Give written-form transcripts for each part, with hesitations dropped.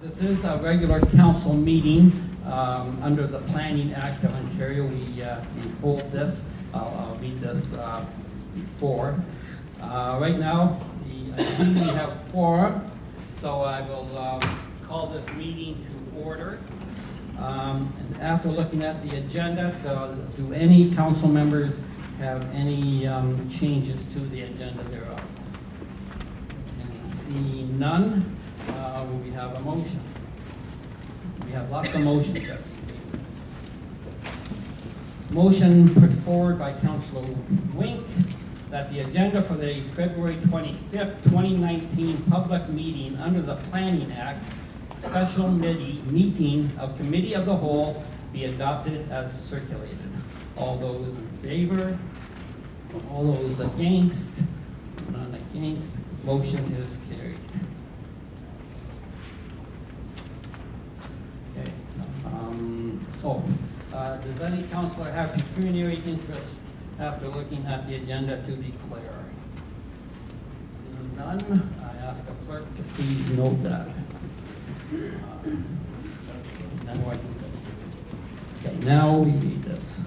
This is a regular council meeting under the Planning Act of Ontario. We hold this. I'll read this before. Right now, I see we have four, so I will call this meeting to order. After looking at the agenda, do any council members have any changes to the agenda thereof? See none. We have a motion. We have lots of motions. Motion put forward by Councillor Wink that the agenda for the February 25th, 2019 public meeting under the Planning Act special meeting of Committee of the Whole be adopted as circulated. All those in favor? All those against? None against. Motion is carried. Does any councillor have pecuniary interest after looking at the agenda to declare? Seeing none, I ask the clerk to please note that. Now we read this.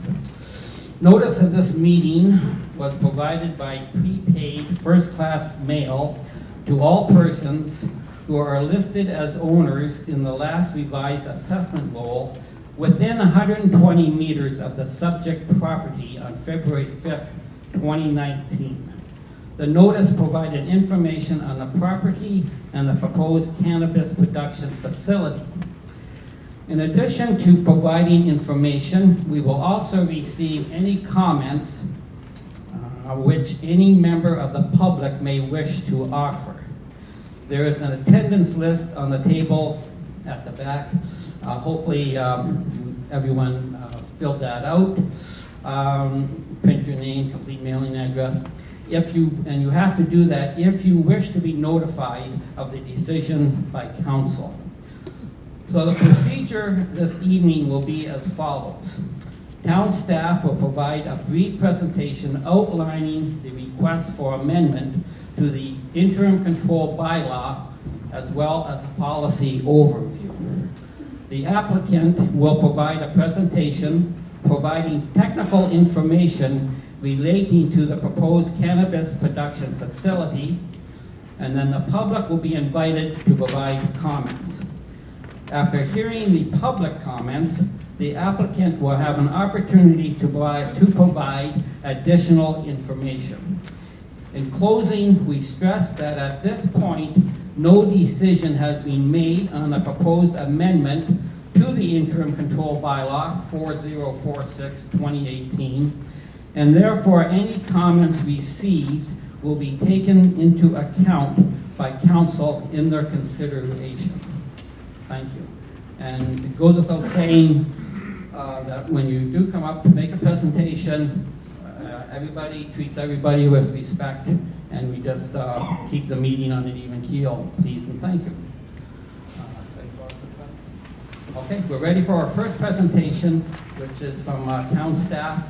Notice of this meeting was provided by prepaid first-class mail to all persons who are listed as owners in the last revised assessment roll within 120 meters of the subject property on February 5th, 2019. The notice provided information on the property and the proposed cannabis production facility. In addition to providing information, we will also receive any comments which any member of the public may wish to offer. There is an attendance list on the table at the back. Hopefully everyone filled that out. Print your name, complete mailing address. And you have to do that if you wish to be notified of the decision by council. So the procedure this evening will be as follows. Town staff will provide a brief presentation outlining the request for amendment to the interim control bylaw as well as a policy overview. The applicant will provide a presentation providing technical information relating to the proposed cannabis production facility, and then the public will be invited to provide comments. After hearing the public comments, the applicant will have an opportunity to provide additional information. In closing, we stress that at this point, no decision has been made on the proposed amendment to the interim control bylaw 4046-2018, and therefore any comments received will be taken into account by council in their consideration. Thank you. And it goes without saying that when you do come up to make a presentation, everybody treats everybody with respect, and we just keep the meeting on an even keel, please and thank you. Okay, we're ready for our first presentation, which is from town staff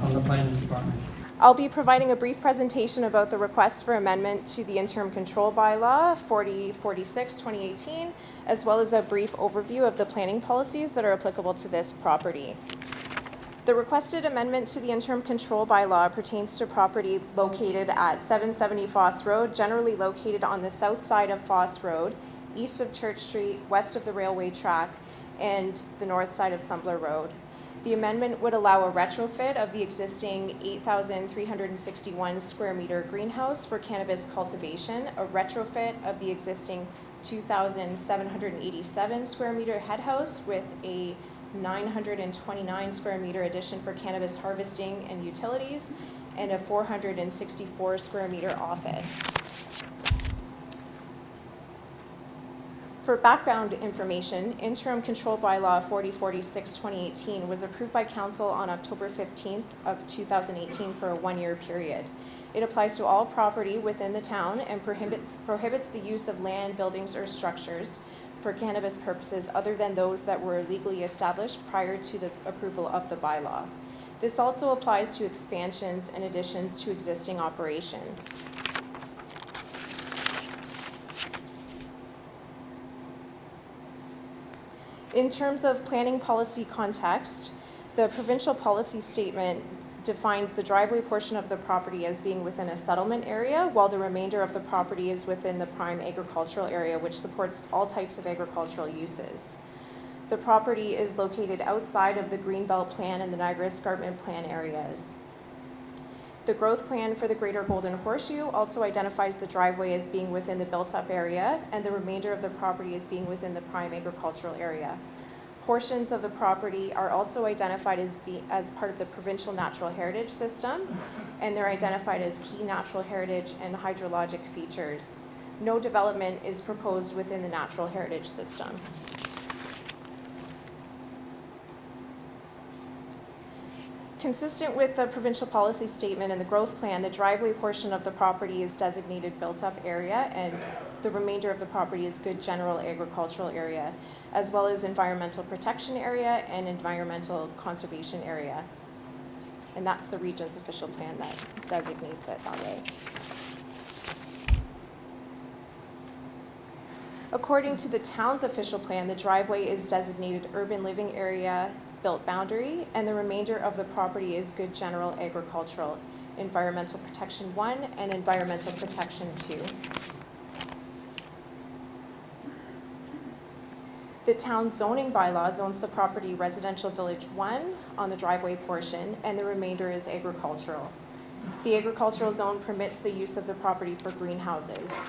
from the planning department. I'll be providing a brief presentation about the request for amendment to the interim control bylaw 4046-2018, as well as a brief overview of the planning policies that are applicable to this property. The requested amendment to the interim control bylaw pertains to property located at 770 Foss Road, generally located on the south side of Foss Road, east of Church Street, west of the railway track, and the north side of Sumbler Road. The amendment would allow a retrofit of the existing 8,361 square meter greenhouse for cannabis cultivation, a retrofit of the existing 2,787 square meter head house with a 929 square meter addition for cannabis harvesting and utilities, and a 464 square meter office. For background information, Interim Control Bylaw 4046-2018 was approved by Council on October 15th of 2018 for a one-year period. It applies to all property within the town and prohibits the use of land, buildings, or structures for cannabis purposes other than those that were legally established prior to the approval of the bylaw. This also applies to expansions and additions to existing operations. In terms of planning policy context, the provincial policy statement defines the driveway portion of the property as being within a settlement area, while the remainder of the property is within the prime agricultural area, which supports all types of agricultural uses. The property is located outside of the Greenbelt Plan and the Niagara Escarpment Plan areas. The growth plan for the Greater Golden Horseshoe also identifies the driveway as being within the built-up area and the remainder of the property as being within the prime agricultural area. Portions of the property are also identified as part of the Provincial Natural Heritage System, and they're identified as key natural heritage and hydrologic features. No development is proposed within the Natural Heritage System. Consistent with the provincial policy statement and the growth plan, the driveway portion of the property is designated built-up area, and the remainder of the property is good general agricultural area, as well as environmental protection area and environmental conservation area. And that's the region's official plan that designates it that way. According to the town's official plan, the driveway is designated urban living area built boundary, and the remainder of the property is good general agricultural, environmental protection 1 and environmental protection 2. The town zoning bylaw zones the property residential village 1 on the driveway portion, and the remainder is agricultural. The agricultural zone permits the use of the property for greenhouses.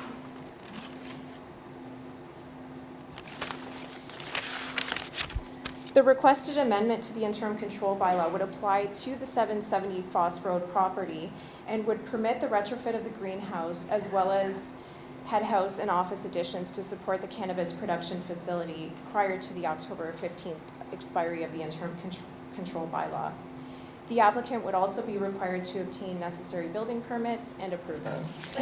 The requested amendment to the interim control bylaw would apply to the 770 Foss Road property and would permit the retrofit of the greenhouse as well as head house and office additions to support the cannabis production facility prior to the October 15th expiry of the interim control bylaw. The applicant would also be required to obtain necessary building permits and approvals.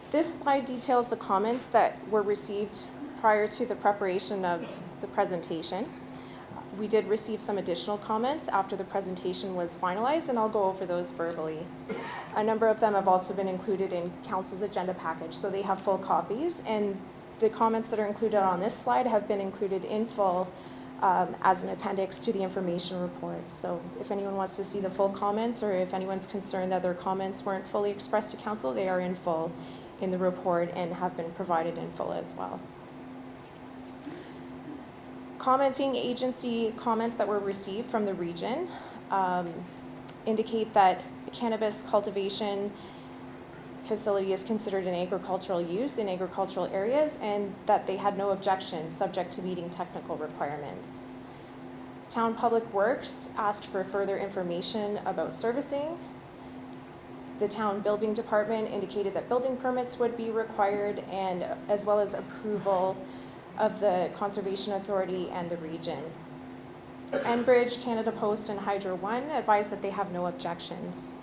This slide details the comments that were received prior to the preparation of the presentation. We did receive some additional comments after the presentation was finalized, and I'll go over those verbally. A number of them have also been included in Council's agenda package, so they have full copies, and the comments that are included on this slide have been included in full as an appendix to the information report. So if anyone wants to see the full comments, or if anyone's concerned that their comments weren't fully expressed to Council, they are in full in the report and have been provided in full as well. Commenting agency comments that were received from the region indicate that cannabis cultivation facility is considered an agricultural use in agricultural areas, and that they had no objections subject to meeting technical requirements. Town Public Works asked for further information about servicing. The town building department indicated that building permits would be required, and as well as approval of the Conservation Authority and the region. Enbridge, Canada Post, and Hydro One advised that they have no objections.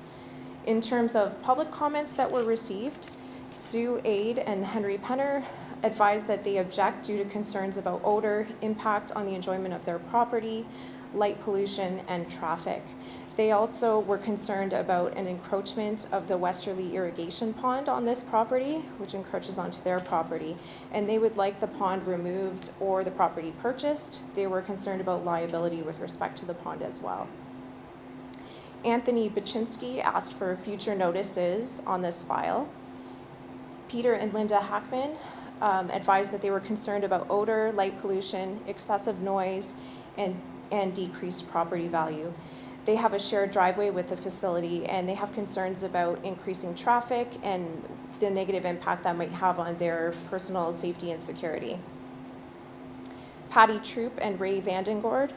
In terms of public comments that were received, Sue Aid and Henry Penner advised that they object due to concerns about odor, impact on the enjoyment of their property, light pollution, and traffic. They also were concerned about an encroachment of the westerly irrigation pond on this property, which encroaches onto their property, and they would like the pond removed or the property purchased. They were concerned about liability with respect to the pond as well. Anthony Baczynski asked for future notices on this file. Peter and Linda Hackman advised that they were concerned about odor, light pollution, excessive noise, and decreased property value. They have a shared driveway with the facility, and they have concerns about increasing traffic and the negative impact that might have on their personal safety and security. Patty Troop and Ray Vandengord,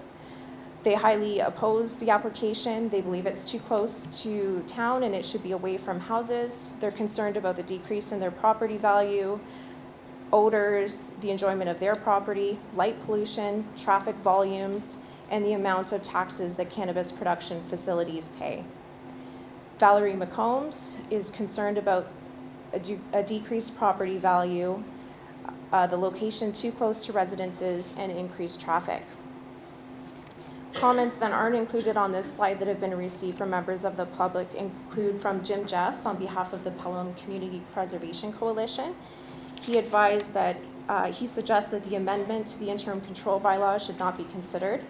they highly oppose the application. They believe it's too close to town and it should be away from houses. They're concerned about the decrease in their property value, odors, the enjoyment of their property, light pollution, traffic volumes, and the amount of taxes that cannabis production facilities pay. Valerie McCombs is concerned about a decreased property value, the location too close to residences, and increased traffic. Comments that aren't included on this slide that have been received from members of the public include from Jim Jeffs on behalf of the Pelham Community Preservation Coalition. He advised that he suggests that the amendment to the interim control bylaw should not be considered.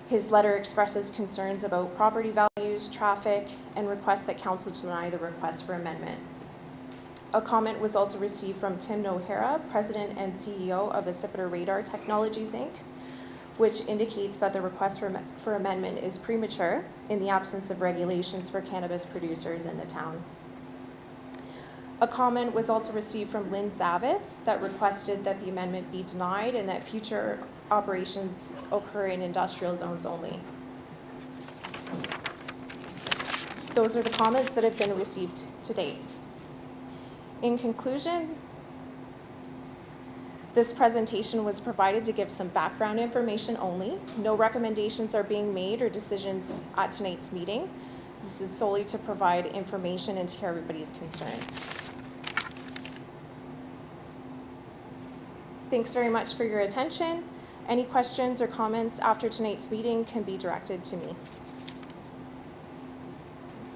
His letter expresses concerns about property values, traffic, and requests that council deny the request for amendment. A comment was also received from Tim Nohara, President and CEO of Accipiter Radar Technologies, Inc., which indicates that the request for amendment is premature in the absence of regulations for cannabis producers in the town. A comment was also received from Lynn Zavitz that requested that the amendment be denied and that future operations occur in industrial zones only. Those are the comments that have been received to date. In conclusion, this presentation was provided to give some background information only. No recommendations are being made or decisions at tonight's meeting. This is solely to provide information and to hear everybody's concerns. Thanks very much for your attention. Any questions or comments after tonight's meeting can be directed to me.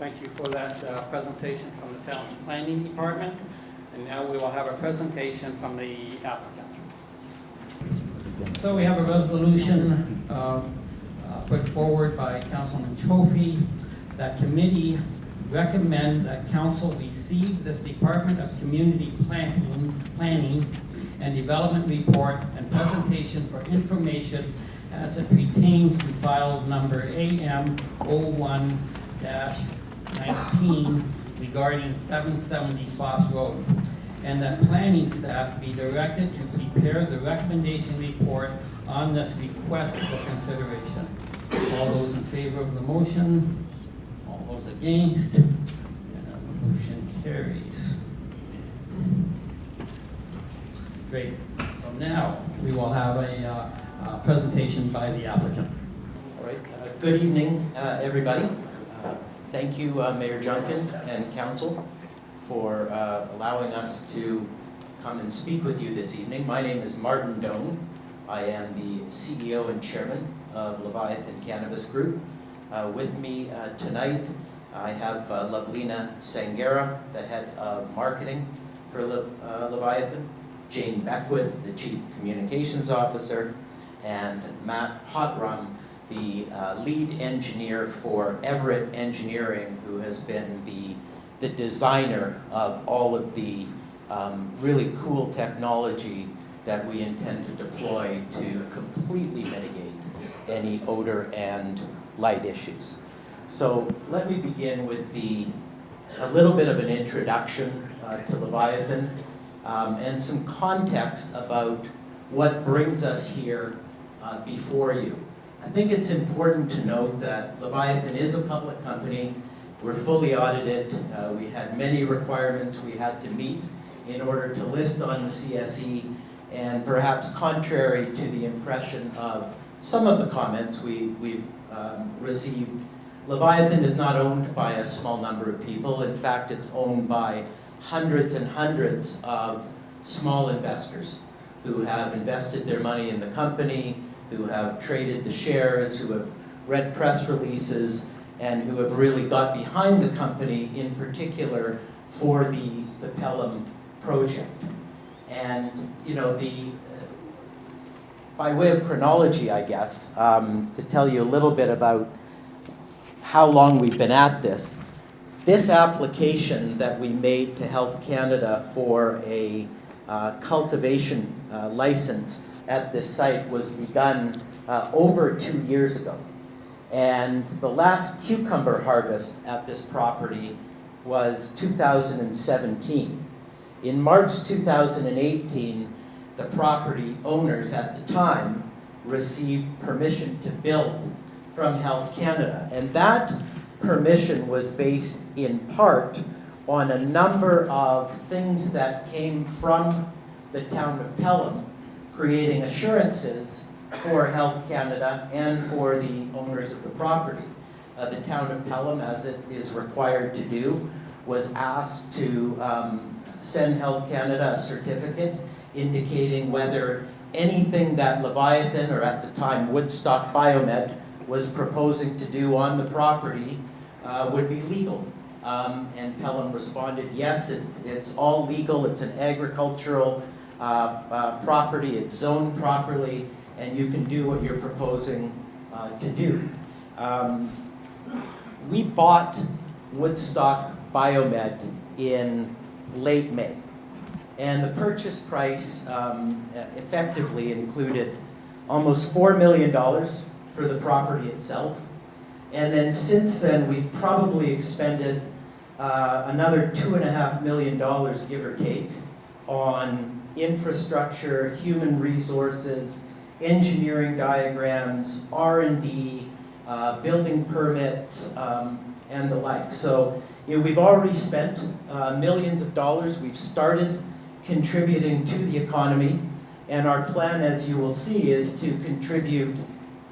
Thank you for that presentation from the town's planning department. And now we will have a presentation from the applicant. So we have a resolution put forward by Councilman Trophy that committee recommend that council receive this Department of Community Planning and Development report and presentation for information as it pertains to file number AM 01-19 regarding 770 Foss Road, and that planning staff be directed to prepare the recommendation report on this request for consideration. All those in favor of the motion? All those against? And the motion carries. Great. So now we will have a presentation by the applicant. All right. Good evening, everybody. Thank you, Mayor Junkin and Council, for allowing us to come and speak with you this evening. My name is Martin Doan. I am the CEO and Chairman of Leviathan Cannabis Group. With me tonight, I have Lovelina Sangera, the Head of Marketing for Leviathan, Jane Beckwith, the Chief Communications Officer, and Matt Hotrum, the lead engineer for Everett Engineering, who has been the designer of all of the really cool technology that we intend to deploy to completely mitigate any odor and light issues. So let me begin with a little bit of an introduction to Leviathan and some context about what brings us here before you. I think it's important to note that Leviathan is a public company. We're fully audited. We had many requirements we had to meet in order to list on the CSE, and perhaps contrary to the impression of some of the comments we've received, Leviathan is not owned by a small number of people. In fact, it's owned by hundreds and hundreds of small investors who have invested their money in the company, who have traded the shares, who have read press releases, and who have really got behind the company, in particular for the Pelham project. And you know, by way of chronology, I guess, to tell you a little bit about how long we've been at this. This application that we made to Health Canada for a cultivation license at this site was begun over 2 years ago. And the last cucumber harvest at this property was 2017. In March 2018, the property owners at the time received permission to build from Health Canada. And that permission was based in part on a number of things that came from the town of Pelham, creating assurances for Health Canada and for the owners of the property. The town of Pelham, as it is required to do, was asked to send Health Canada a certificate indicating whether anything that Leviathan, or at the time Woodstock Biomed, was proposing to do on the property would be legal And Pelham responded, yes, it's all legal, it's an agricultural property, it's zoned properly, and you can do what you're proposing to do. We bought Woodstock Biomed in late May, and the purchase price effectively included almost $4 million for the property itself. And then since then, we've probably expended another $2.5 million, give or take, on infrastructure, human resources, engineering diagrams, R&D, building permits, and the like. So we've already spent millions of dollars. We've started contributing to the economy, and our plan, as you will see, is to contribute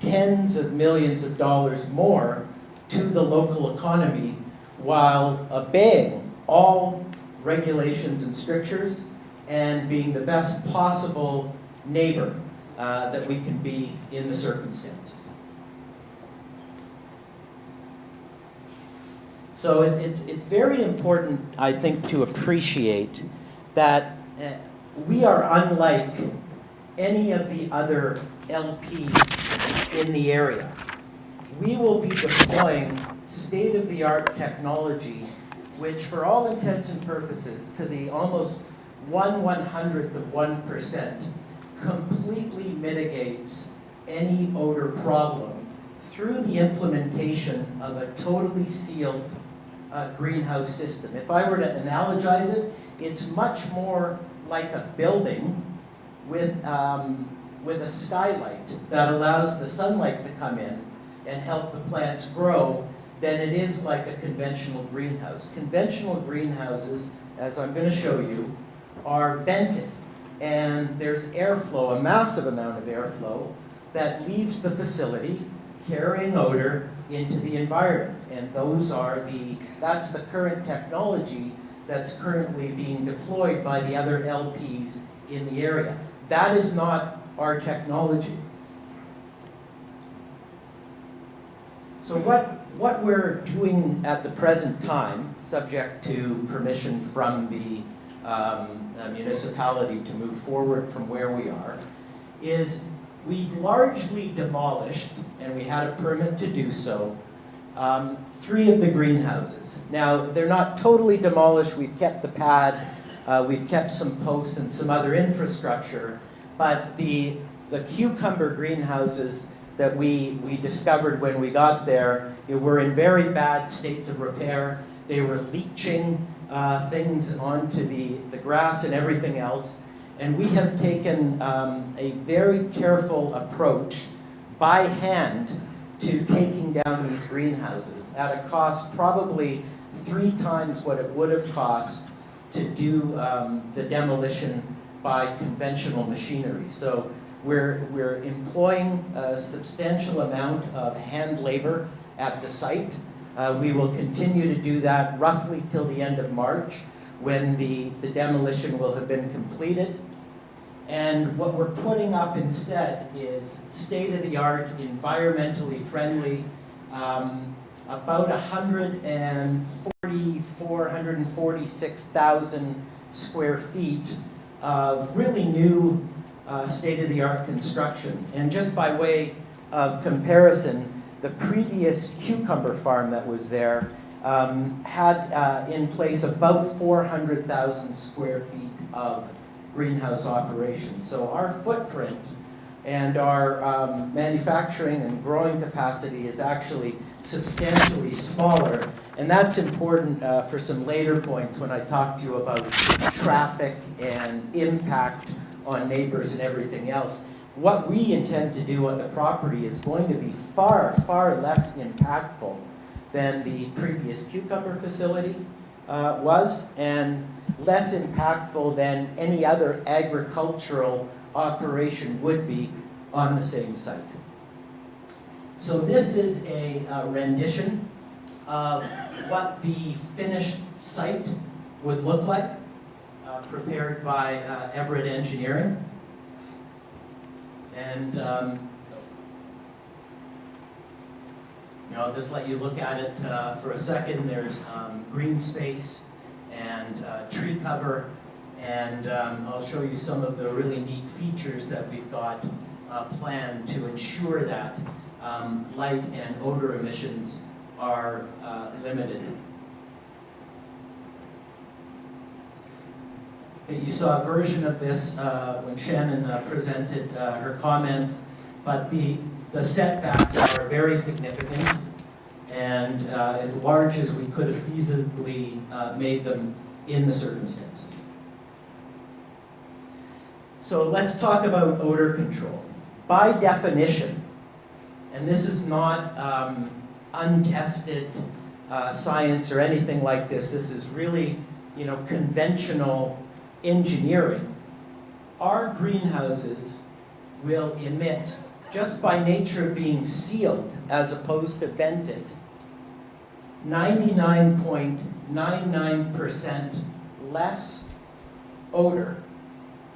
tens of millions of dollars more to the local economy while obeying all regulations and strictures and being the best possible neighbor that we can be in the circumstances. So it's very important, I think, to appreciate that we are unlike any of the other LPs in the area. We will be deploying state-of-the-art technology, which for all intents and purposes, to the almost 1/100th of 1%, completely mitigates any odor problem through the implementation of a totally sealed greenhouse system. If I were to analogize it, it's much more like a building with a skylight that allows the sunlight to come in and help the plants grow than it is like a conventional greenhouse. Conventional greenhouses, as I'm going to show you, are vented, and there's airflow, a massive amount of airflow, that leaves the facility carrying odor into the environment. And that's the current technology that's currently being deployed by the other LPs in the area. That is not our technology. So what we're doing at the present time, subject to permission from the municipality to move forward from where we are, is we've largely demolished, and we had a permit to do so, 3 of the greenhouses. Now, they're not totally demolished. We've kept the pad, we've kept some posts and some other infrastructure, but the cucumber greenhouses that we discovered when we got there, were in very bad states of repair. They were leaching things onto the grass and everything else. And we have taken a very careful approach by hand to taking down these greenhouses at a cost probably 3 times what it would have cost to do the demolition by conventional machinery. So we're employing a substantial amount of hand labor at the site. We will continue to do that roughly till the end of March, when the demolition will have been completed. And what we're putting up instead is state-of-the-art, environmentally friendly, about 146,000 square feet of really new state-of-the-art construction. And just by way of comparison, the previous cucumber farm that was there had in place about 400,000 square feet of greenhouse operations. So our footprint and our manufacturing and growing capacity is actually substantially smaller. And that's important for some later points when I talk to you about traffic and impact on neighbors and everything else. What we intend to do on the property is going to be far, far less impactful than the previous cucumber facility was, and less impactful than any other agricultural operation would be on the same site. So this is a rendition of what the finished site would look like, prepared by Everett Engineering. And I'll just let you look at it for a second. There's green space and tree cover, and I'll show you some of the really neat features that we've got planned to ensure that light and odor emissions are limited. You saw a version of this when Shannon presented her comments, but the setbacks are very significant and as large as we could have feasibly made them in the circumstances. So let's talk about odor control. By definition, and this is not untested science or anything like this, this is really, conventional engineering. Our greenhouses will emit, just by nature of being sealed as opposed to vented, 99.99% less odor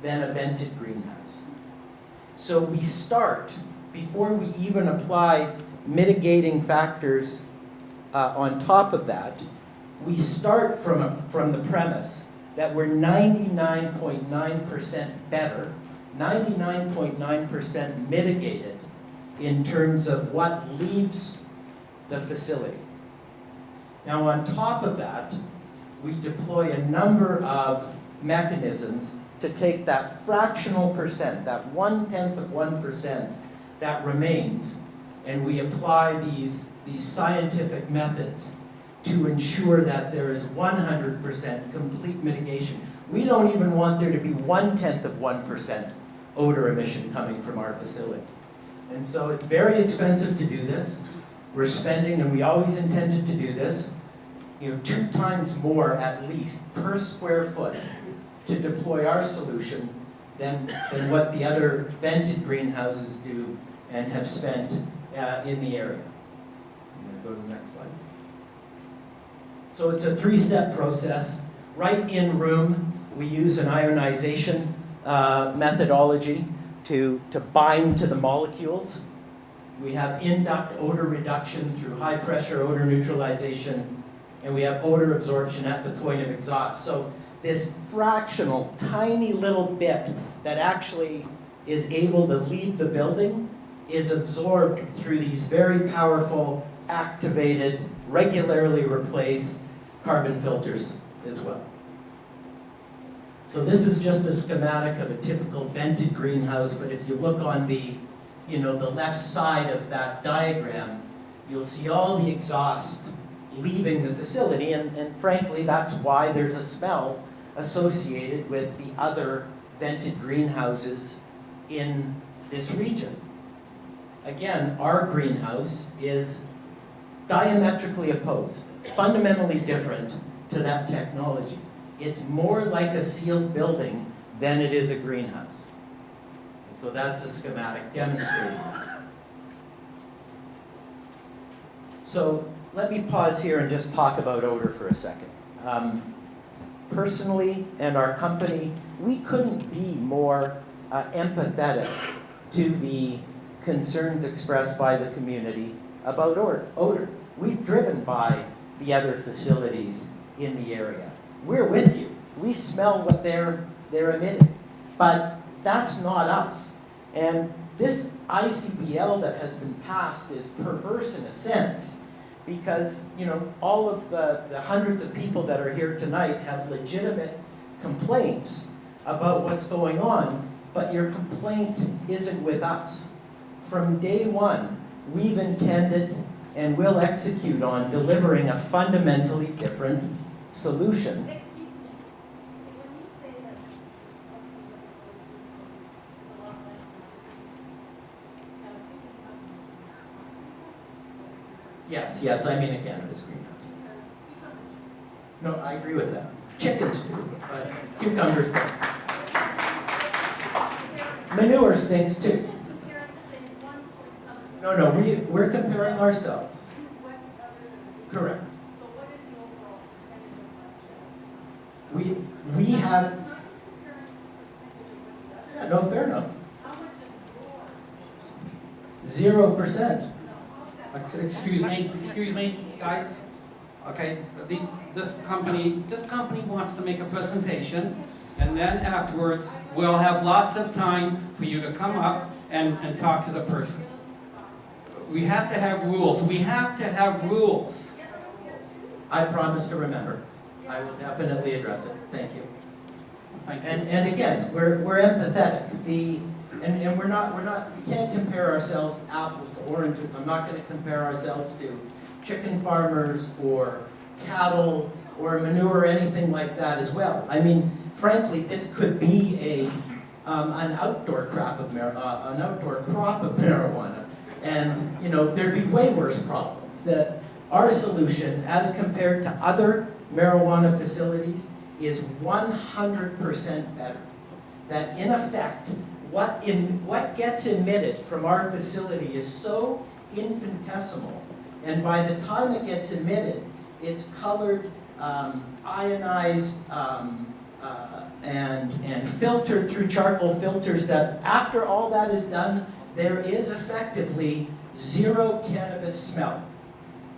than a vented greenhouse. So we start, before we even apply mitigating factors on top of that, we start from the premise that we're 99.9% better, 99.9% mitigated in terms of what leaves the facility. Now on top of that, we deploy a number of mechanisms to take that fractional percent, that 0.1% that remains, and we apply these scientific methods to ensure that there is 100% complete mitigation. We don't even want there to be 0.1% odor emission coming from our facility. And so it's very expensive to do this. We're spending, and we always intended to do this, 2 times more at least per square foot to deploy our solution than what the other vented greenhouses do and have spent in the area. I'm going to go to the next slide. So it's a 3-step process. Right in room, we use an ionization methodology to bind to the molecules. We have induct odor reduction through high pressure odor neutralization, and we have odor absorption at the point of exhaust. So this fractional, tiny little bit that actually is able to leave the building is absorbed through these very powerful, activated, regularly replaced carbon filters as well. So this is just a schematic of a typical vented greenhouse, but if you look on the left side of that diagram, you'll see all the exhaust leaving the facility, and frankly, that's why there's a smell associated with the other vented greenhouses in this region. Again, our greenhouse is diametrically opposed, fundamentally different to that technology. It's more like a sealed building than it is a greenhouse. So that's a schematic demonstrating that. So let me pause here and just talk about odor for a second. Personally, and our company, we couldn't be more empathetic to the concerns expressed by the community about odor. We've driven by the other facilities in the area. We're with you. We smell what they're emitting. But that's not us. And this ICBL that has been passed is perverse in a sense, because all of the hundreds of people that are here tonight have legitimate complaints about what's going on, but your complaint isn't with us. From day one, we've intended and will execute on delivering a fundamentally different solution. Yes, I mean a cannabis greenhouse. No, I agree with that. Chickens do, but cucumbers don't. Manure stinks too. No, we're comparing ourselves. Correct. We have, yeah, no, fair enough. 0%. Excuse me, guys. Okay, this company wants to make a presentation, and then afterwards, we'll have lots of time for you to come up and talk to the person. We have to have rules. We have to have rules. I promise to remember. I will definitely address it. Thank you. Thank you. And again, we're empathetic. And we're not, we can't compare ourselves apples to oranges. I'm not going to compare ourselves to chicken farmers or cattle or manure or anything like that as well. I mean, frankly, this could be an outdoor crop of marijuana. And, you know, there'd be way worse problems. That our solution, as compared to other marijuana facilities, is 100% better. That in effect, what gets emitted from our facility is so infinitesimal, and by the time it gets emitted, it's colored, ionized, and filtered through charcoal filters, that after all that is done, there is effectively zero cannabis smell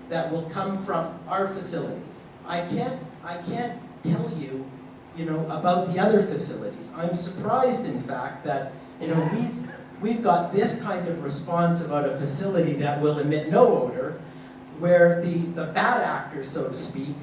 that will come from our facility. I can't tell you, you know, about the other facilities. I'm surprised, in fact, that, you know, we've got this kind of response about a facility that will emit no odor, where the bad actors, so to speak,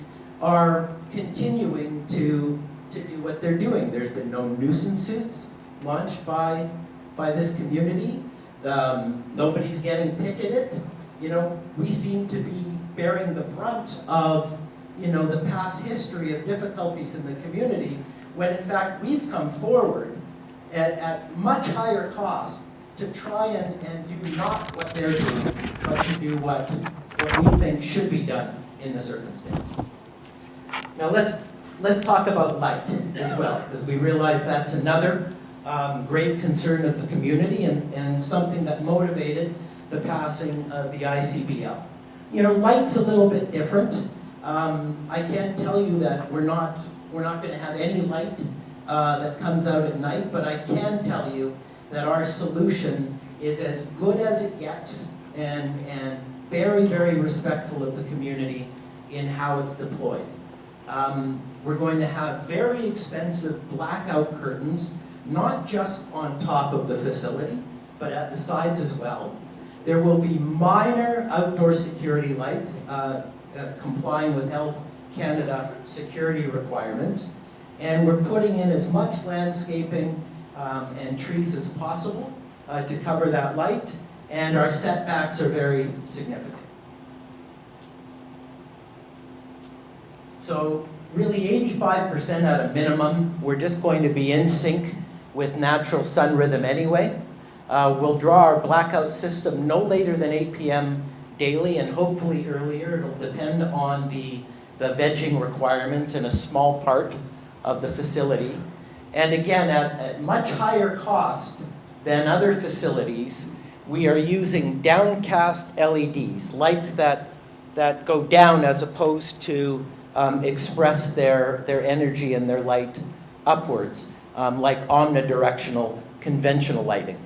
are continuing to do what they're doing. There's been no nuisance suits launched by this community. Nobody's getting picketed. You know, we seem to be bearing the brunt of, you know, the past history of difficulties in the community, when in fact we've come forward at much higher cost to try and do not what they're doing, but to do what we think should be done in the circumstances. Now let's talk about light as well, because we realize that's another grave concern of the community, and something that motivated the passing of the ICBL. You know, light's a little bit different. I can't tell you that we're not going to have any light that comes out at night, but I can tell you that our solution is as good as it gets, and very, very respectful of the community in how it's deployed. We're going to have very expensive blackout curtains, not just on top of the facility, but at the sides as well. There will be minor outdoor security lights, complying with Health Canada security requirements. And we're putting in as much landscaping and trees as possible to cover that light. And our setbacks are very significant. So really 85% at a minimum, we're just going to be in sync with natural sun rhythm anyway. We'll draw our blackout system no later than 8 p.m. daily, and hopefully earlier. It'll depend on the vegging requirements in a small part of the facility. And again, at much higher cost than other facilities, we are using downcast LEDs, lights that go down as opposed to express their energy and their light upwards, like omnidirectional conventional lighting.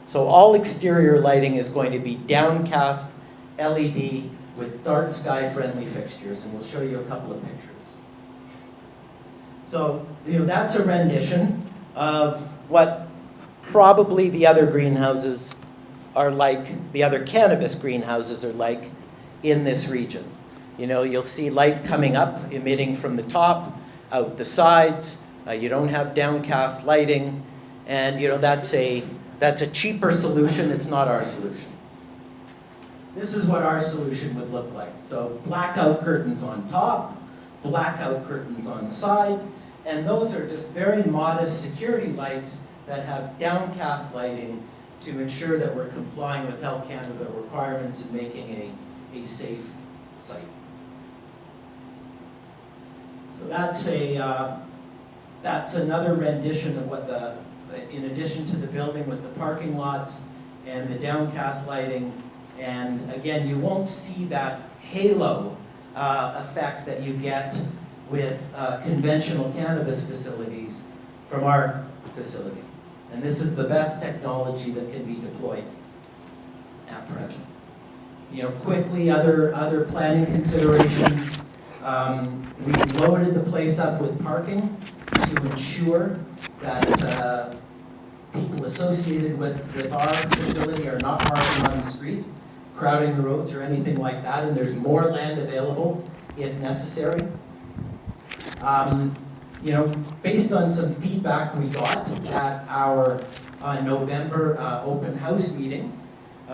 So all exterior lighting is going to be downcast LED with dark sky friendly fixtures, and we'll show you a couple of pictures. So, you know, that's a rendition of what probably the other greenhouses are like, the other cannabis greenhouses are like in this region. You know, you'll see light coming up, emitting from the top, out the sides. You don't have downcast lighting, and you know, that's a cheaper solution. It's not our solution. This is what our solution would look like. So blackout curtains on top, blackout curtains on side, and those are just very modest security lights that have downcast lighting to ensure that we're complying with Health Canada requirements and making a safe site. So that's another rendition of what in addition to the building with the parking lots and the downcast lighting. And again, you won't see that halo effect that you get with conventional cannabis facilities from our facility. And this is the best technology that can be deployed at present. Quickly, other planning considerations. We loaded the place up with parking to ensure that people associated with our facility are not parking on the street, crowding the roads or anything like that, and there's more land available if necessary. Based on some feedback we got at our November open house meeting,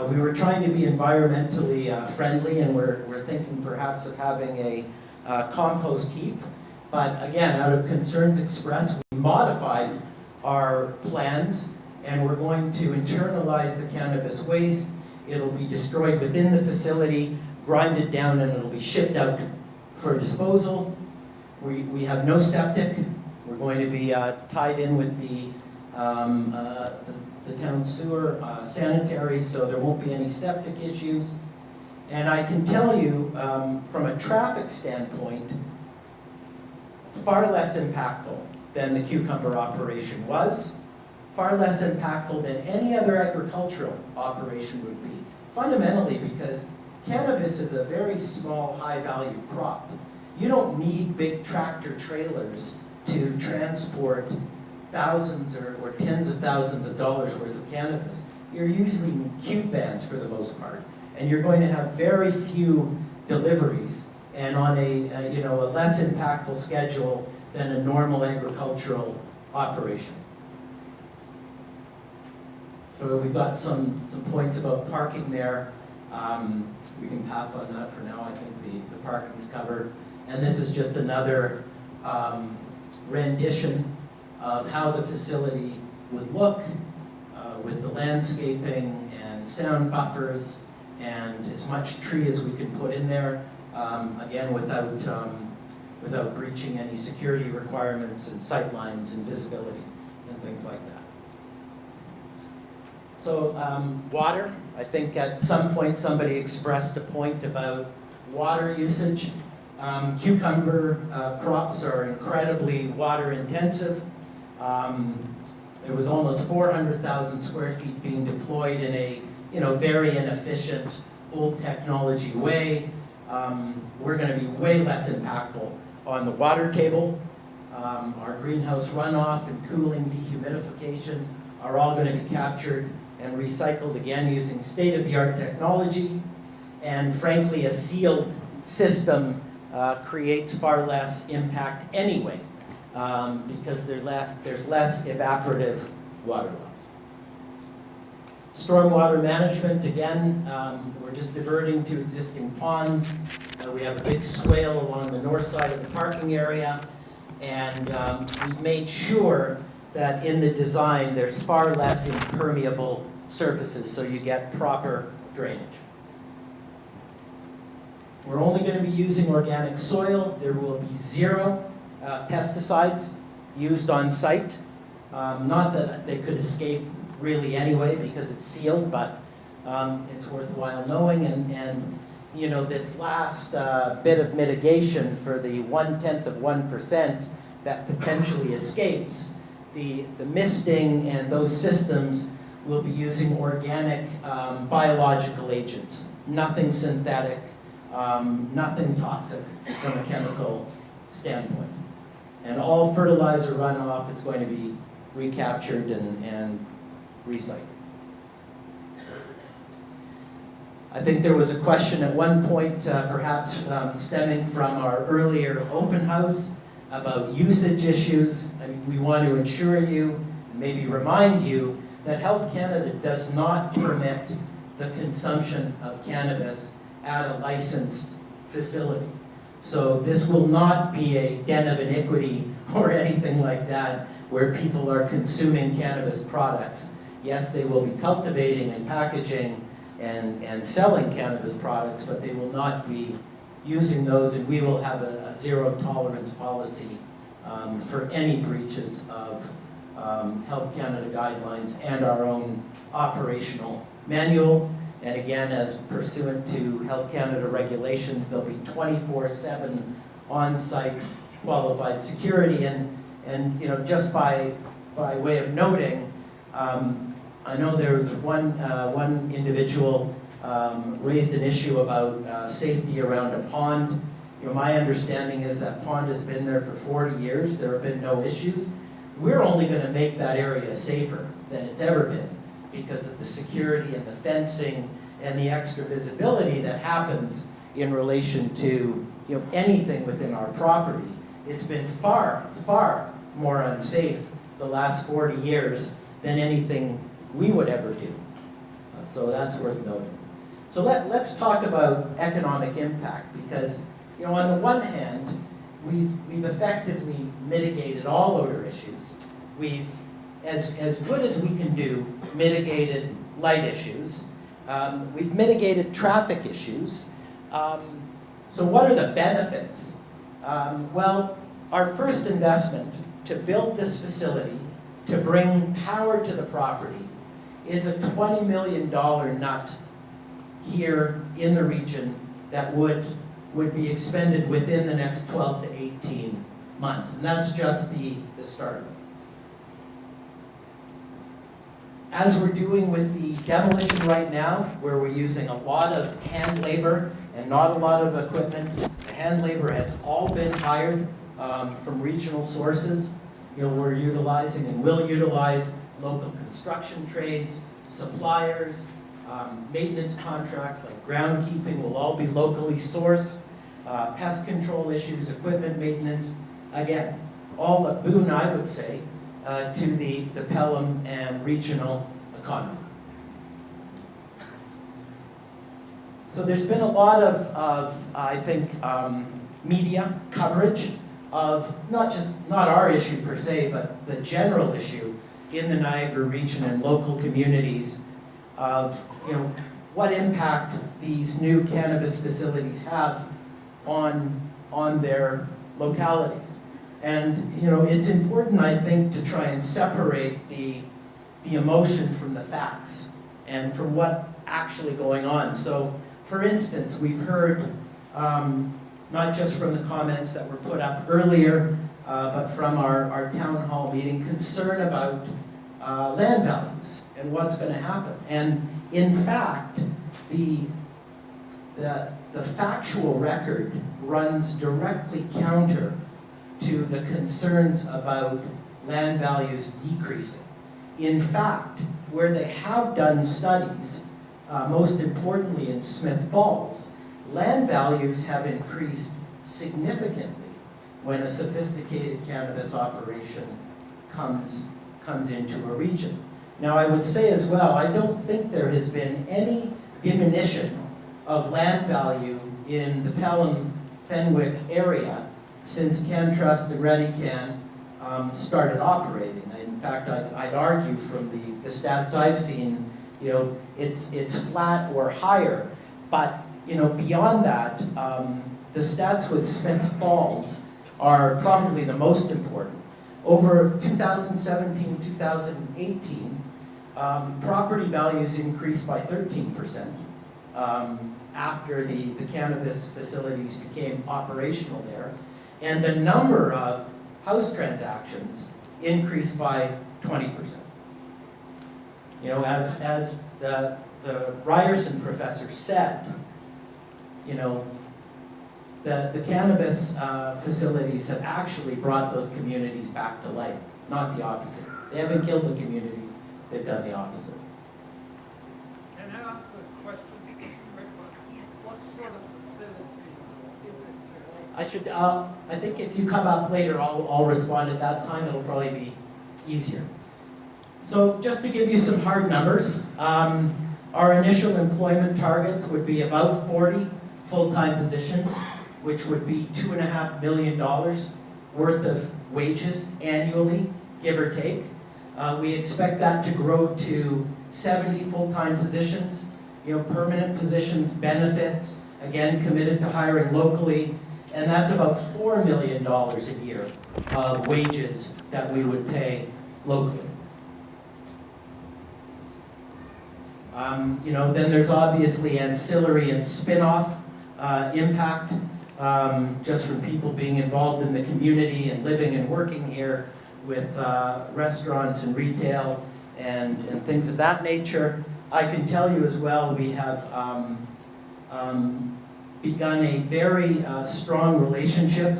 we were trying to be environmentally friendly, and we're thinking perhaps of having a compost heap. But again, out of concerns expressed, we modified our plans, and we're going to internalize the cannabis waste. It'll be destroyed within the facility, grinded down, and it'll be shipped out for disposal. We have no septic. We're going to be tied in with the town sewer sanitary, so there won't be any septic issues. And I can tell you, from a traffic standpoint, far less impactful than the cucumber operation was, far less impactful than any other agricultural operation would be. Fundamentally because cannabis is a very small, high-value crop. You don't need big tractor trailers to transport thousands or tens of thousands of dollars worth of cannabis. You're usually in cube vans for the most part, and you're going to have very few deliveries and on a less impactful schedule than a normal agricultural operation. So we've got some points about parking there. We can pass on that for now. I think the parking's covered. And this is just another rendition of how the facility would look with the landscaping and sound buffers and as much tree as we can put in there, again without breaching any security requirements and sight lines and visibility and things like that. So water, I think at some point somebody expressed a point about water usage. Cucumber crops are incredibly water intensive. There was almost 400,000 square feet being deployed in a very inefficient, old technology way. We're going to be way less impactful on the water table. Our greenhouse runoff and cooling dehumidification are all going to be captured and recycled again using state-of-the-art technology. And frankly, a sealed system creates far less impact anyway, because there's less evaporative water loss. Stormwater management, again, we're just diverting to existing ponds. We have a big swale along the north side of the parking area, and we've made sure that in the design there's far less impermeable surfaces, so you get proper drainage. We're only going to be using organic soil. There will be 0 pesticides used on site. Not that they could escape really anyway because it's sealed, but it's worthwhile knowing. And this last bit of mitigation for the 0.1% that potentially escapes, the misting and those systems will be using organic biological agents, nothing synthetic, nothing toxic from a chemical standpoint. And all fertilizer runoff is going to be recaptured and recycled. I think there was a question at one point, perhaps stemming from our earlier open house, about usage issues. I mean, we want to ensure you, and maybe remind you, that Health Canada does not permit the consumption of cannabis at a licensed facility. So this will not be a den of iniquity or anything like that where people are consuming cannabis products. Yes, they will be cultivating and packaging and selling cannabis products, but they will not be using those, and we will have a zero tolerance policy for any breaches of Health Canada guidelines and our own operational manual. And again, as pursuant to Health Canada regulations, there'll be 24/7 on-site qualified security. And just by way of noting, I know there was one individual raised an issue about safety around a pond. My understanding is that pond has been there for 40 years. There have been no issues. We're only going to make that area safer than it's ever been because of the security and the fencing and the extra visibility that happens in relation to anything within our property. It's been far, far more unsafe the last 40 years than anything we would ever do. So that's worth noting. So let's talk about economic impact because on the one hand, we've effectively mitigated all odor issues. We've, as good as we can do, mitigated light issues. We've mitigated traffic issues. So what are the benefits? Well, our first investment to build this facility, to bring power to the property, is a $20 million nut here in the region that would be expended within the next 12 to 18 months. And that's just the start. As we're doing with the demolition right now, where we're using a lot of hand labor and not a lot of equipment, the hand labor has all been hired from regional sources. We're utilizing and will utilize local construction trades, suppliers, maintenance contracts like groundkeeping will all be locally sourced, pest control issues, equipment maintenance, again, all a boon, I would say, to the Pelham and regional economy. So there's been a lot of I think, media coverage of not our issue per se, but the general issue in the Niagara region and local communities of what impact these new cannabis facilities have on their localities. And it's important, I think, to try and separate the emotion from the facts and from what actually going on. So, for instance, we've heard not just from the comments that were put up earlier, but from our town hall meeting, concern about land values and what's going to happen. And in fact, the factual record runs directly counter to the concerns about land values decreasing. In fact, where they have done studies, most importantly in Smith Falls, land values have increased significantly when a sophisticated cannabis operation comes into a region. Now, I would say as well, I don't think there has been any diminution of land value in the Pelham-Fenwick area since CanTrust and ReadyCan started operating. In fact, I'd argue from the stats I've seen, it's flat or higher. But beyond that, the stats with Smith Falls are probably the most important. Over 2017-2018, property values increased by 13% after the cannabis facilities became operational there. And the number of house transactions increased by 20%. As the Ryerson professor said, the cannabis facilities have actually brought those communities back to life, not the opposite. They haven't killed the communities, they've done the opposite. Can I ask a question? What sort of facility is it? I think if you come up later, I'll respond at that time. It'll probably be easier. So just to give you some hard numbers, our initial employment target would be about 40 full-time positions, which would be $2.5 million worth of wages annually, give or take. We expect that to grow to 70 full-time positions, permanent positions, benefits, again, committed to hiring locally, and that's about $4 million a year of wages that we would pay locally. Then there's obviously ancillary and spin-off impact, just from people being involved in the community and living and working here with restaurants and retail and things of that nature. I can tell you as well, we have begun a very strong relationship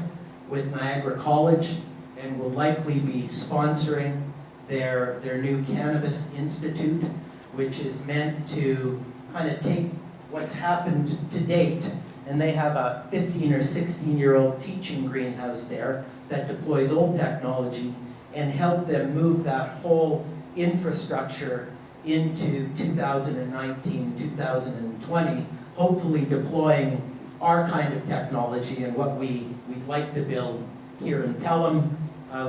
with Niagara College, and will likely be sponsoring their new Cannabis Institute, which is meant to kind of take what's happened to date, and they have a 15 or 16-year-old teaching greenhouse there that deploys old technology, and help them move that whole infrastructure into 2019, 2020, hopefully deploying our kind of technology and what we'd like to build here in Pelham.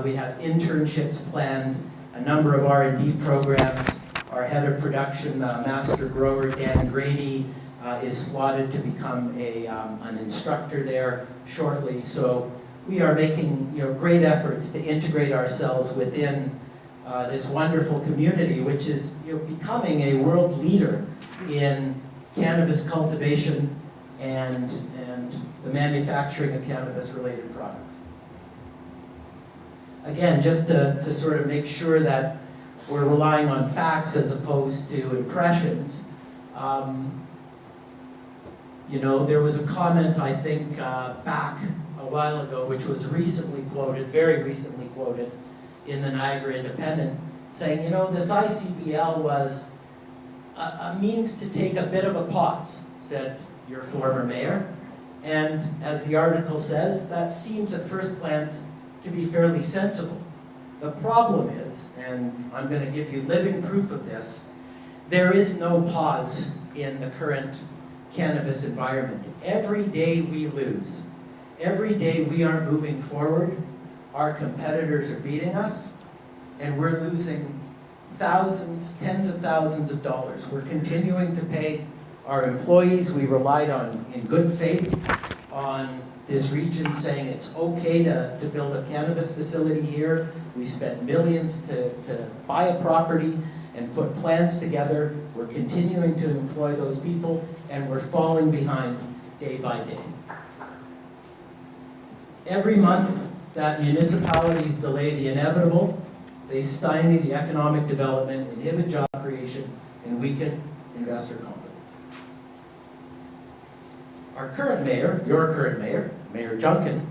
We have internships planned, a number of R&D programs. Our head of production, master grower Dan Grady, is slotted to become an instructor there shortly. So we are making great efforts to integrate ourselves within this wonderful community, which is becoming a world leader in cannabis cultivation and the manufacturing of cannabis-related products. Again, just to sort of make sure that we're relying on facts as opposed to impressions, there was a comment, I think, back a while ago, which was recently quoted, very recently quoted, in the Niagara Independent, saying, this ICBL was a means to take a bit of a pause, said your former mayor. And as the article says, that seems at first glance to be fairly sensible. The problem is, and I'm going to give you living proof of this, there is no pause in the current cannabis environment. Every day we lose, every day we aren't moving forward, our competitors are beating us, and we're losing thousands, tens of thousands of dollars. We're continuing to pay our employees. We relied on, in good faith, on this region saying it's okay to build a cannabis facility here. We spent millions to buy a property and put plans together. We're continuing to employ those people, and we're falling behind day by day. Every month that municipalities delay the inevitable, they stymie the economic development, inhibit job creation, and weaken investor confidence. Our current mayor, your current mayor, Mayor Junkin,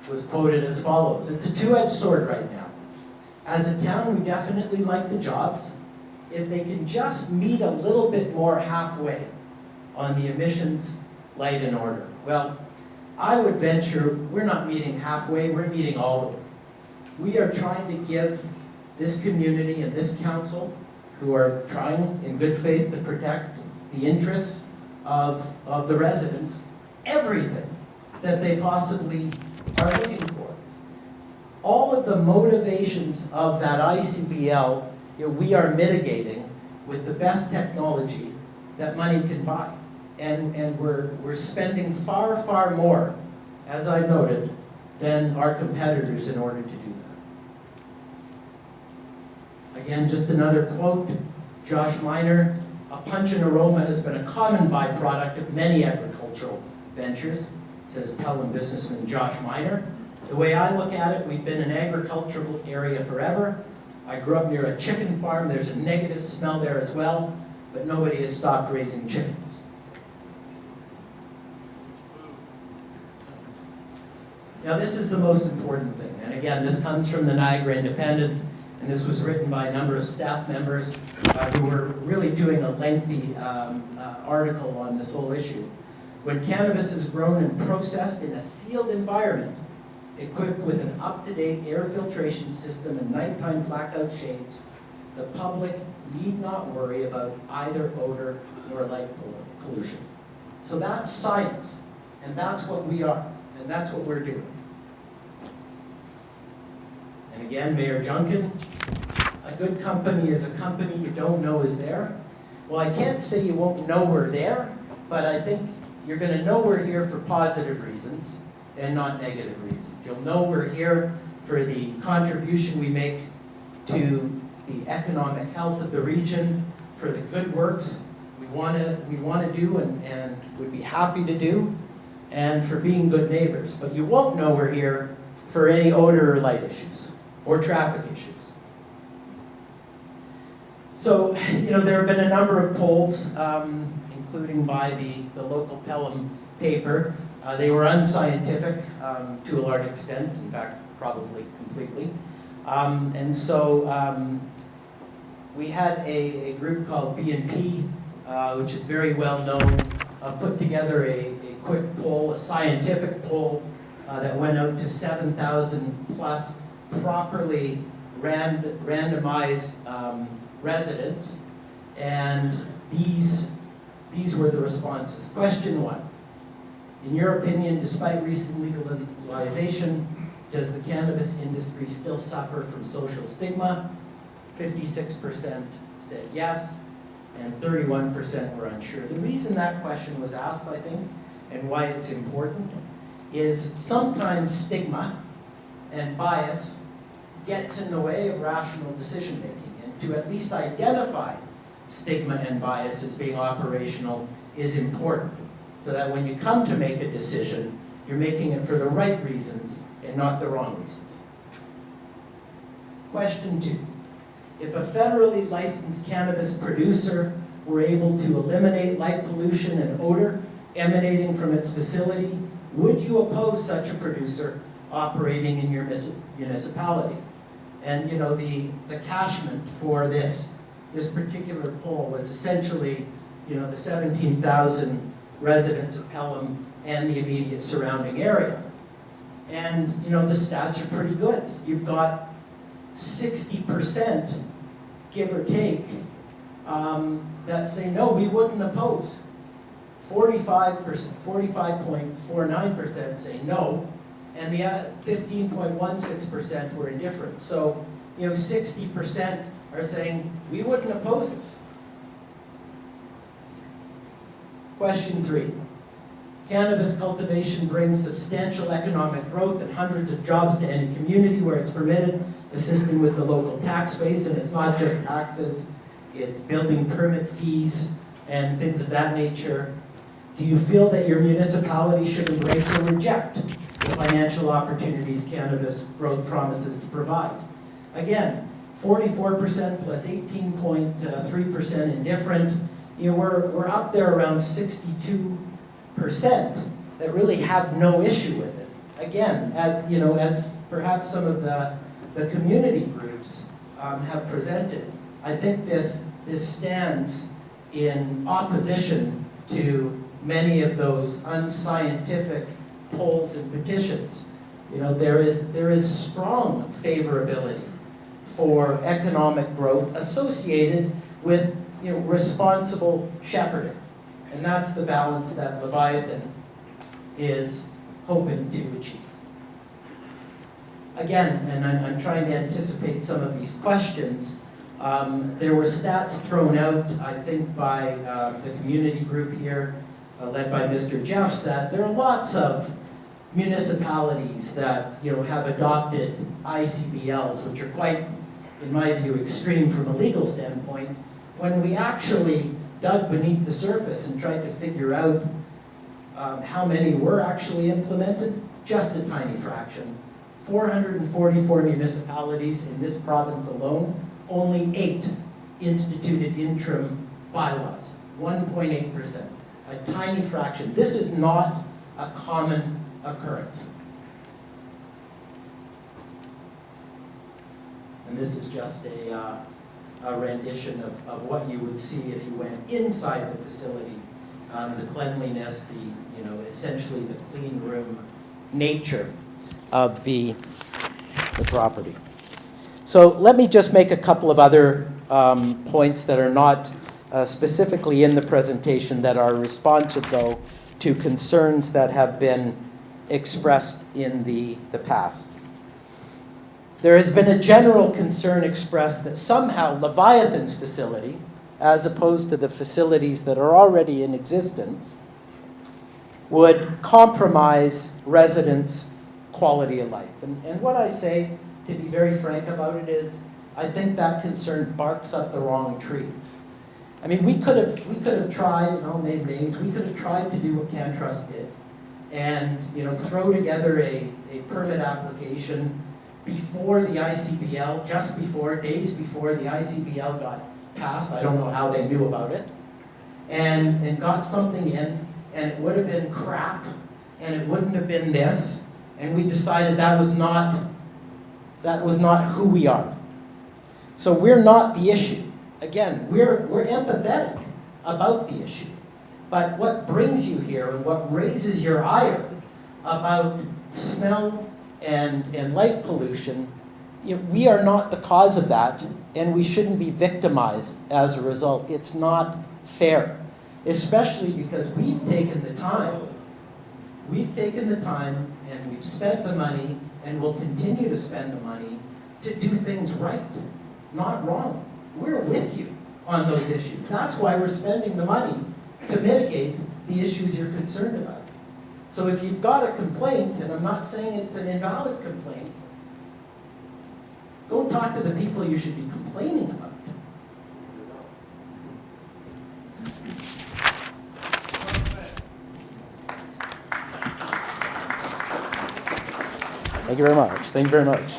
was quoted as follows: "It's a two-edged sword right now. As a town, we definitely like the jobs. If they can just meet a little bit more halfway on the emissions, light and order." Well, I would venture we're not meeting halfway, we're meeting all the way. We are trying to give this community and this council, who are trying in good faith to protect the interests of the residents, everything that they possibly are looking for. All of the motivations of that ICBL, we are mitigating with the best technology that money can buy. And we're spending far, far more, as I noted, than our competitors in order to do that. Again, just another quote, Josh Miner: "A pungent aroma has been a common byproduct of many agricultural ventures," says Pelham businessman Josh Miner. The way I look at it, we've been an agricultural area forever. I grew up near a chicken farm. There's a negative smell there as well, but nobody has stopped raising chickens. Now, this is the most important thing, and again, this comes from the Niagara Independent, and this was written by a number of staff members who were really doing a lengthy article on this whole issue. "When cannabis is grown and processed in a sealed environment, equipped with an up-to-date air filtration system and nighttime blackout shades, the public need not worry about either odor or light pollution." So that's science, and that's what we are, and that's what we're doing. And again, Mayor Junkin, a good company is a company you don't know is there. Well, I can't say you won't know we're there, but I think you're going to know we're here for positive reasons and not negative reasons. You'll know we're here for the contribution we make to the economic health of the region, for the good works we want to do and would be happy to do, and for being good neighbors. But you won't know we're here for any odor or light issues or traffic issues. So, there have been a number of polls, including by the local Pelham paper. They were unscientific to a large extent, in fact, probably completely. And so we had a group called B&P, which is very well known, put together a quick poll, a scientific poll that went out to 7,000 plus properly randomized residents, and these were the responses. Question 1. In your opinion, despite recent legalization, does the cannabis industry still suffer from social stigma? 56% said yes, and 31% were unsure. The reason that question was asked, I think, and why it's important, is sometimes stigma and bias gets in the way of rational decision making. And to at least identify stigma and bias as being operational is important, so that when you come to make a decision, you're making it for the right reasons and not the wrong reasons. Question 2. If a federally licensed cannabis producer were able to eliminate light pollution and odor emanating from its facility, would you oppose such a producer operating in your municipality? And the catchment for this particular poll was essentially the 17,000 residents of Pelham and the immediate surrounding area. And the stats are pretty good. You've got 60%, give or take, that say no, we wouldn't oppose. 45.49% say no, and the 15.16% were indifferent. So 60% are saying we wouldn't oppose this. Question 3. Cannabis cultivation brings substantial economic growth and hundreds of jobs to any community where it's permitted, assisting with the local tax base. And it's not just taxes, it's building permit fees and things of that nature. Do you feel that your municipality should embrace or reject the financial opportunities cannabis growth promises to provide? Again, 44% plus 18.3% indifferent. We're up there around 62% that really have no issue with it. Again, as perhaps some of the community groups have presented, I think this stands in opposition to many of those unscientific polls and petitions. There is strong favorability for economic growth associated with responsible shepherding. And that's the balance that Leviathan is hoping to achieve. Again, and I'm trying to anticipate some of these questions, there were stats thrown out, I think, by the community group here, led by Mr. Jeffs, that there are lots of municipalities that have adopted ICBLs, which are quite, in my view, extreme from a legal standpoint. When we actually dug beneath the surface and tried to figure out how many were actually implemented, just a tiny fraction. 444 municipalities in this province alone, only 8 instituted interim bylaws, 1.8%, a tiny fraction. This is not a common occurrence. And this is just a rendition of what you would see if you went inside the facility. The cleanliness, essentially the clean room nature of the property. So let me just make a couple of other points that are not specifically in the presentation, that are responsive, though, to concerns that have been expressed in the past. There has been a general concern expressed that somehow Leviathan's facility, as opposed to the facilities that are already in existence, would compromise residents' quality of life. And what I say, to be very frank about it, is I think that concern barks up the wrong tree. I mean, we could have tried, and I'll name names, we could have tried to do what CanTrust did and throw together a permit application before the ICBL, days before the ICBL got passed, I don't know how they knew about it, and got something in, and it would have been crap, and it wouldn't have been this, and we decided that was not who we are. So we're not the issue. Again, we're empathetic about the issue. But what brings you here and what raises your ire about smell and light pollution, we are not the cause of that, and we shouldn't be victimized as a result. It's not fair, especially because we've taken the time and we've spent the money and will continue to spend the money to do things right, not wrong. We're with you on those issues. That's why we're spending the money to mitigate the issues you're concerned about. So if you've got a complaint, and I'm not saying it's an invalid complaint, go talk to the people you should be complaining about. Thank you very much. Thank you very much.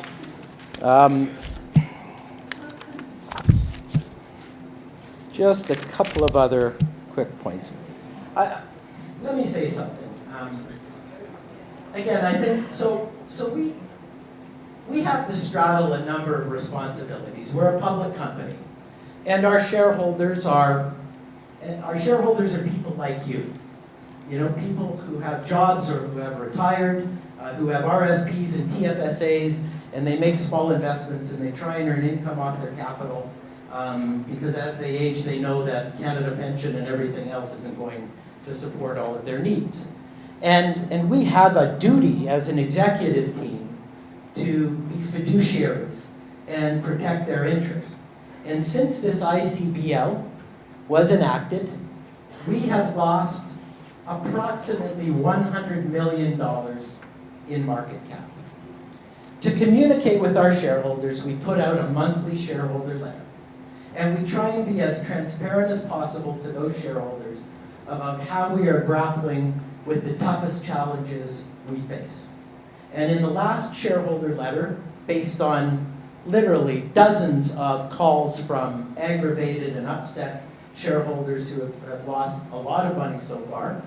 Just a couple of other quick points. Let me say something. Again, I think so. We have to straddle a number of responsibilities. We're a public company, and our shareholders are people like you. People who have jobs or who have retired, who have RSPs and TFSAs, and they make small investments and they try and earn income off their capital because as they age, they know that Canada Pension and everything else isn't going to support all of their needs. And we have a duty as an executive team to be fiduciaries and protect their interests. And since this ICBL was enacted, we have lost approximately $100 million in market cap. To communicate with our shareholders, we put out a monthly shareholder letter. And we try and be as transparent as possible to those shareholders about how we are grappling with the toughest challenges we face. And in the last shareholder letter, based on literally dozens of calls from aggravated and upset shareholders who have lost a lot of money so far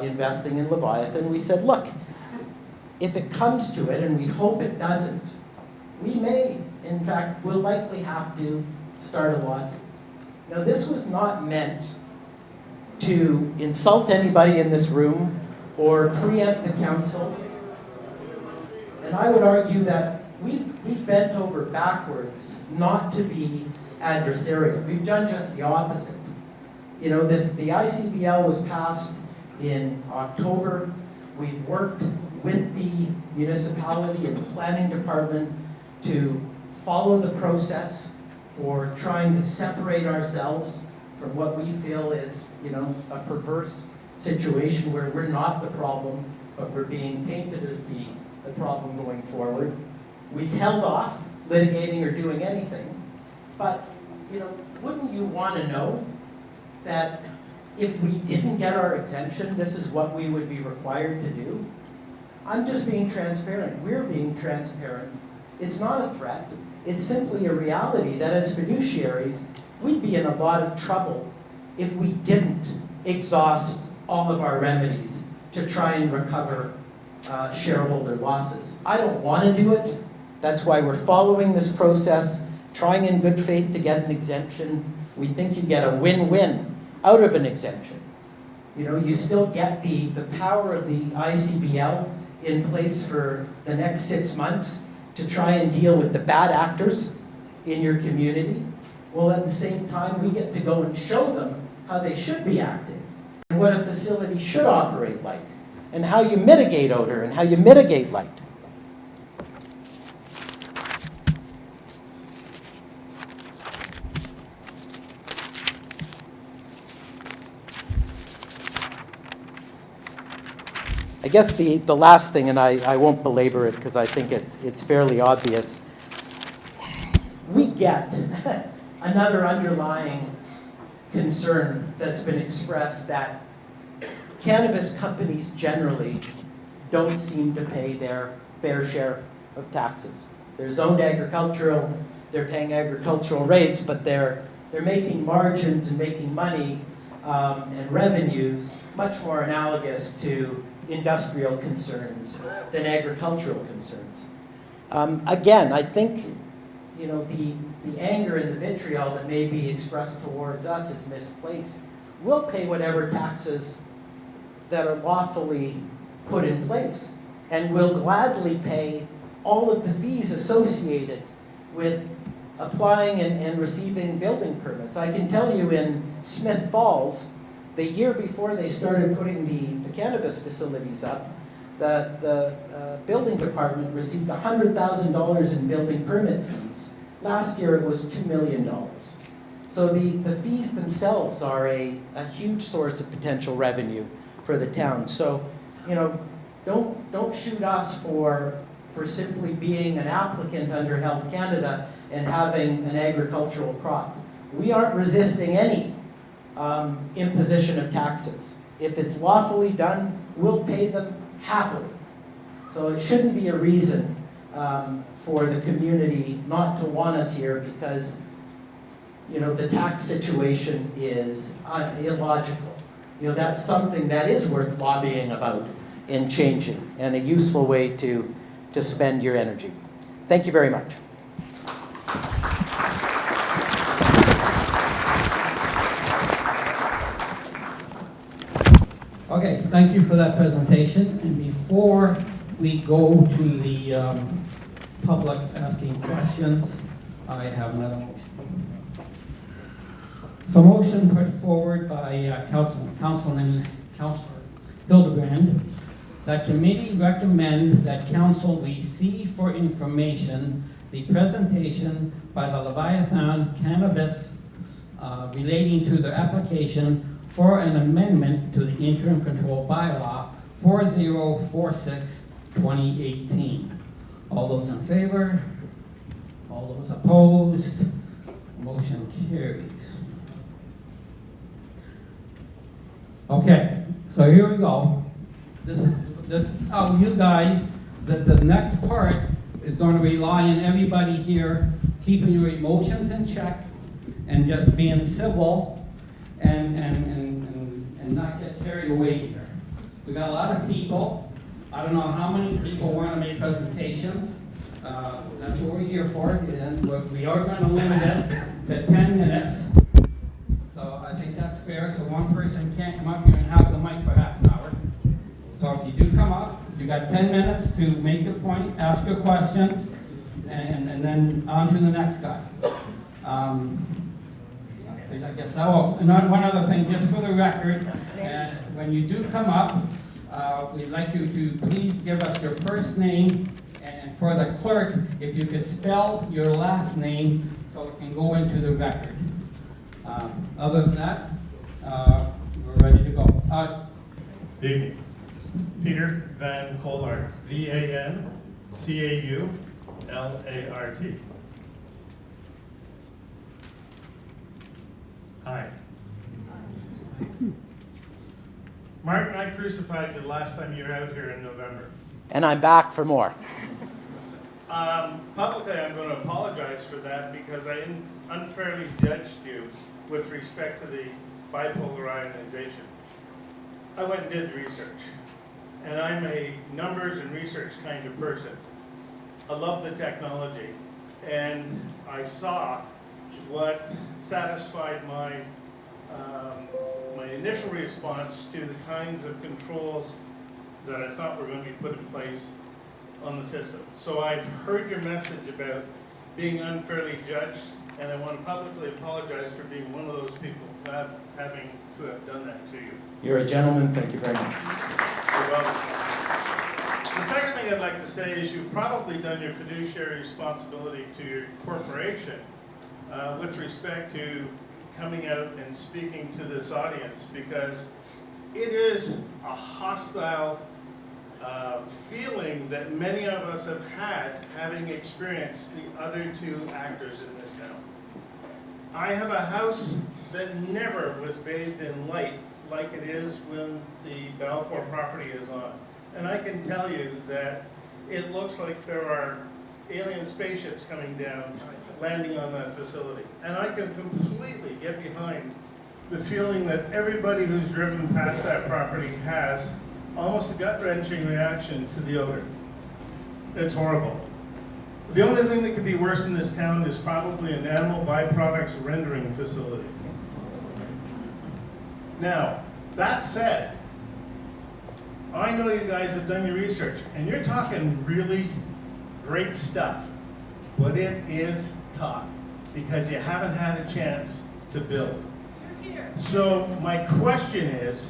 investing in Leviathan, we said, look, if it comes to it, and we hope it doesn't, we may, in fact, will likely have to start a lawsuit. Now, this was not meant to insult anybody in this room or preempt the council. And I would argue that we bent over backwards not to be adversarial. We've done just the opposite. The ICBL was passed in October. We've worked with the municipality and the planning department to follow the process for trying to separate ourselves from what we feel is, a perverse situation where we're not the problem, but we're being painted as the problem going forward. We've held off litigating or doing anything, but, wouldn't you want to know that if we didn't get our exemption, this is what we would be required to do? I'm just being transparent. We're being transparent. It's not a threat. It's simply a reality that as fiduciaries, we'd be in a lot of trouble if we didn't exhaust all of our remedies to try and recover shareholder losses. I don't want to do it. That's why we're following this process, trying in good faith to get an exemption. We think you get a win-win out of an exemption. You still get the power of the ICBL in place for the next 6 months to try and deal with the bad actors in your community. Well, at the same time, we get to go and show them how they should be acting and what a facility should operate like and how you mitigate odor and how you mitigate light. I guess the last thing, and I won't belabor it because I think it's fairly obvious, we get another underlying concern that's been expressed that cannabis companies generally don't seem to pay their fair share of taxes. They're zoned agricultural, they're paying agricultural rates, but they're they're making margins and making money and revenues much more analogous to industrial concerns than agricultural concerns. Again, I think the anger and the vitriol that may be expressed towards us is misplaced. We'll pay whatever taxes that are lawfully put in place, and we'll gladly pay all of the fees associated with applying and receiving building permits. I can tell you in Smith Falls, the year before they started putting the cannabis facilities up, the building department received $100,000 in building permit fees. Last year it was $2 million. So the fees themselves are a huge source of potential revenue for the town. So, don't shoot us for simply being an applicant under Health Canada and having an agricultural crop. We aren't resisting any imposition of taxes. If it's lawfully done, we'll pay them happily. So it shouldn't be a reason for the community not to want us here because, the tax situation is illogical. That's something that is worth lobbying about and changing, and a useful way to spend your energy. Thank you very much. Okay, thank you for that presentation. And before we go to the public asking questions, I have another motion. So motion put forward by Councilor Hildebrand that committee recommend that council receive for information the presentation by the Leviathan Cannabis relating to their application for an amendment to the interim control bylaw 4046-2018. All those in favor? All those opposed? Motion carries. Okay, so here we go. This is how you guys, the next part is going to rely on everybody here keeping your emotions in check and just being civil and not get carried away here. We got a lot of people. I don't know how many people want to make presentations. That's what we're here for. And we are going to limit it to 10 minutes. So I think that's fair. So one person can't come up here and have the mic for half an hour. So if you do come up, you got 10 minutes to make your point, ask your questions, and then on to the next guy. I guess, and one other thing, just for the record, and when you do come up, we'd like you to please give us your first name, and for the clerk, if you could spell your last name so it can go into the record. Other than that, we're ready to go. Good evening. Peter Van Collart, V-A-N-C-A-U-L-A-R-T. Hi. Mark and I crucified you the last time you were out here in November. And I'm back for more. Publicly, I'm going to apologize for that because I unfairly judged you with respect to the bipolar ionization. I went and did the research, and I'm a numbers and research kind of person. I love the technology, and I saw what satisfied my initial response to the kinds of controls that I thought were going to be put in place on the system. So I've heard your message about being unfairly judged, and I want to publicly apologize for being one of those people having to have done that to you. You're a gentleman. Thank you very much. You're welcome. The second thing I'd like to say is you've probably done your fiduciary responsibility to your corporation with respect to coming out and speaking to this audience, because it is a hostile feeling that many of us have had having experienced the other two actors in this town. I have a house that never was bathed in light like it is when the Balfour property is on. And I can tell you that it looks like there are alien spaceships coming down landing on that facility. And I can completely get behind the feeling that everybody who's driven past that property has almost a gut-wrenching reaction to the odor. It's horrible. The only thing that could be worse in this town is probably an animal byproducts rendering facility. Now, that said, I know you guys have done your research, and you're talking really great stuff, but it is tough because you haven't had a chance to build. So my question is,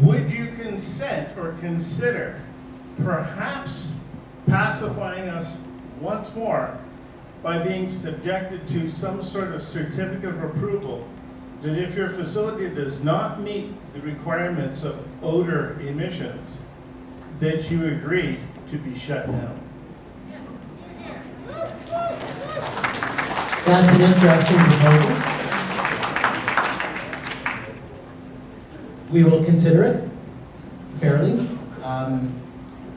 would you consent or consider perhaps pacifying us once more by being subjected to some sort of certificate of approval that if your facility does not meet the requirements of odor emissions, that you agree to be shut down? That's an interesting proposal. We will consider it fairly.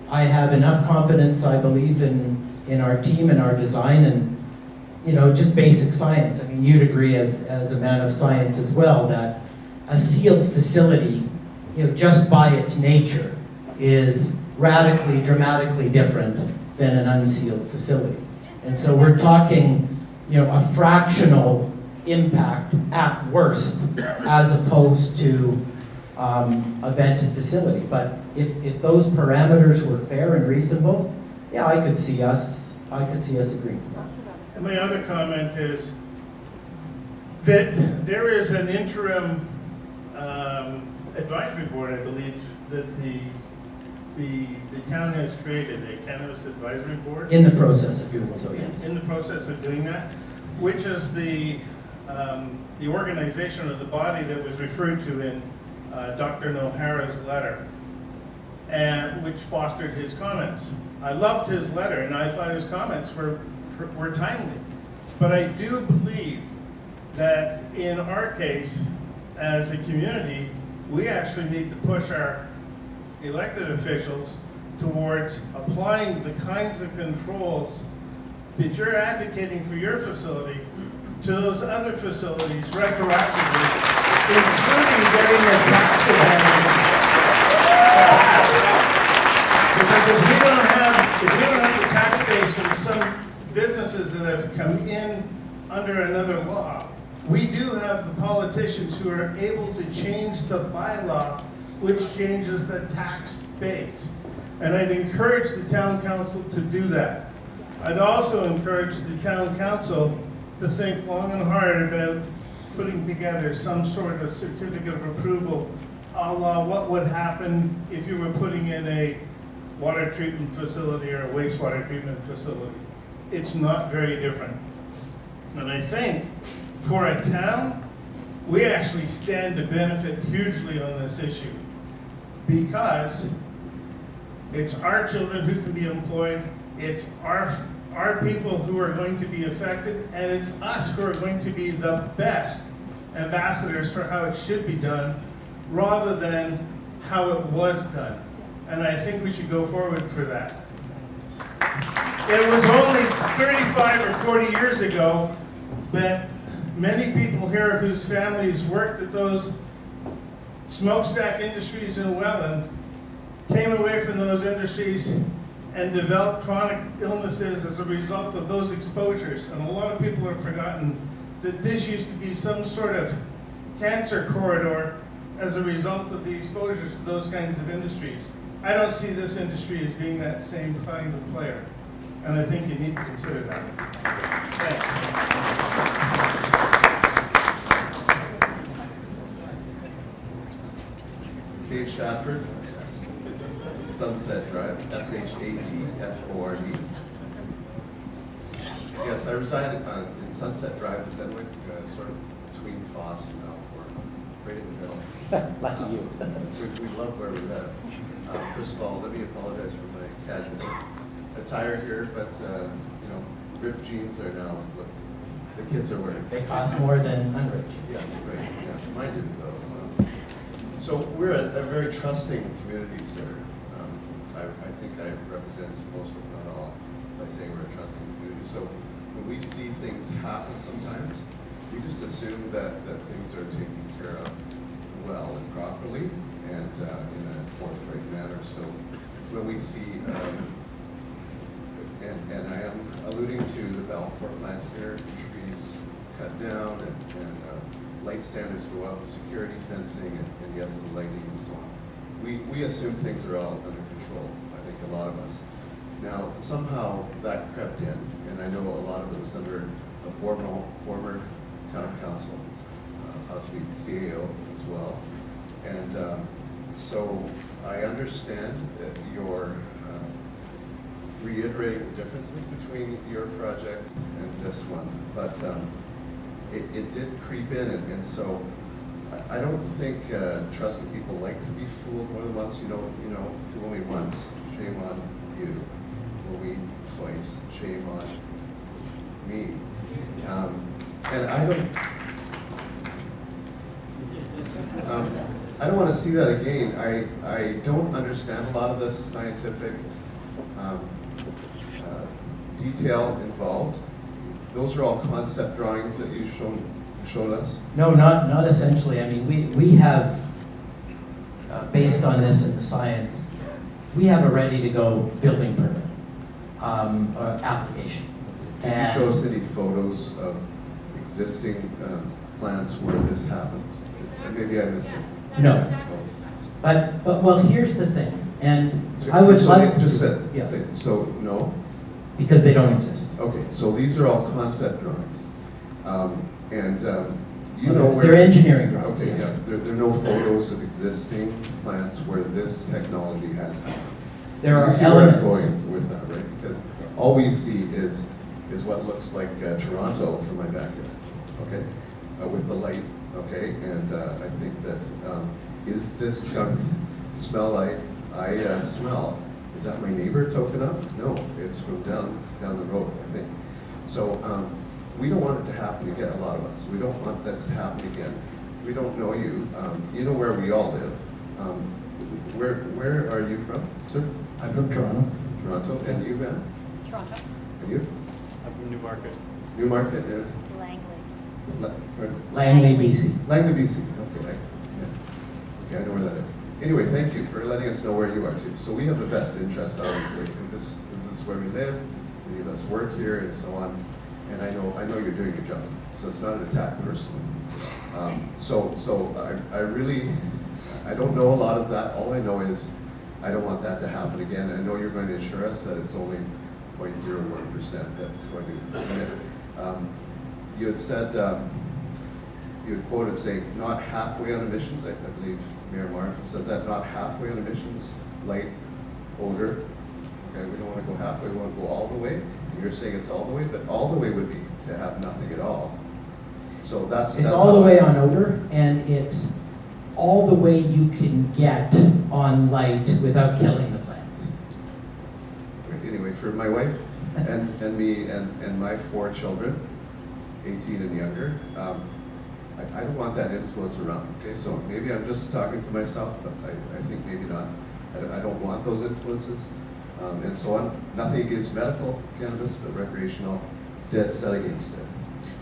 I have enough confidence, I believe, in our team and our design and, you know, just basic science. I mean, you'd agree as a man of science as well that a sealed facility, you know, just by its nature is radically, dramatically different than an unsealed facility. And so we're talking, you know, a fractional impact at worst as opposed to a vented facility. But if those parameters were fair and reasonable, yeah, I could see us agreeing. And my other comment is that there is an interim advisory board, I believe, that the town has created, a cannabis advisory board. In the process of doing so, yes. In the process of doing that, which is the organization or the body that was referred to in Dr. O'Hara's letter, and which fostered his comments. I loved his letter, and I thought his comments were timely. But I do believe that in our case, as a community, we actually need to push our elected officials towards applying the kinds of controls that you're advocating for your facility to those other facilities retroactively, including getting a tax advantage. Because if we don't have the tax base of some businesses that have come in under another law, we do have the politicians who are able to change the bylaw, which changes the tax base. And I'd encourage the town council to do that. I'd also encourage the town council to think long and hard about putting together some sort of certificate of approval, a la what would happen if you were putting in a water treatment facility or a wastewater treatment facility. It's not very different. And I think for a town, we actually stand to benefit hugely on this issue because it's our children who can be employed, it's our people who are going to be affected, and it's us who are going to be the best ambassadors for how it should be done rather than how it was done. And I think we should go forward for that. It was only 35 or 40 years ago that many people here whose families worked at those smokestack industries in Welland came away from those industries and developed chronic illnesses as a result of those exposures. And a lot of people have forgotten that this used to be some sort of cancer corridor as a result of the exposures to those kinds of industries. I don't see this industry as being that same kind of player. And I think you need to consider that. Thanks. Dave Stratford, Sunset Drive, SHATFORD. Yes, I reside in Sunset Drive in Fenwick, sort of between Foss and Balfour, right in the middle. Lucky you. We love where we live. First of all, let me apologize for my casual attire here, but you know, ripped jeans are now what the kids are wearing. They cost more than unripped. Yes, right. Yeah, mine didn't though. So we're a very trusting community, sir. I think I represent most, if not all, by saying we're a trusting community. So when we see things happen sometimes, we just assume that things are taken care of well and properly and in a forthright manner. So when we see, and I am alluding to the Balfour plant here, trees cut down and light standards go up, security fencing, and yes, the lighting and so on. We assume things are all under control, I think a lot of us. Now, somehow that crept in, and I know a lot of it was under a former town council, possibly CAO as well. And so I understand that you're reiterating the differences between your project and this one, but it did creep in, and so I don't think trusted people like to be fooled more than once. You know, fool me once, shame on you. Fool me twice, shame on me. And I don't want to see that again. I don't understand a lot of the scientific detail involved. Those are all concept drawings that you showed us. No, not essentially. I mean, we have, based on this in the science, we have a ready-to-go building permit application. Can you show us any photos of existing plants where this happened? Maybe I missed it. No. But well, here's the thing, and I would like just to, said, yes, so no? because they don't exist. Okay, so these are all concept drawings. You know where... They're engineering drawings, Okay, yes. yeah, there are no photos of existing plants where this technology has happened. There are You see where I'm elements. going with that, right? Because all we see is what looks like Toronto from my backyard, okay? With the light, okay? And I think that, is this skunk smell like I smell? Is that my neighbor token up? No, it's from down the road, I think. So we don't want it to happen again, a lot of us. We don't want this to happen again. We don't know you. You know where we all live. Where are you from, sir? I'm from Toronto. Toronto, and you, Ben? Toronto. And you? I'm from Newmarket. Newmarket, and Langley. Langley, BC. Langley, BC. Okay, okay, I know where that is. Anyway, thank you for letting us know where you are too. So we have a vested interest, obviously, because this is where we live. Many of us work here and so on. And I know you're doing your job. So it's not an attack personally. I don't know a lot of that. All I know is I don't want that to happen again. I know you're going to assure us that it's only 0.01% that's going to emit. You had said, you had quoted saying not halfway on emissions. I believe Mayor Martin said that, not halfway on emissions, light, odor. Okay, we don't want to go halfway, we want to go all the way. And you're saying it's all the way, but all the way would be to have nothing at all. So that's all the way on odor, and it's all the way you can get on light without killing the plants. Anyway, for my wife and me and my 4 children, 18 and younger, I don't want that influence around, okay? So maybe I'm just talking for myself, but I think maybe not. I don't want those influences. And so on. Nothing against medical cannabis, but recreational, dead set against it.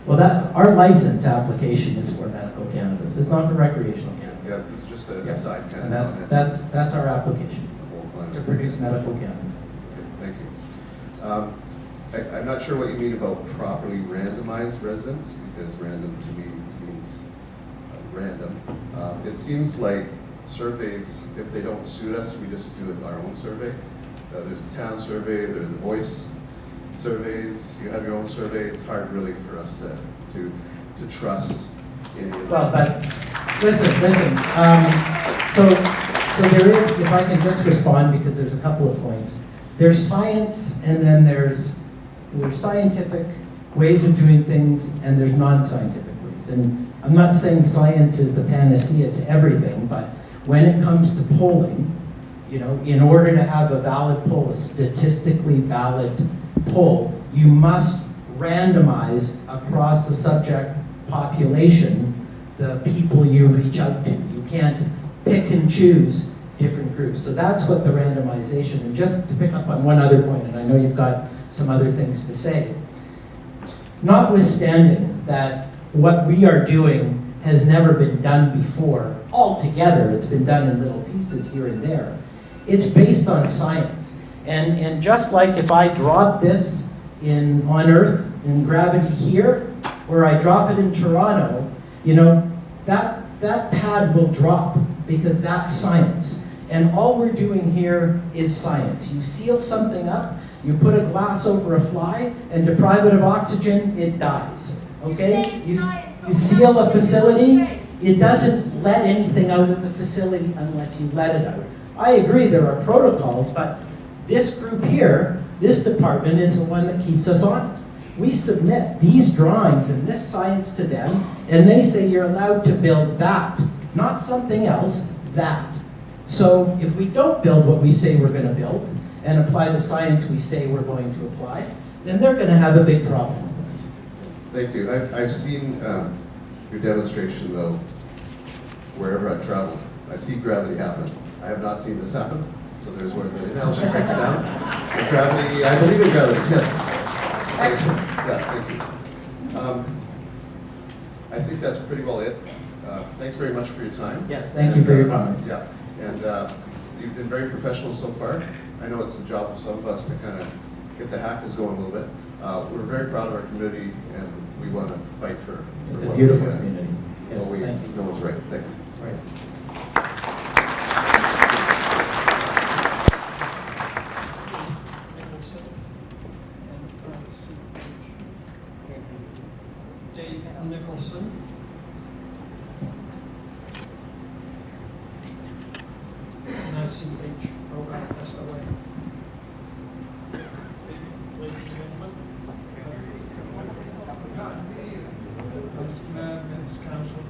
Well, our license application is for medical cannabis. It's not for recreational cannabis. Yeah, this is just a Yeah. side kind And of that's our application, the whole plan. to produce medical cannabis. Okay, thank you. I'm not sure what you mean about properly randomized residents, because random to me means random. It seems like surveys, if they don't suit us, we just do our own survey. There's a town survey, there's the voice surveys, you have your own survey. It's hard really for us to trust any of Well, that. but listen. So there is, if I can just respond, because there's a couple of points. There's science, and then there's scientific ways of doing things, and there's non-scientific ways. And I'm not saying science is the panacea to everything, but when it comes to polling, you know, in order to have a valid poll, a statistically valid poll, you must randomize across the subject population the people you reach out to. You can't pick and choose different groups. So that's what the randomization, and just to pick up on one other point, and I know you've got some other things to say. notwithstanding that what we are doing has never been done before, altogether, it's been done in little pieces here and there. It's based on science. And just like if I drop this on Earth in gravity here, or I drop it in Toronto, you know, that pad will drop because that's science. And all we're doing here is science. You seal something up, you put a glass over a fly, and deprive it of oxygen, it dies. Okay? You seal a facility, it doesn't let anything out of the facility unless you let it out. I agree there are protocols, but this group here, this department is the one that keeps us honest. We submit these drawings and this science to them, and they say you're allowed to build that, not something else, that. So if we don't build what we say we're going to build and apply the science we say we're going to apply, then they're going to have a big problem with this. Thank you. I've seen your demonstration, though, wherever I've traveled. I see gravity happen. I have not seen this happen. So there's where the analogy breaks down. The gravity, I believe in gravity, yes. Excellent. Yeah, thank you. I think that's pretty well it. Thanks very much for your time. Yeah, thank you for your comments. Yeah, and you've been very professional so far. I know it's the job of some of us to kind of get the hackers going a little bit. We're very proud of our community, and we want to fight for. It's a beautiful community. Yes, No, thank you. No one's right. Thanks. Right. Dave Nicholson. Now C-H-O-R-S-O-N. Ladies and gentlemen. Members, council,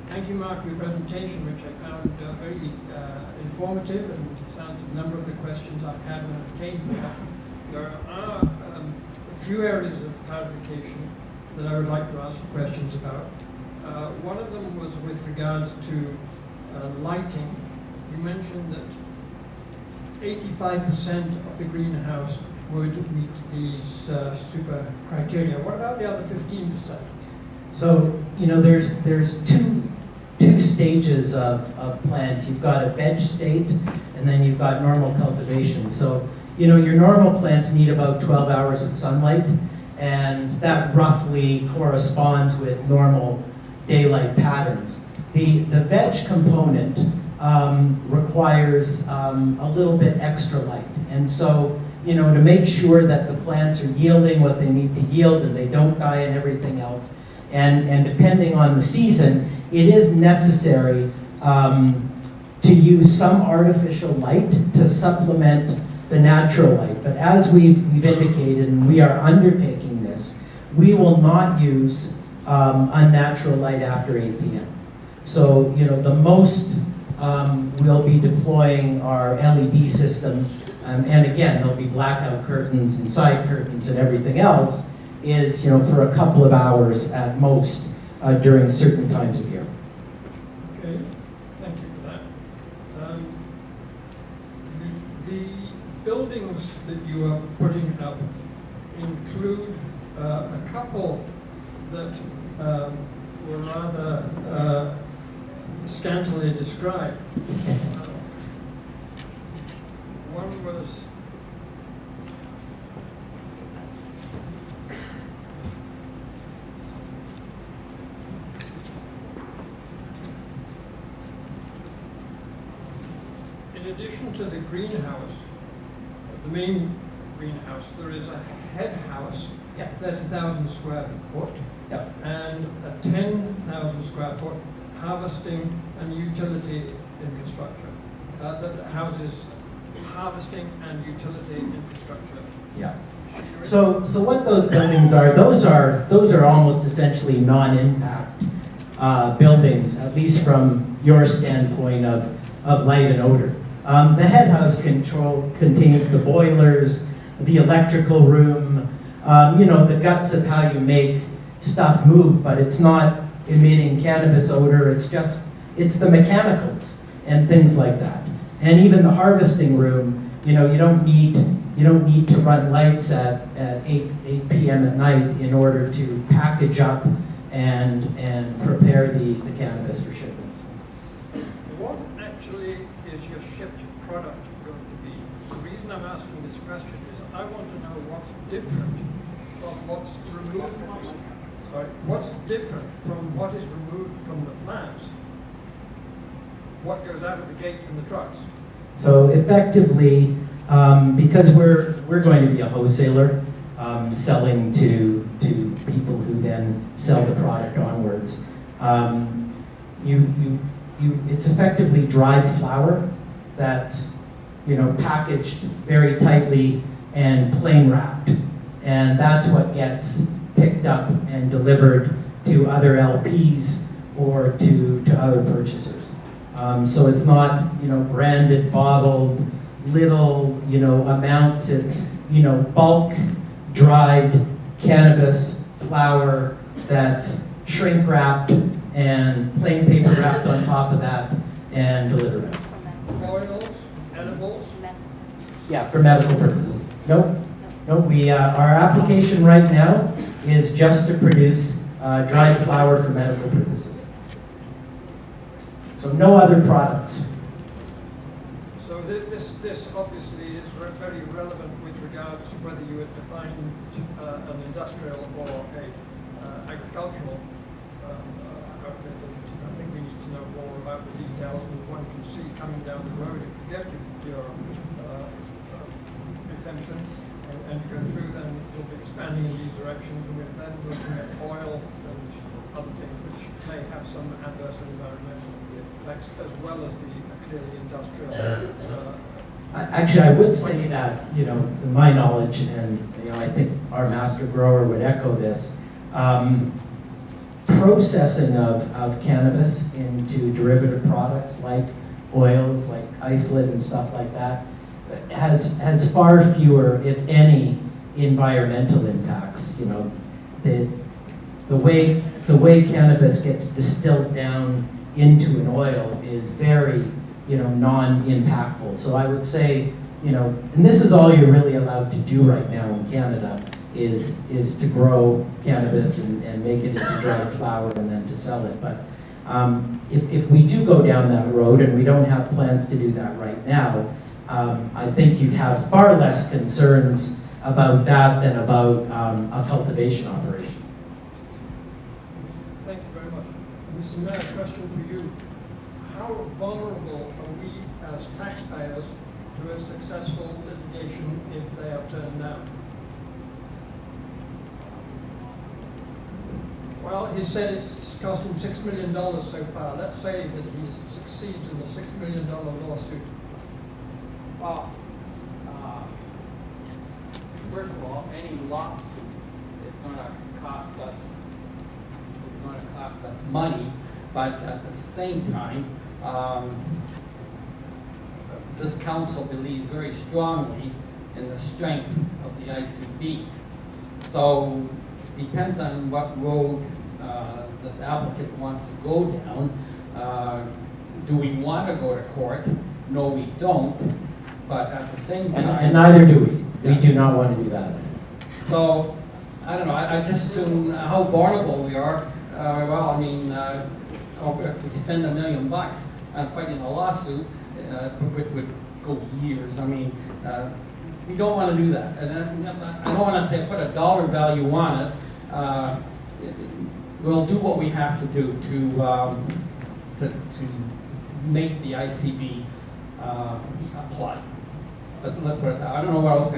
thank you, Mark, for your presentation, which I found very informative, and sounds a number of the questions I've had when I came here. There are a few areas of clarification that I would like to ask questions about. One of them was with regards to lighting. You mentioned that 85% of the greenhouse would meet these super criteria. What about the other 15%? So, you know, there's two stages of plant. You've got a veg state, and then you've got normal cultivation. So, you know, your normal plants need about 12 hours of sunlight, and that roughly corresponds with normal daylight patterns. The veg component requires a little bit extra light. And so, you know, to make sure that the plants are yielding what they need to yield and they don't die and everything else, and depending on the season, it is necessary to use some artificial light to supplement the natural light. But as we've indicated, and we are undertaking this, we will not use unnatural light after 8 p.m. So, you know, the most we'll be deploying our LED system, and again, there'll be blackout curtains and side curtains and everything else, is, you know, for a couple of hours at most during certain times of year. Okay, thank you for that. The buildings that you are putting up include a couple that were rather scantily described. One was in addition to the greenhouse, the main greenhouse, there is a head house, 30,000 square foot, and a 10,000 square foot harvesting and utility infrastructure that houses harvesting and utility infrastructure. Yeah. So what those buildings are, those are almost essentially non-impact buildings, at least from your standpoint of light and odor. The head house contains the boilers, the electrical room, you know, the guts of how you make stuff move, but it's not emitting cannabis odor, it's the mechanicals and things like that. And even the harvesting room, you know, you don't need you don't need to run lights at 8 p.m. at night in order to package up and prepare the cannabis for shipments. What actually is your shipped product going to be? The reason I'm asking this question is I want to know what's different from what's removed. Sorry, what's different from what is removed from the plants? What goes out of the gate in the trucks? So effectively, because we're going to be a wholesaler, selling to people who then sell the product onwards, it's effectively dried flour that's, packaged very tightly and plain wrapped. And that's what gets picked up and delivered to other LPs or to other purchasers. So it's not, branded, bottled, little, amounts. It's, bulk dried cannabis flour that's shrink wrapped and plain paper wrapped on top of that and delivered out. Oils, edibles? Yeah, for medical purposes. Nope. We, our application right now is just to produce dried flour for medical purposes. So no other products. So this obviously is very relevant with regards to whether you had defined an industrial or a agricultural outfit. And I think we need to know more about the details, and one can see coming down the road if you get your exemption and you go through, then we'll be expanding in these directions, and we're then looking at oil and other things which may have some adverse environmental effects, as well as the clearly industrial. Actually, I would say that, in my knowledge, and I think our master grower would echo this, processing of cannabis into derivative products like oils, like isolate and stuff like that, has far fewer, if any, environmental impacts. The way cannabis gets distilled down into an oil is very, non-impactful. So I would say, and this is all you're really allowed to do right now in Canada is to grow cannabis and make it into dried flour and then to sell it. But if we do go down that road, and we don't have plans to do that right now, I think you'd have far less concerns about that than about a cultivation operation. Thank you very much. Mr. Mayor, question for you. How vulnerable are we as taxpayers to a successful litigation if they are turned down? Well, he said it's cost him $6 million so far. Let's say that he succeeds in the $6 million lawsuit. Well, first of all, any lawsuit is going to cost us money, but at the same time, this council believes very strongly in the strength of the ICB. So depends on what road this applicant wants to go down. Do we want to go to court? No, we don't. But at the same time, And neither do we. We do not want to do that. so I don't know. I just assume how vulnerable we are. Well, I mean, if we spend $1 million on fighting a lawsuit, which would go years. I mean, we don't want to do that. And I don't want to say put a dollar value on it. We'll do what we have to do to make the ICB apply. Let's put it that. I don't know what else.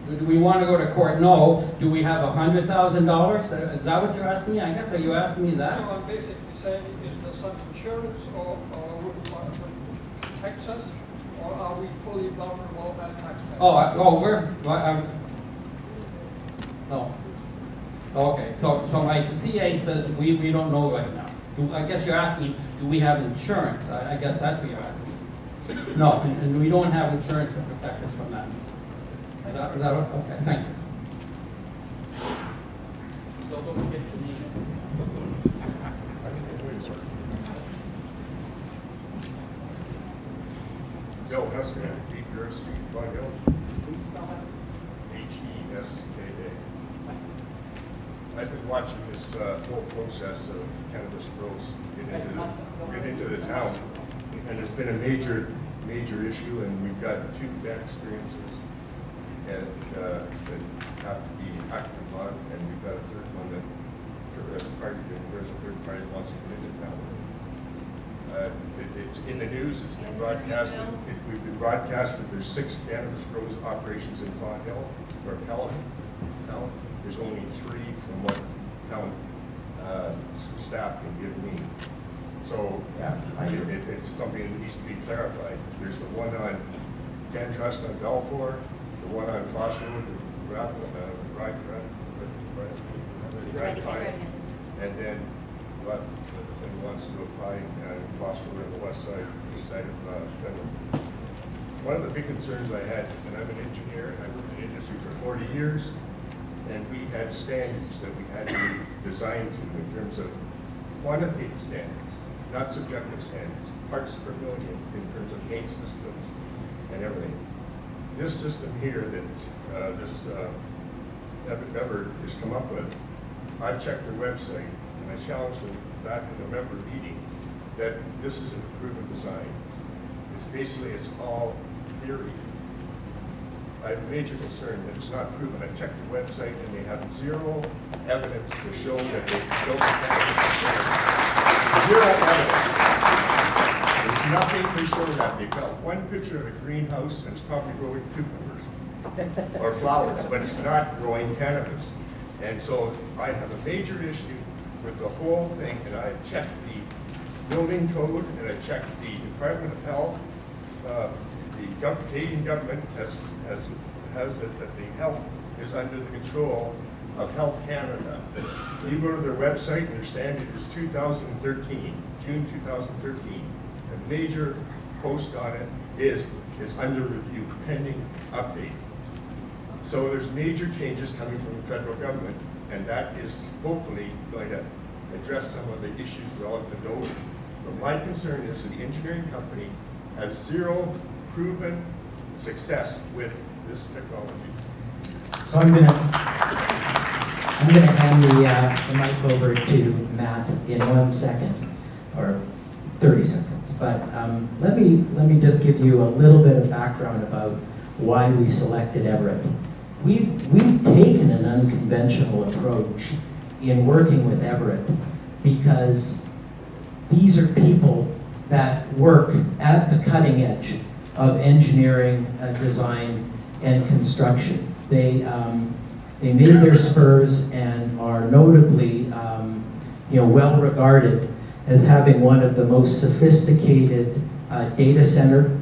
Do we want to go to court? No. Do we have $100,000? Is that what you're asking me? I guess, are you asking me that? No, I'm basically saying, is there some insurance or would protect us, or are we fully vulnerable as taxpayers? No. Okay, so my CA says we don't know right now. I guess you're asking, do we have insurance? I guess that's what you're asking. No, and we don't have insurance to protect us from that. Is that what? Okay, thank you. Don't forget to me. Bill Heskett, 8 Bear Street, 5 Hills. I've been watching this whole process of cannabis growth get into the town, and it's been a major issue, and we've got 2 bad experiences that have to be acted upon, and we've got a third one that there's a third party that wants to get into town. It's in the news, it's been broadcasted. We've been broadcasted. There's 6 cannabis grows operations in Fonthill or Pelham. Now, there's only 3 from what town staff can give me. So Yeah, it's something that needs to be clarified. There's the one on Ken Trust on Balfour, the one on Foss Road, and then the thing wants to apply Foss Road on the west side, east side of Federal. One of the big concerns I had, and I'm an engineer, and I worked in the industry for 40 years, and we had standards that we had to design to in terms of quantitative standards, not subjective standards, parts per million in terms of paint systems and everything. This system here that this Ever has come up with, I've checked their website, and I challenged them back in the November meeting that this isn't a proven design. It's all theory. I have a major concern that it's not proven. I checked the website and they have 0 evidence to show that they built the cannabis. 0 evidence. There's nothing to show that. They've got 1 picture of a greenhouse and it's probably growing cucumbers or flowers, but it's not growing cannabis. And so I have a major issue with the whole thing, and I checked the building code and I checked the Department of Health. The Canadian government has it that the health is under the control of Health Canada. You go to their website and their standard is 2013, June 2013. A major post on it is it's under review, pending update. So there's major changes coming from the federal government, and that is hopefully going to address some of the issues relative to Odour. But my concern is that the engineering company has 0 proven success with this technology. So I'm gonna hand the mic over to Matt in 1 second, or 30 seconds. But let me just give you a little bit of background about why we selected Everett. We've taken an unconventional approach in working with Everett because these are people that work at the cutting edge of engineering, design, and construction. They made their spurs and are notably, well regarded as having one of the most sophisticated data center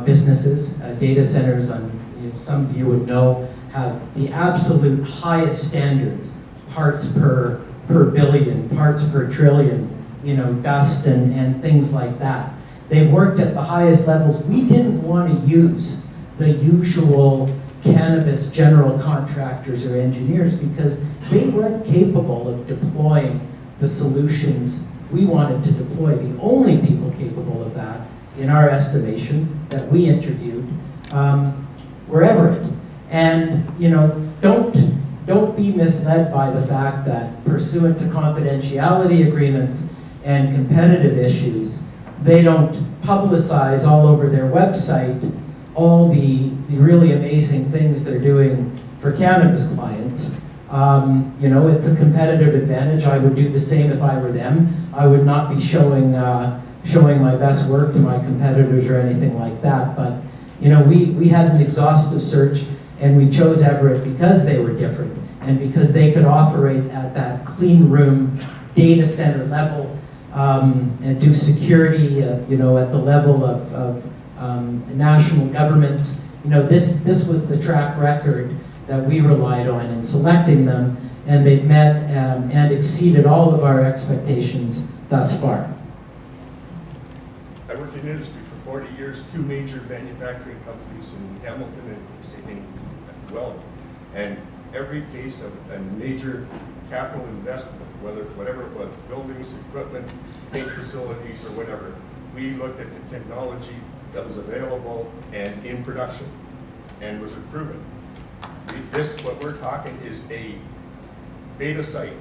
businesses. Data centers, some of you would know, have the absolute highest standards, parts per billion, parts per trillion, dust and things like that. They've worked at the highest levels. We didn't want to use the usual cannabis general contractors or engineers because they weren't capable of deploying the solutions we wanted to deploy. The only people capable of that, in our estimation, that we interviewed, were Everett. And don't be misled by the fact that pursuant to confidentiality agreements and competitive issues, they don't publicize all over their website all the really amazing things they're doing for cannabis clients. It's a competitive advantage. I would do the same if I were them. I would not be showing my best work to my competitors or anything like that. But we had an exhaustive search, and we chose Everett because they were different and because they could operate at that clean room data center level and do security, at the level of national governments. This was the track record that we relied on in selecting them, and they've met and exceeded all of our expectations thus far. I worked in industry for 40 years, 2 major manufacturing companies in Hamilton and Welland. And every case of a major capital investment, whatever it was, buildings, equipment, paint facilities, or whatever, we looked at the technology that was available and in production and was proven. What we're talking is a beta site,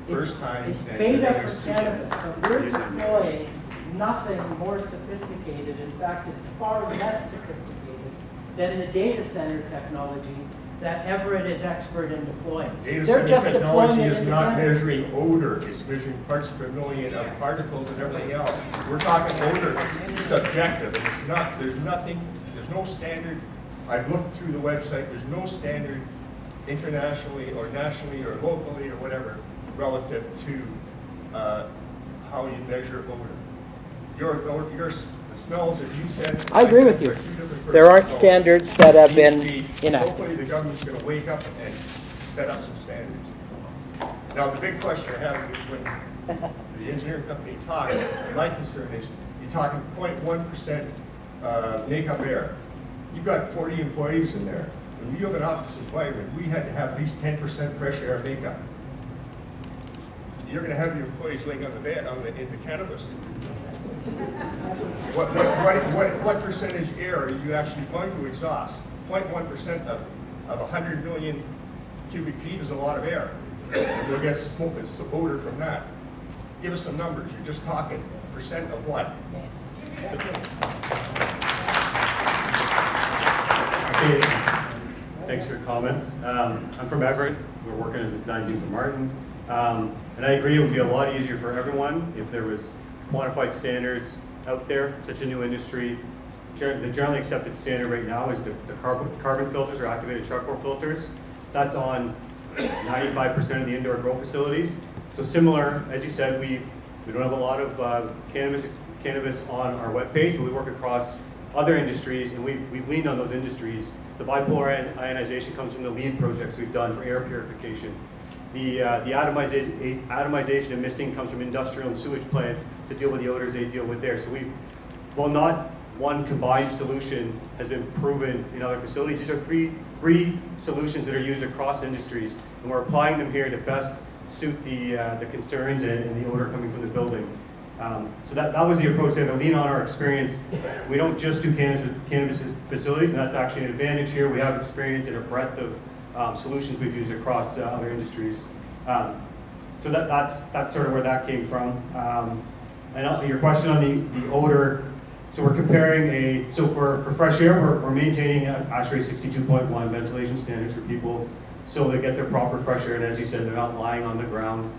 first time. It's and beta then for cannabis, but we're deploying nothing more sophisticated. In fact, it's far less sophisticated than the data center technology that Everett is expert in deploying. Data They're just center deploying technology it is in not the measuring odor, it's measuring parts per million of particles and everything else. We're talking odor, it's subjective, and it's not, there's nothing, there's no standard. I've looked through the website, there's no standard internationally or nationally or locally or whatever relative to how you measure odor. The smells that you said. I agree with you. are two different There aren't persons. So standards that have been hopefully enacted. the government's gonna wake up and set up some standards. Now, the big question I have is when the engineering company talks, my concern is, you're talking 0.1% makeup air. You've got 40 employees in there. When we have an office environment, we had to have at least 10% fresh air makeup. You're gonna have your employees laying on the bed, in the cannabis. What percentage air are you actually going to exhaust? 0.1% of 100 million cubic feet is a lot of air. You'll get smoke and odor from that. Give us some numbers. You're just talking percent of what? Okay, thanks for your comments. I'm from Everett. We're working as a design team for Martin. And I agree it would be a lot easier for everyone if there was quantified standards out there, such a new industry. The generally accepted standard right now is the carbon filters or activated charcoal filters. That's on 95% of the indoor grow facilities. So similar, as you said, we don't have a lot of cannabis on our webpage, but we work across other industries, and we've leaned on those industries. The bipolar ionization comes from the LEED projects we've done for air purification. The atomization and misting comes from industrial and sewage plants to deal with the odors they deal with there. So while not one combined solution has been proven in other facilities, these are three solutions that are used across industries, and we're applying them here to best suit the concerns and the odor coming from the building. So that was the approach there, to lean on our experience. We don't just do cannabis facilities, and that's actually an advantage here. We have experience in a breadth of solutions we've used across other industries. So that's sort of where that came from. And your question on the odor, so we're comparing so for fresh air, we're maintaining ASHRAE 62.1 ventilation standards for people so they get their proper fresh air, and as you said, they're not lying on the ground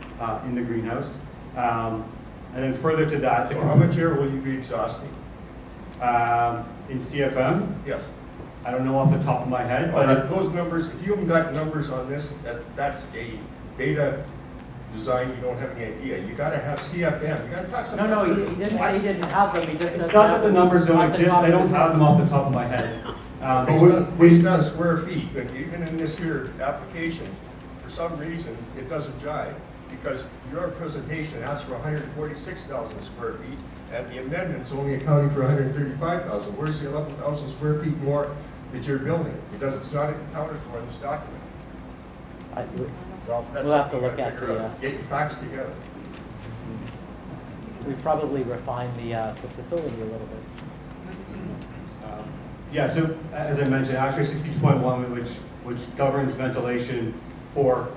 in the greenhouse. And then further to that, So how much air will you be exhausting? In CFM? Yes. I don't know off the top of my head, Well, but those numbers, if you haven't got numbers on this, that's a beta design, you don't have any idea. You gotta have CFM, you gotta talk some. No, he didn't say he didn't have them, he just it's doesn't not have that the them numbers don't off the exist, top I of don't his have head. them off the top of my head. Based on square feet, but even in this here application, for some reason, it doesn't jive. Because your presentation asks for 146,000 square feet, and the amendment's only accounting for 135,000. Where's the 11,000 square feet more that you're building? It's not accounted for in this document. Well, that's We'll have to something you look gotta at figure out. Get your facts together. We probably refined the facility a little bit. Yeah, so as I mentioned, ASHRAE 62.1, which governs ventilation for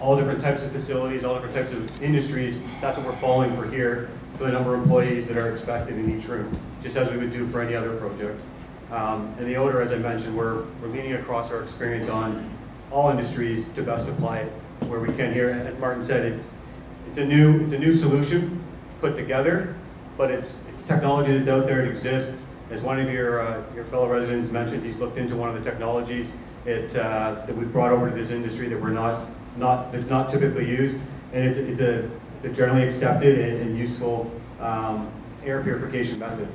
all different types of facilities, all different types of industries, that's what we're following for here, for the number of employees that are expected in each room, just as we would do for any other project. And the odor, as I mentioned, we're leaning across our experience on all industries to best apply it where we can here. As Martin said, it's a new solution put together, but it's technology that's out there, it exists. As one of your fellow residents mentioned, he's looked into one of the technologies that we've brought over to this industry that that's not typically used, and it's a generally accepted and useful air purification method.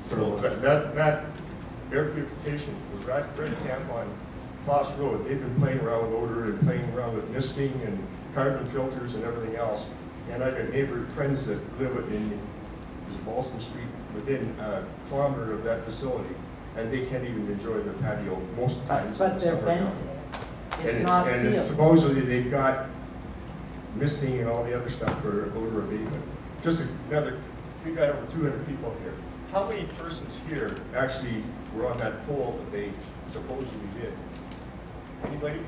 So That air purification was right at camp on Foss Road. They've been playing around with odor and playing around with misting and carbon filters and everything else. And I've got neighbor friends that live in Balsam Street, within a kilometer of that facility, and they can't even enjoy their patio most times in But the they're summer. vented. It's not And sealed. supposedly they've got misting and all the other stuff for odor abatement. We got over 200 people here. How many persons here actually were on that poll that they supposedly did? Anybody?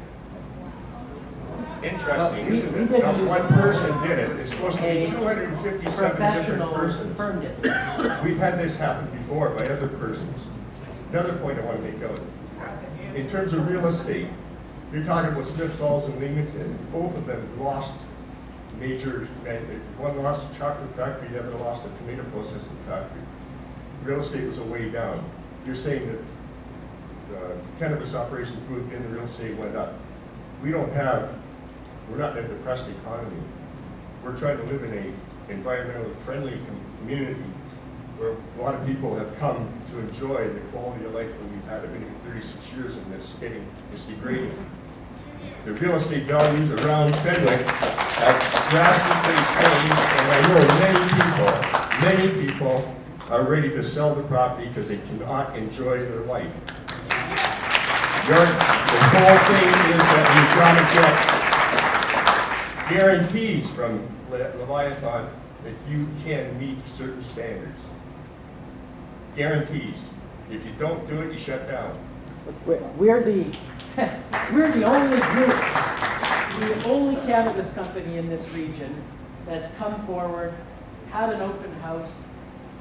Interesting, We isn't it? didn't Not use one it. person did it. It's supposed to be A 257 different Professional persons. firm did. We've had this happen before by other persons. Another point I want to make out. In terms of real estate, you're talking about Smith Falls and Leamington. Both of them lost major, one lost a chocolate factory, the other lost a tomato processing factory. Real estate was a way down. You're saying that cannabis operations moved in, the real estate went up. We're not in a depressed economy. We're trying to live in a environmentally friendly community where a lot of people have come to enjoy the quality of life that we've had. I've been here 36 years and it's degrading. The real estate values around Fenwick have drastically changed, and I know many people are ready to sell the property because they cannot enjoy their life. The whole thing is that we've got to get guarantees from Leviathan that you can meet certain standards. Guarantees. If you don't do it, you shut down. We're the only group, the only cannabis company in this region that's come forward, had an open house,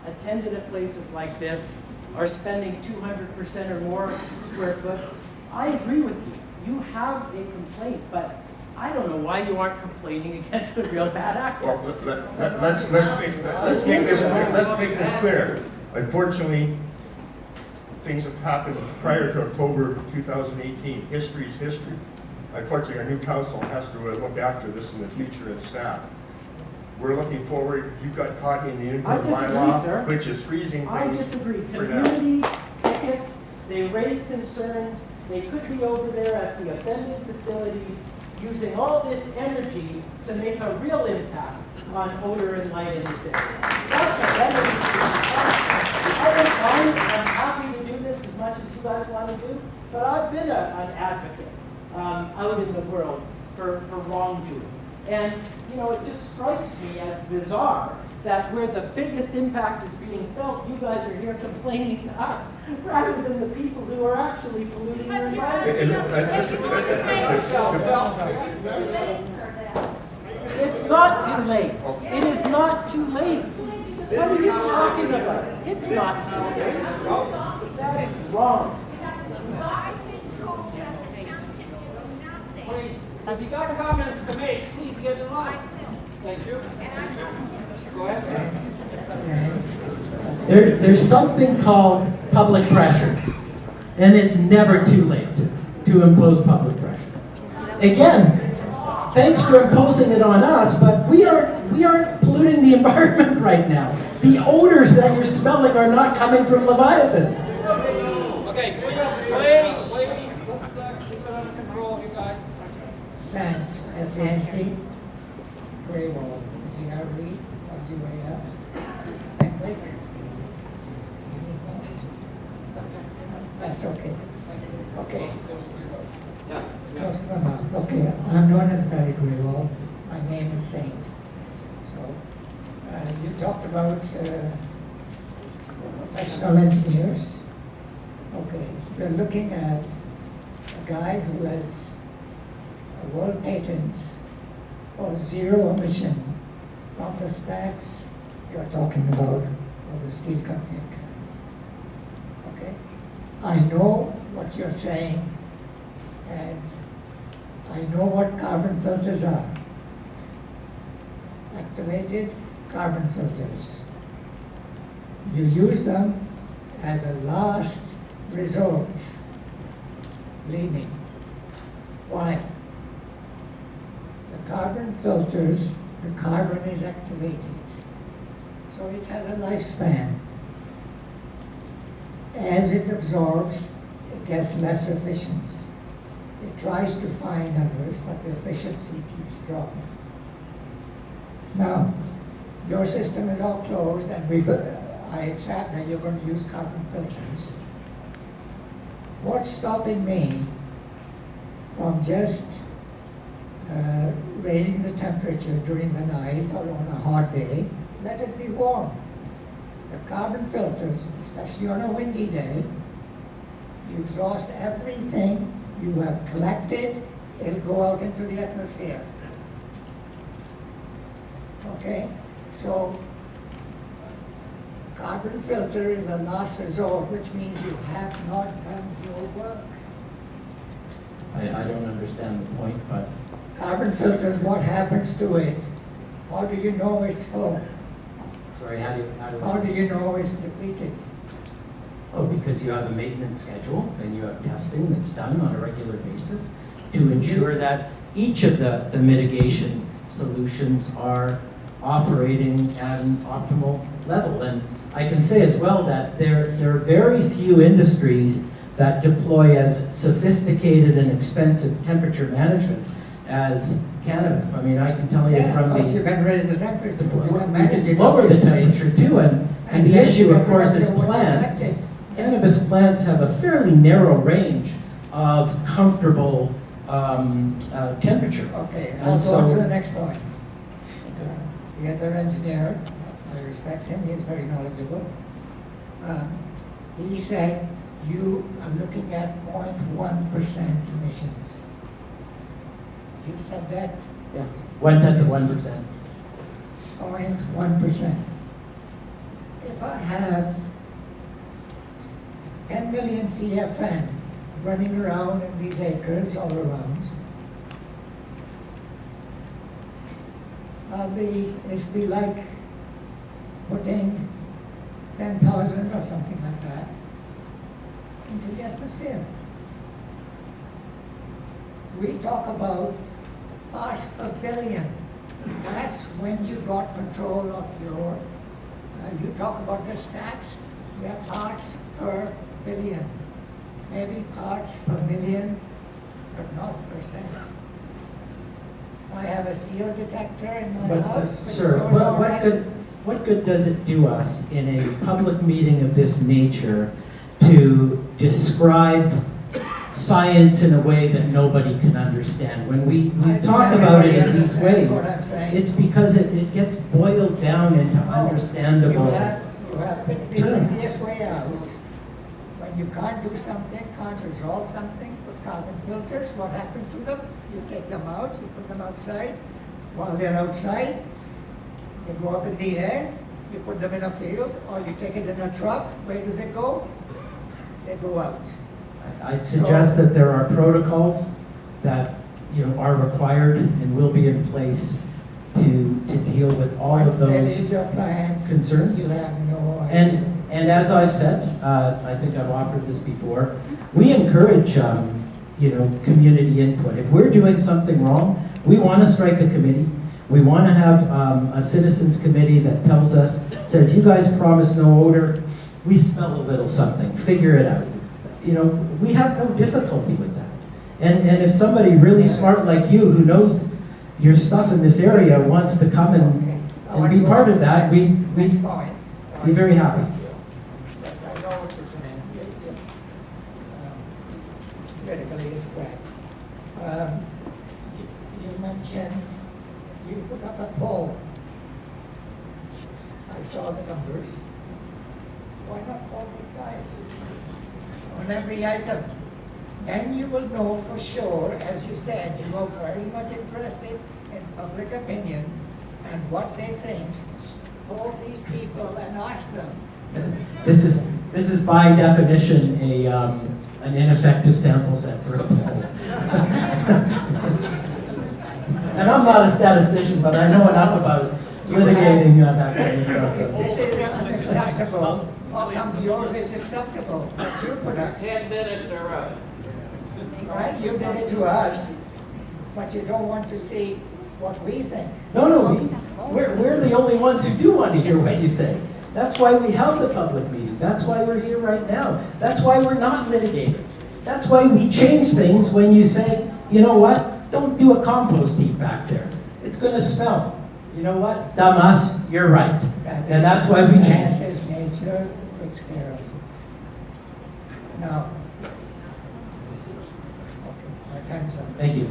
attended at places like this, are spending 200% or more square foot. I agree with you. You have a complaint, but I don't know why you aren't complaining against the real bad actor. Well, let's make this clear. Unfortunately, things have happened prior to October 2018. History is history. Unfortunately, our new council has to look after this in the future and staff. We're looking forward. You got caught in the interim bylaw, which is freezing I things disagree. for now. Communities pick it, they raise concerns, they could be over there at the offended facilities using all this energy to make a real impact on odor and light in this area. That's a better I'm happy to do this as much as you guys want to do, but I've been an advocate out in the world for wrongdoing. And, you know, it just strikes me as bizarre that where the biggest impact is being felt, you guys are here complaining to us, rather than the people who are actually polluting your environment. It's not too late. It is not too late. What are you talking about? It's not too late. That is wrong. Please, if you got comments to make, please get in line. Thank you. Go ahead. There's something called public pressure, and it's never too late to impose public pressure. Again, thanks for imposing it on us, but we aren't polluting the environment right now. The odors that you're smelling are not coming from Leviathan. Okay, please, let's keep it under control, you guys. Sant, S-A-N-T, Grey Wall, G-R-E, W-A-L, Fenwick. That's okay. Okay. Close to my mouth. Okay, I'm known as Barry Greywall. My name is Saint. So, you talked about professional engineers. Okay, we're looking at a guy who has a world patent for zero emission from the stacks you're talking about of the steel company in Canada. Okay, I know what you're saying, and I know what carbon filters are. Activated carbon filters. You use them as a last resort. Believe me. Why? The carbon filters, the carbon is activated. So it has a lifespan. As it absorbs, it gets less efficient. It tries to find others, but the efficiency keeps dropping. Now, your system is all closed, and I accept that you're going to use carbon filters. What's stopping me from just raising the temperature during the night or on a hot day? Let it be warm. The carbon filters, especially on a windy day, you exhaust everything you have collected it'll go out into the atmosphere. Okay, so carbon filter is a last resort, which means you have not done your work. I don't understand the point, but Carbon filter, what happens to it? How do you know it's full? sorry, how How do do you know it's depleted? Oh, because you have a maintenance schedule and you have testing that's done on a regular basis to ensure that each of the mitigation solutions are operating at an optimal level. And I can say as well that there are very few industries that deploy as sophisticated and expensive temperature management as cannabis. I mean, I can tell you from But you the, can raise the temperature, you we can manage can it. lower the obviously. temperature too, and the then issue, you of can course, is correct it when you plants. correct it. Cannabis plants have a fairly narrow range of comfortable temperature. Okay, And I'll go so- on to the next point. The other engineer, I respect him, he's very knowledgeable. He said you are looking at 0.1% emissions. You said that? Yeah. 1/10 of 1%. 0.1%. If I have 10 million CFN running around in these acres all around, it'll be like putting 10,000 or something like that into the atmosphere. We talk about parts per billion. That's when you got control of your, you talk about the stats, they're parts per billion. Maybe parts per million, but not percent. I have a CO detector in my But, house. which sir, goes what all right. what good does it do us in a public meeting of this nature to describe science in a way that nobody can understand? When we I don't talk think about it everybody in these understands ways, what I'm saying. it's because it gets boiled down into understandable. You have picked the terms. easiest way out. When you can't do something, can't resolve something, put carbon filters, what happens to them? You take them out, you put them outside. While they're outside, they go up in the air, you put them in a field, or you take it in a truck. Where do they go? They go out. I'd suggest that there are protocols that, are required and will be in place to deal with all of Once they those leave your plant, concerns. you have no idea. And as I've said, I think I've offered this before, we encourage, community input. If we're doing something wrong, we want to strike a committee. We want to have a citizens committee that tells us, says, you guys promised no odor. We smell a little something. Figure it out. We have no difficulty with that. And if somebody really smart like you, who knows your stuff in this area, wants to come and be part of that, we'd Next point. be very happy. I know what you're saying. Politically is correct. You mentioned, you put up a poll. I saw the numbers. Why not poll these guys? On every item. Then you will know for sure, as you said, you are very much interested in public opinion and what they think. Poll these people and ask them. This is by definition an ineffective sample set for a poll. And I'm not a statistician, but I know enough about litigating that kind of stuff. This is unacceptable. How come yours is acceptable, but you put up? 10 minutes are up. Right, you did it to us, but you don't want to see what we think. No, we're the only ones who do want to hear what you say. That's why we held the public meeting. That's why we're here right now. That's why we're not litigating. That's why we change things when you say, you know what, don't do a compost heap back there. It's going to smell. You know what, dumb us, you're right. And that's why we change. That is nature takes care of it. Now, okay, my time's up. Thank you.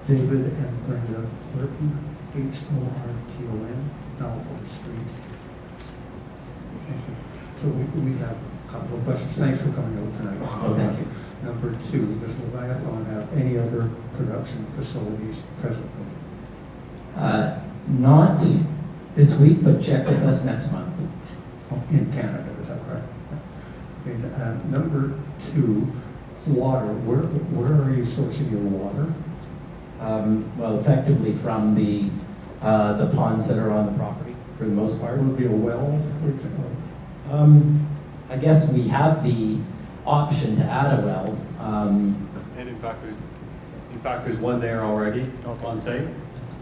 David and Brenda Burton, Horton, Balfour Street. Thank you. So we have a couple of questions. Thanks for coming out tonight. Oh, thank you. Number two, does Leviathan have any other production facilities presently? Not this week, but check with us next month. In Canada, is that correct? Okay, number two, water. Where are you sourcing your water? Well, effectively from the ponds that are on the property, for the most part. Will it be a well, for example? I guess we have the option to add a well. And in fact, there's one there already on site.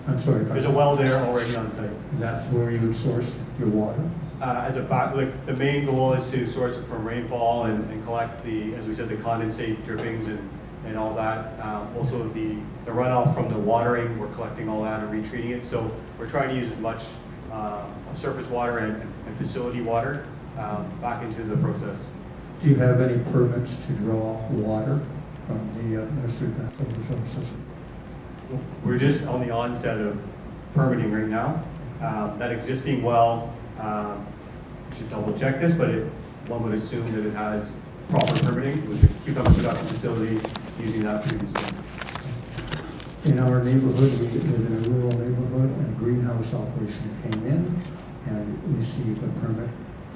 I'm sorry. There's a well there already on site. That's where you would source your water? As a back, like the main goal is to source it from rainfall and collect the, as we said, the condensate drippings and all that. Also the runoff from the watering, we're collecting all that and retreating it. So we're trying to use as much surface water and facility water back into the process. Do you have any permits to draw water from the Ministry of Natural Resources? We're just on the onset of permitting right now. That existing well, should double check this, but one would assume that it has proper permitting with the cucumber production facility using that previously. In our neighborhood, we live in a rural neighborhood, and a greenhouse operation came in and received a permit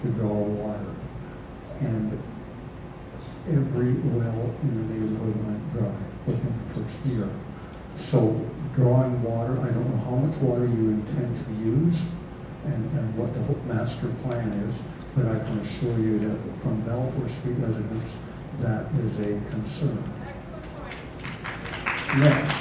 to draw water. And every well in the neighborhood went dry within the first year. So drawing water, I don't know how much water you intend to use and what the whole master plan is, but I can assure you that from Balfour Street residents, that is a concern. Next.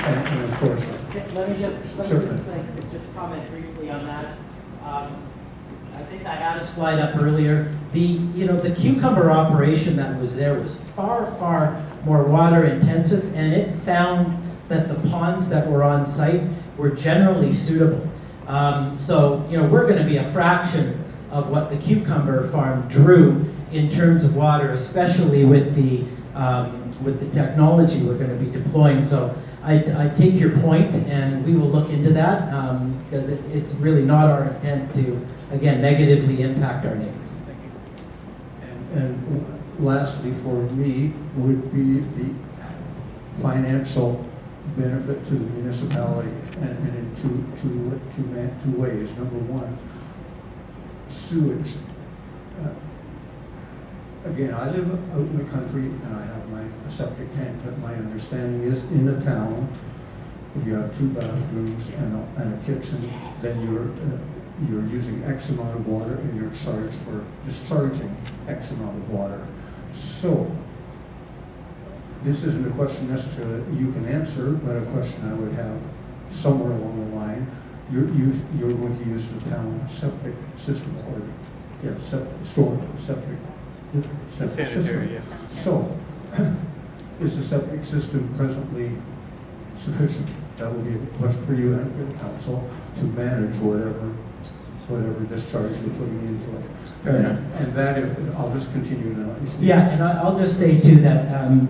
And of course, Let me just certainly. just comment briefly on that. I think I had a slide up earlier. The cucumber operation that was there was far more water intensive, and it found that the ponds that were on site were generally suitable. So we're going to be a fraction of what the cucumber farm drew in terms of water, especially with the technology we're going to be deploying. So I take your point, and we will look into that because it's really not our intent to, again, negatively impact our neighbors. Thank you. And lastly, for me, would be the financial benefit to the municipality, and in two ways. Number one, sewage. Again, I live out in the country and I have my septic tank, but my understanding is in a town, if you have 2 bathrooms and a kitchen, then you're using X amount of water and you're charged for discharging X amount of water. So, this isn't a question necessarily that you can answer, but a question I would have somewhere along the line. You're going to use the town septic system, or septic Sanitary, yes. So, is the septic system presently sufficient? That would be a question for you and the council to manage whatever discharge you're putting into it. Fair enough. And that is, I'll just continue now. Yeah, and I'll just say too that,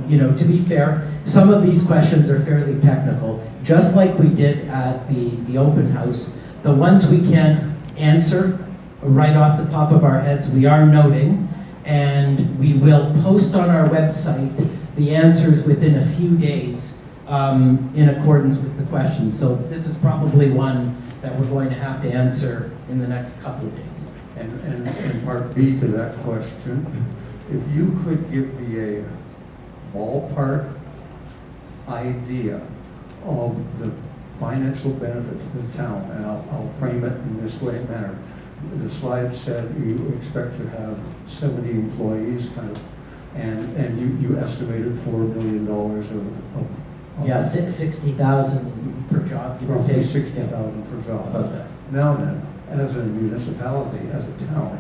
to be fair, some of these questions are fairly technical. Just like we did at the open house, the ones we can't answer right off the top of our heads, we are noting, and we will post on our website the answers within a few days in accordance with the questions. So this is probably one that we're going to have to answer in the next couple of days. And part B to that question, if you could give me a ballpark idea of the financial benefit to the town, and I'll frame it in this manner. The slide said you expect to have 70 employees, and you estimated $4 million of Yeah, 60,000 per job. give or roughly take. 60,000 per job. About that. Now then, as a municipality, as a town,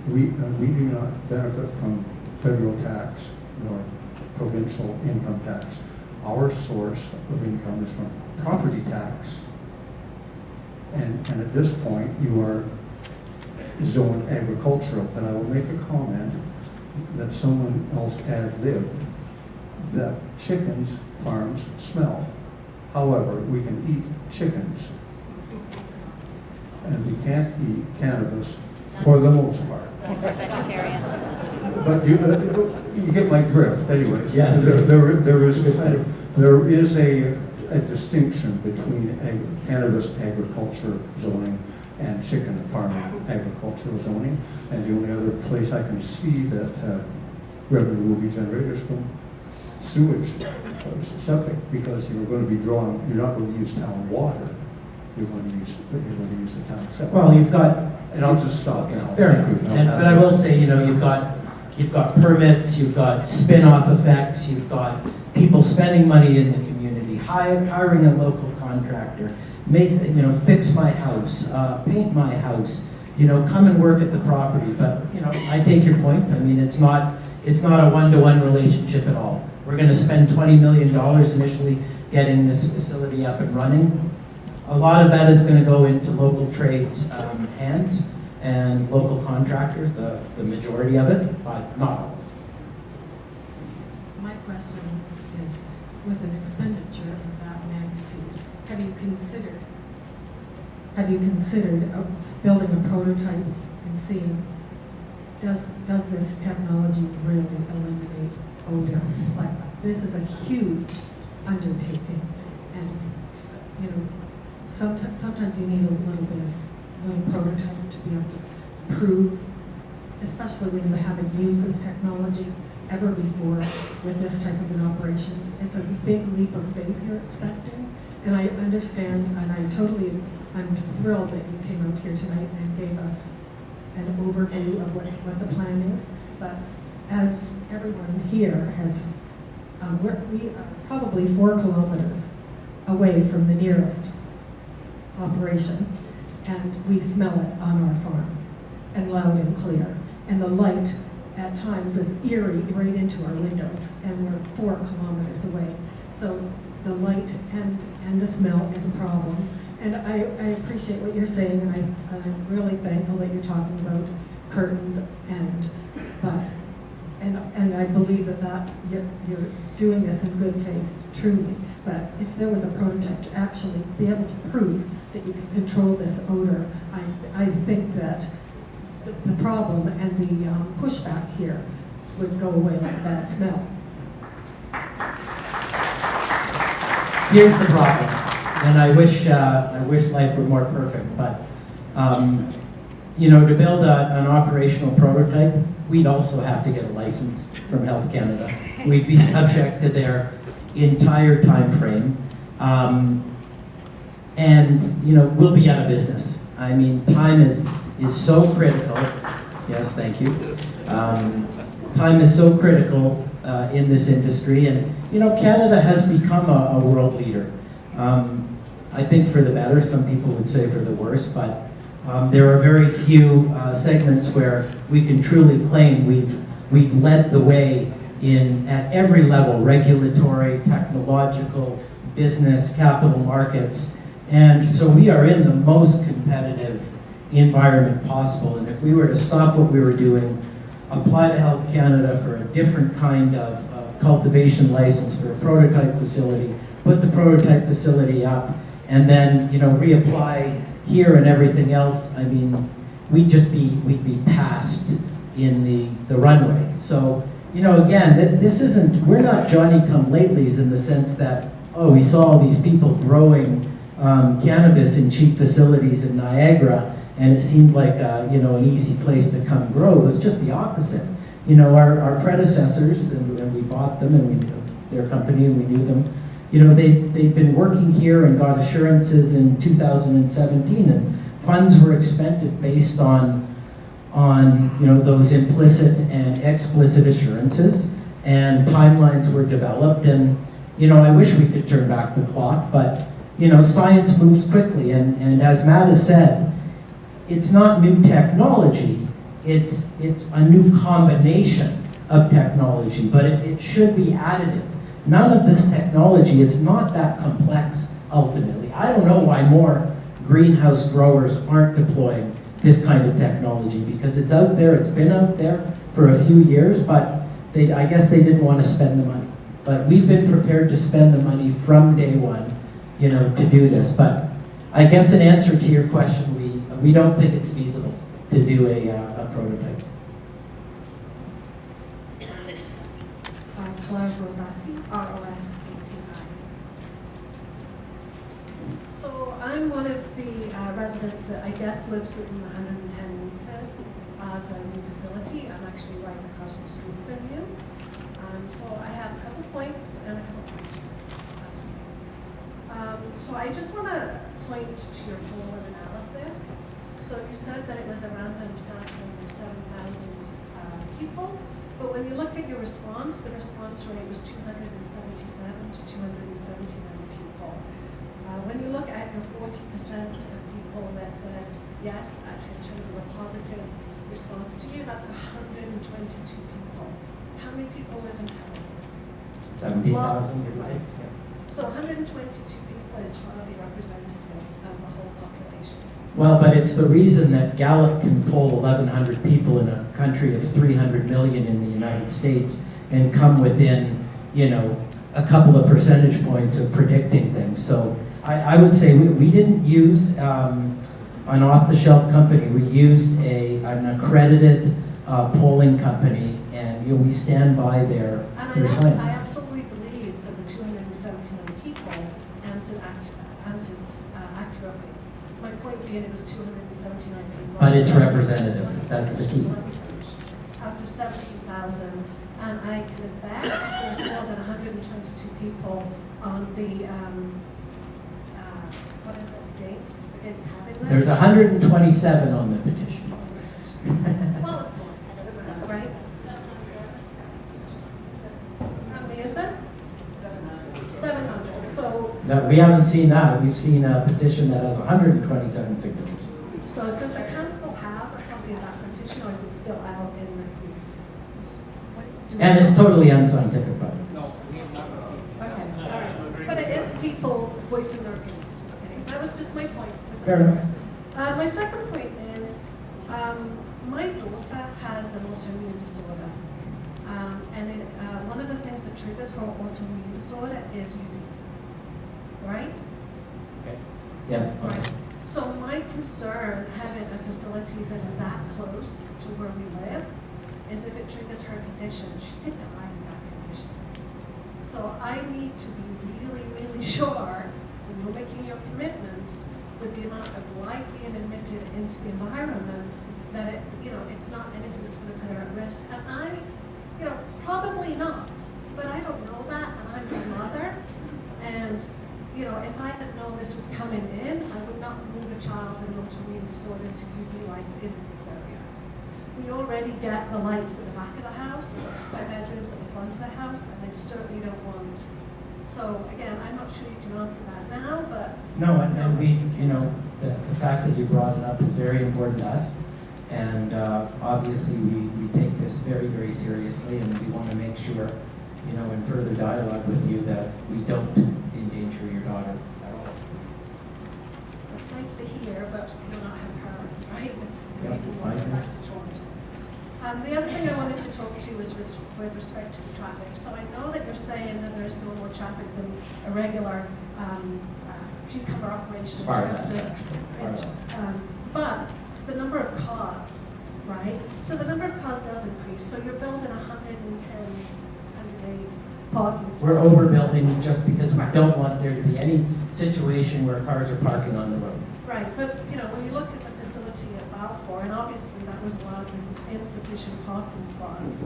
we do not benefit from federal tax nor provincial income tax. Our source of income is from property tax. And at this point, you are zoned agricultural, but I will make a comment that someone else ad-libbed that chickens farms smell. However, we can eat chickens. And we can't eat cannabis for the most part. Vegetarian. But you get my drift anyways. Yes. There is a distinction between cannabis agriculture zoning and chicken farming agricultural zoning. And the only other place I can see that revenue will be generated is from sewage, septic, because you're going to be drawing, you're not going to use town water. You're going to use the town septic. Well, you've got, And I'll just stop now. fair enough. But I will say, you've got permits, you've got spin-off effects, you've got people spending money in the community, hiring a local contractor, fix my house, paint my house, come and work at the property. But, I take your point. I mean, it's not a one-to-one relationship at all. We're going to spend $20 million initially getting this facility up and running. A lot of that is going to go into local trades hands and local contractors, the majority of it, but not all. My question is, with an expenditure of that magnitude, have you considered building a prototype and seeing, does this technology really eliminate odor? Like, this is a huge undertaking, and sometimes you need a little prototype to be able to prove, especially when you haven't used this technology ever before with this type of an operation. It's a big leap of faith you're expecting, and I understand, and I'm thrilled that you came out here tonight and gave us an overview of what the plan is. But as everyone here has, we are probably 4 kilometers away from the nearest operation, and we smell it on our farm, and loud and clear. And the light at times is eerie right into our windows, and we're 4 kilometers away. So the light and the smell is a problem. And I appreciate what you're saying, and I'm really thankful that you're talking about curtains and I believe that you're doing this in good faith, truly. But if there was a prototype to actually be able to prove that you can control this odor, I think that the problem and the pushback here would go away like a bad smell. Here's the problem, and I wish life were more perfect, but to build an operational prototype, we'd also have to get a license from Health Canada. We'd be subject to their entire time frame, and we'll be out of business. I mean, time is so critical. Yes, thank you. Time is so critical in this industry, and Canada has become a world leader. I think for the better. Some people would say for the worse, but there are very few segments where we can truly claim we've led the way at every level: regulatory, technological, business, capital markets. And so we are in the most competitive environment possible. And if we were to stop what we were doing, apply to Health Canada for a different kind of cultivation license for a prototype facility, put the prototype facility up, and then reapply here and everything else, I mean, we'd be passed in the runway. So, again, we're not Johnny-come-latelys in the sense that, we saw all these people growing cannabis in cheap facilities in Niagara, and it seemed like an easy place to come grow. It was just the opposite. Our predecessors, and we bought them, and we knew their company, and we knew them. They'd been working here and got assurances in 2017, and funds were expended based on those implicit and explicit assurances, and timelines were developed. And I wish we could turn back the clock, but science moves quickly, and as Matt has said, it's not new technology, it's a new combination of technology, but it should be additive. None of this technology, it's not that complex ultimately. I don't know why more greenhouse growers aren't deploying this kind of technology, because it's out there, it's been out there for a few years, but I guess they didn't want to spend the money. But we've been prepared to spend the money from day one you know, to do this. But I guess in answer to your question, we don't think it's feasible to do a prototype. Claire Rosati, ROS 18I. So I'm one of the residents that I guess lives within 110 meters of the new facility. I'm actually right across the street from you. So I have a couple points and a couple questions. That's okay. So I just want to point to your poll and analysis. So you said that it was a random sampling of 7,000 people. But when you look at your response, the response rate was 277 to 279 people. When you look at your 40% of people that said yes, in terms of a positive response to you, that's 122 people. How many people live in Pelham? 70,000, right? So 122 people is hardly representative of the whole population. Well, but it's the reason that Gallup can poll 1,100 people in a country of 300 million in the United States and come within, you know, a couple of percentage points of predicting things. So I would say we didn't use an off-the-shelf company. We used an accredited polling company, and you know, we stand by their science. I absolutely believe that the 279 people answered accurately. My point being, it was 279 people. But it's representative. That's the key. Out of 17,000, and I can bet there's more than 122 people on the what is it against having this. There's 127 on the petition. Well, it's more, right? How many is it? 700. So. No, we haven't seen that. We've seen a petition that has 127 signatures. So does the council have a copy of that petition, or is it still out in the community? And it's totally unscientific, by the way. No, we have not. Okay, all right. But it is people voicing their opinion. Okay, that was just my point. Fair enough. My second point is, my daughter has an autoimmune disorder. And one of the things that triggers her autoimmune disorder is UV. Right? Okay. Yeah. Okay. Right. So my concern, having a facility that is that close to where we live, is if it triggers her condition, she could die in that condition. So I need to be really, really sure when you're making your commitments with the amount of light being emitted into the environment that it, you know, it's not anything that's going to put her at risk. And I, you know, probably not, but I don't know that, and I'm a mother, and you know, if I had known this was coming in, I would not move a child with an autoimmune disorder to UV lights into this area. We already get the lights at the back of the house, my bedrooms at the front of the house, and I certainly don't want. So again, I'm not sure you can answer that now, but. No, and we, you know, the fact that you brought it up is very important to us. And obviously we take this very, very seriously, and we want to make sure, you know, in further dialogue with you that we don't endanger your daughter at all. That's nice to hear, but you'll not have her, right? It's Yeah, maybe we'll go back to Toronto. The other thing I wanted to talk to is with respect to the traffic. So I know that you're saying that there's no more traffic than a regular cucumber operation. As far as but the number of cars, right? So the number of cars does increase. So you're building 108 parking spots. We're overbuilding just because we don't want there to be any situation where cars are parking on the road. Right, but you know, when you look at the facility at Balfour, and obviously that was allowed with insufficient parking spots,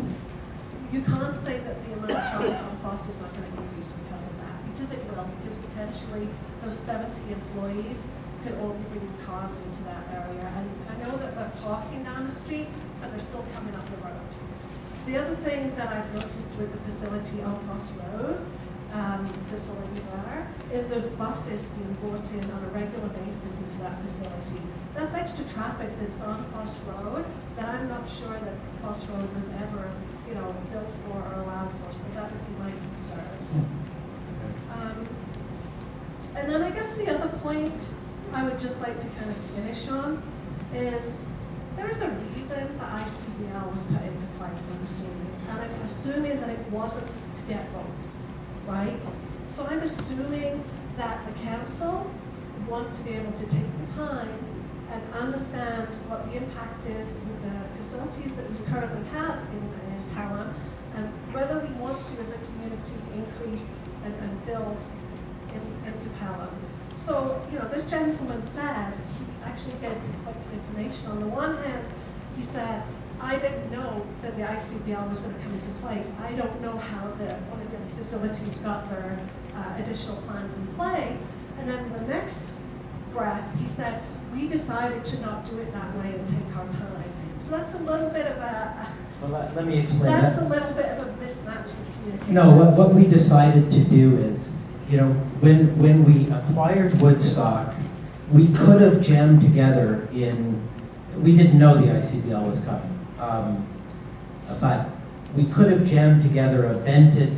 you can't say that the amount of traffic on Foss is not going to increase because of that, because it will, because potentially those 70 employees could all be bringing cars into that area. And I know that they're parking down the street, but they're still coming up the road. The other thing that I've noticed with the facility on Foss Road, just so you are, is there's buses being brought in on a regular basis into that facility. That's extra traffic that's on Foss Road that I'm not sure that Foss Road was ever, you know, built for or allowed for. So that would be my concern. And then I guess the other point I would just like to kind of finish on is there's a reason the ICBL was put into place, I'm assuming. And I'm assuming that it wasn't to get votes, right? So I'm assuming that the council want to be able to take the time and understand what the impact is with the facilities that we currently have in Pelham, and whether we want to, as a community, increase and build into Pelham. So, you know, this gentleman said, actually gave conflicting information. On the one hand, he said, I didn't know that the ICBL was going to come into place. I don't know how one of the facilities got their additional plans in play. And then in the next breath, he said, we decided to not do it that way and take our time. So that's a little bit of Well, let me explain that. that's a little bit of a mismatch in communication. No, what we decided to do is, you know, when we acquired Woodstock, we could have jammed together we didn't know the ICBL was coming, but we could have jammed together a vented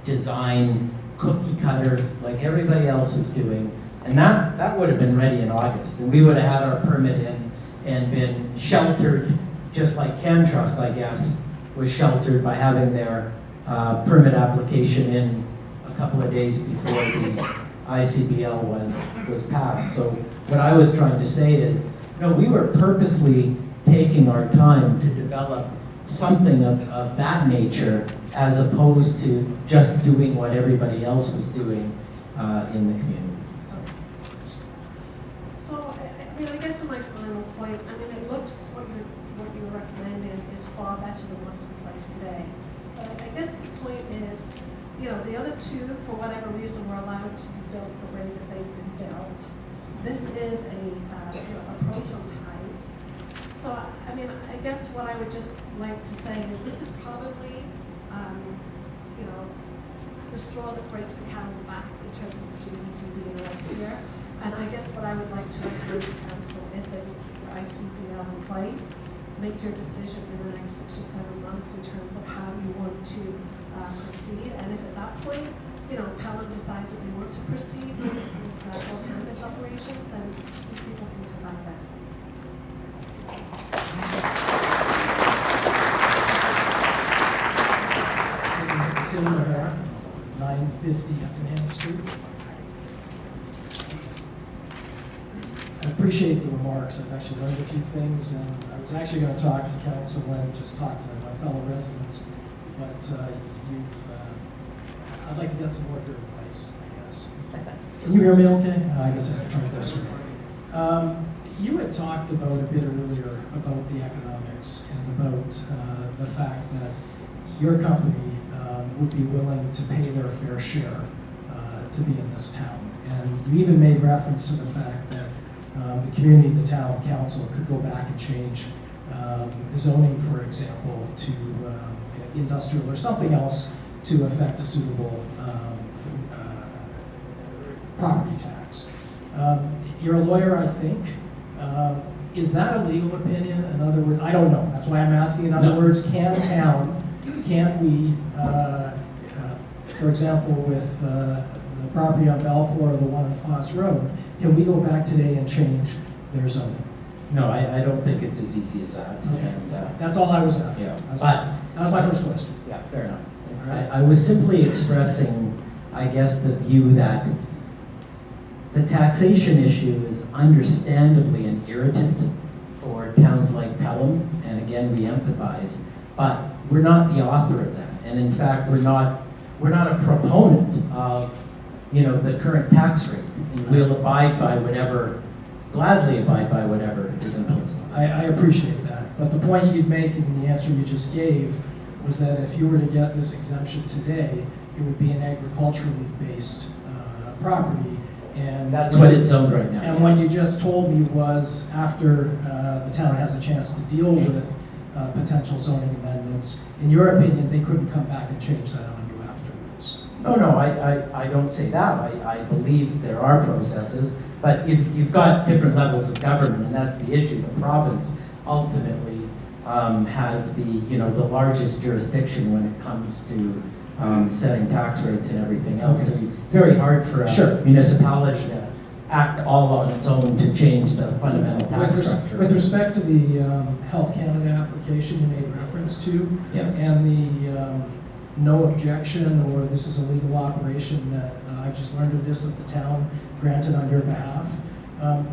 design, cookie cutter, like everybody else was doing, and that would have been ready in August, and we would have had our permit in and been sheltered, just like CanTrust, I guess, was sheltered by having their permit application in a couple of days before the ICBL was passed. So what I was trying to say is, no, we were purposely taking our time to develop something of that nature, as opposed to just doing what everybody else was doing in the community. So, I mean, I guess in my final point, I mean, it looks what you're recommending is far better than what's in place today. But I guess the point is, you know, the other two, for whatever reason, were allowed to be built the way that they've been built. This is a prototype. So, I mean, I guess what I would just like to say is this is probably, you know, the straw that breaks the camel's back in terms of the community being right here. And I guess what I would like to recommend to council is that you keep your ICBL in place, make your decision in the next 6 or 7 months in terms of how you want to proceed. And if at that point, you know, Pelham decides that they want to proceed with all cannabis operations, then these people can come back then. Tim O'Hara, 950 Effingham Street. I appreciate the remarks. I've actually learned a few things, and I was actually going to talk to council and just talk to my fellow residents, but I'd like to get some order in place, I guess. Can you hear me okay? I guess I can try this one. You had talked about a bit earlier about the economics and about the fact that your company would be willing to pay their fair share to be in this town. And you even made reference to the fact that the community, the town council could go back and change zoning, for example, to industrial or something else to affect a suitable property tax. You're a lawyer, I think. Is that a legal opinion? In other words, I don't know. That's why I'm asking. In other words, can't we, for example, with the property on Balfour or the one on Foss Road, can we go back today and change their zoning? No, I don't think it's as easy as that. Okay. And, that's all I was after. Yeah, That was my first question. Yeah, fair enough. Right. I was simply expressing, I guess, the view that the taxation issue is understandably an irritant for towns like Pelham, and again, we empathize, but we're not the author of that. And in fact, we're not a proponent of, you know, the current tax rate. And we'll gladly abide by whatever is imposed. I appreciate that. But the point you'd make in the answer you just gave was that if you were to get this exemption today, it would be an agriculturally based property. And that's what it's zoned right now. And what you just told me was after the town has a chance to deal with potential zoning amendments, in your opinion, they couldn't come back and change that on you afterwards. No, I don't say that. I believe there are processes, but you've got different levels of government, and that's the issue. The province ultimately has the largest jurisdiction when it comes to setting tax rates and everything else. Okay. So it's very hard for a Sure. municipality to act all on its own to change the fundamental tax structure. With respect to the Health Canada application you made reference to, Yes. and the no objection, or this is a legal operation that I just learned of this that the town granted on your behalf.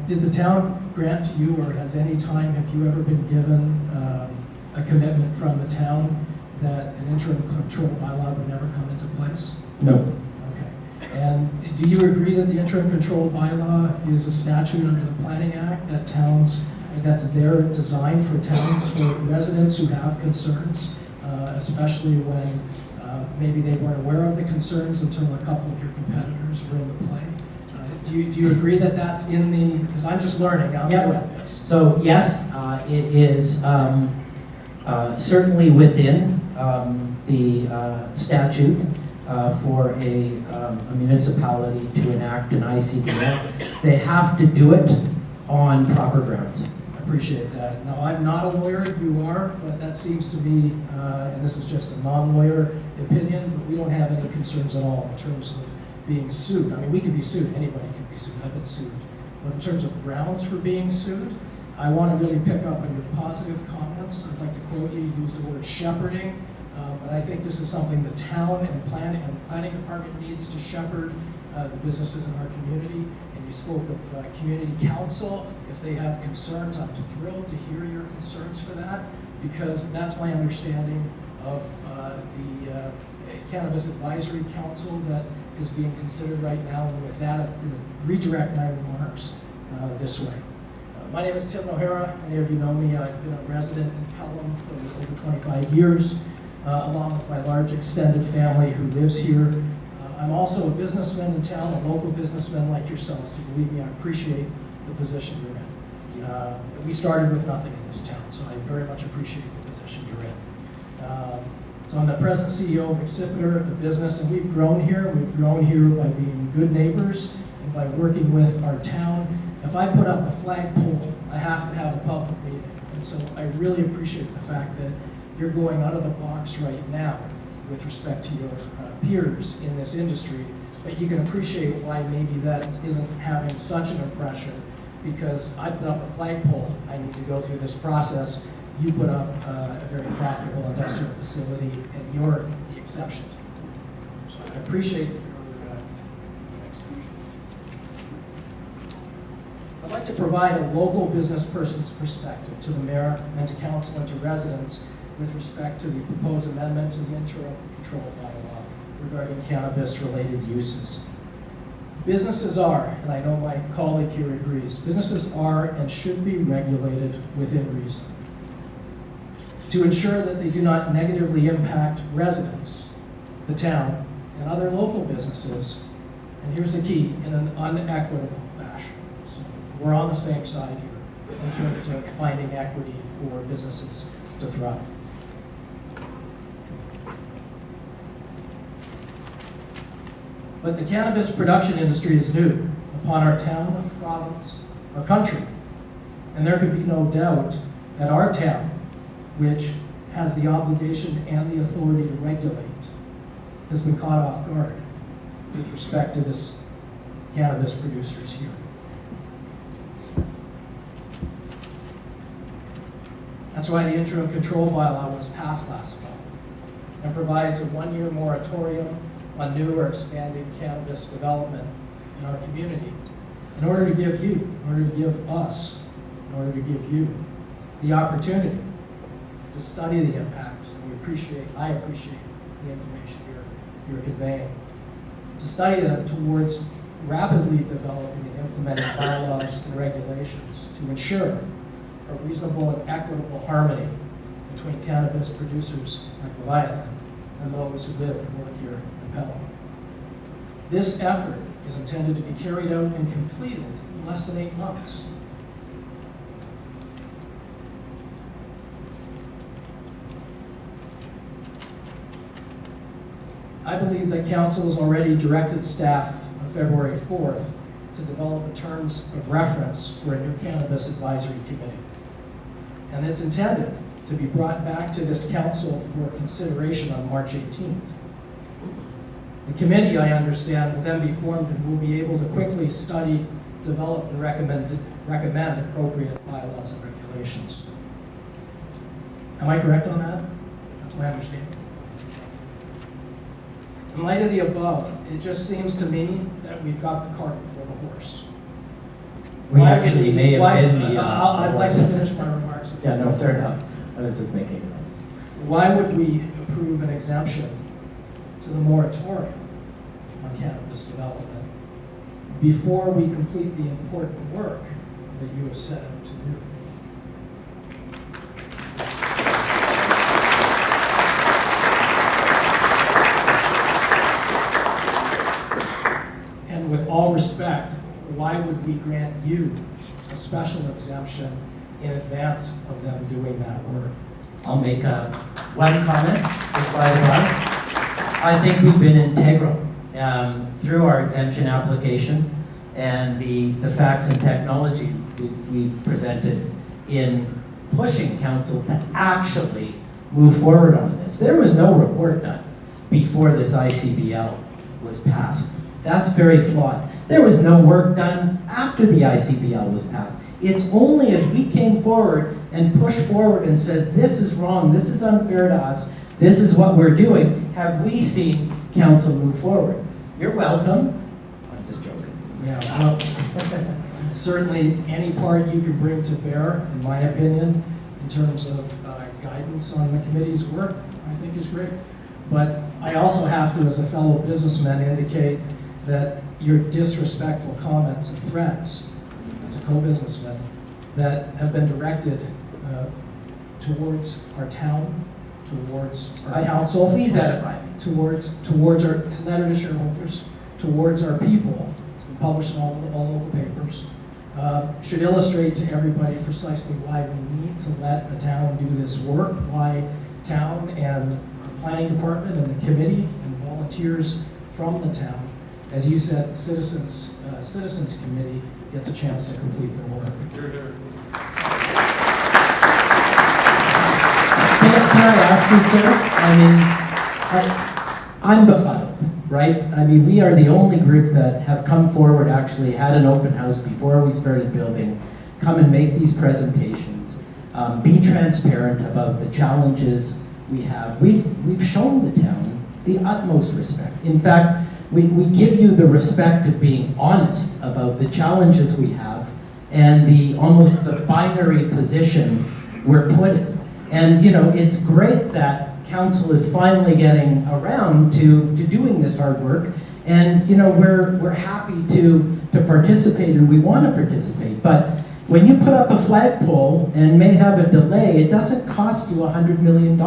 Did the town grant to you, or has any time have you ever been given a commitment from the town that an interim control bylaw would never come into place? No. Okay. And do you agree that the interim control bylaw is a statute under the Planning Act that towns, that's there designed for towns, for residents who have concerns, especially when maybe they weren't aware of the concerns until a couple of your competitors were in the play? Do you agree that that's in the, because I'm just learning, I'm new at this. So yes, it is certainly within the statute for a municipality to enact an ICBM. They have to do it on proper grounds. Appreciate that. Now, I'm not a lawyer, you are, but that seems to be, and this is just a non-lawyer opinion, but we don't have any concerns at all in terms of being sued. I mean, we can be sued, anybody can be sued, I've been sued. But in terms of grounds for being sued, I want to really pick up on your positive comments. I'd like to quote you, use the word shepherding, but I think this is something the town and planning department needs to shepherd the businesses in our community. And you spoke of community council. If they have concerns, I'm thrilled to hear your concerns for that, because that's my understanding of the Cannabis Advisory Council that is being considered right now. And with that, I'm going to redirect my remarks this way. My name is Tim O'Hara. Many of you know me. I've been a resident in Pelham for over 25 years, along with my large extended family who lives here. I'm also a businessman in town, a local businessman like yourself, so believe me, I appreciate the position you're in. We started with nothing in this town, so I very much appreciate the position you're in. So I'm the present CEO of Accipiter, a business, and we've grown here. We've grown here by being good neighbors and by working with our town. If I put up a flagpole, I have to have a public meeting. And so I really appreciate the fact that you're going out of the box right now with respect to your peers in this industry, but you can appreciate why maybe that isn't having such an impression, because I put up a flagpole, I need to go through this process. You put up a very profitable industrial facility, and you're the exception. So I appreciate your exception. I'd like to provide a local business person's perspective to the mayor and to council and to residents with respect to the proposed amendment to the interim control bylaw regarding cannabis-related uses. Businesses are, and I know my colleague here agrees, businesses are and should be regulated within reason to ensure that they do not negatively impact residents, the town, and other local businesses, and here's the key, in an unequitable fashion. So we're on the same side here in terms of finding equity for businesses to thrive. But the cannabis production industry is new upon our town, province, our country. And there can be no doubt that our town, which has the obligation and the authority to regulate, has been caught off guard with respect to this cannabis producers here. That's why the interim control bylaw was passed last fall and provides a one-year moratorium on new or expanding cannabis development in our community in order to give you, in order to give us, in order to give you the opportunity to study the impacts. And I appreciate the information you're conveying. To study them towards rapidly developing and implementing bylaws and regulations to ensure a reasonable and equitable harmony between cannabis producers like Leviathan and those who live and work here in Pelham. This effort is intended to be carried out and completed in less than 8 months. I believe that Council has already directed staff on February 4th to develop the terms of reference for a new Cannabis Advisory Committee. And it's intended to be brought back to this Council for consideration on March 18th. The committee, I understand, will then be formed and will be able to quickly study, develop, and recommend appropriate bylaws and regulations. Am I correct on that? That's my understanding. In light of the above, it just seems to me that we've got the cart before the horse. We Why would actually we- may have why- been the. I'd like to finish my remarks. Yeah, no, fair enough. I was just making it up. Why would we approve an exemption to the moratorium on cannabis development before we complete the important work that you have set out to do? And with all respect, why would we grant you a special exemption in advance of them doing that work? I'll make one comment, just by the way. I think we've been integral through our exemption application and the facts and technology we presented in pushing council to actually move forward on this. There was no report done before this ICBL was passed. That's very flawed. There was no work done after the ICBL was passed. It's only as we came forward and pushed forward and says, this is wrong, this is unfair to us, this is what we're doing, have we seen council move forward. You're welcome. I'm just joking. Yeah, well, certainly any part you can bring to bear, in my opinion, in terms of guidance on the committee's work, I think is great. But I also have to, as a fellow businessman, indicate that your disrespectful comments and threats, as a co-businessman, that have been directed towards our town, towards our council, Please edify me. towards our letter to shareholders, towards our people. It's been published in all local papers. Should illustrate to everybody precisely why we need to let the town do this work, why town and our planning department and the committee and volunteers from the town, as you said, citizens committee gets a chance to complete their work. Can I ask you, sir? I'm befuddled, right? I mean, we are the only group that have come forward, actually had an open house before we started building, come and make these presentations, be transparent about the challenges we have. We've shown the town the utmost respect. In fact, we give you the respect of being honest about the challenges we have and the binary position we're put in. And it's great that council is finally getting around to doing this hard work. And we're happy to participate, and we want to participate. But when you put up a flagpole and may have a delay, it doesn't cost you $100 million.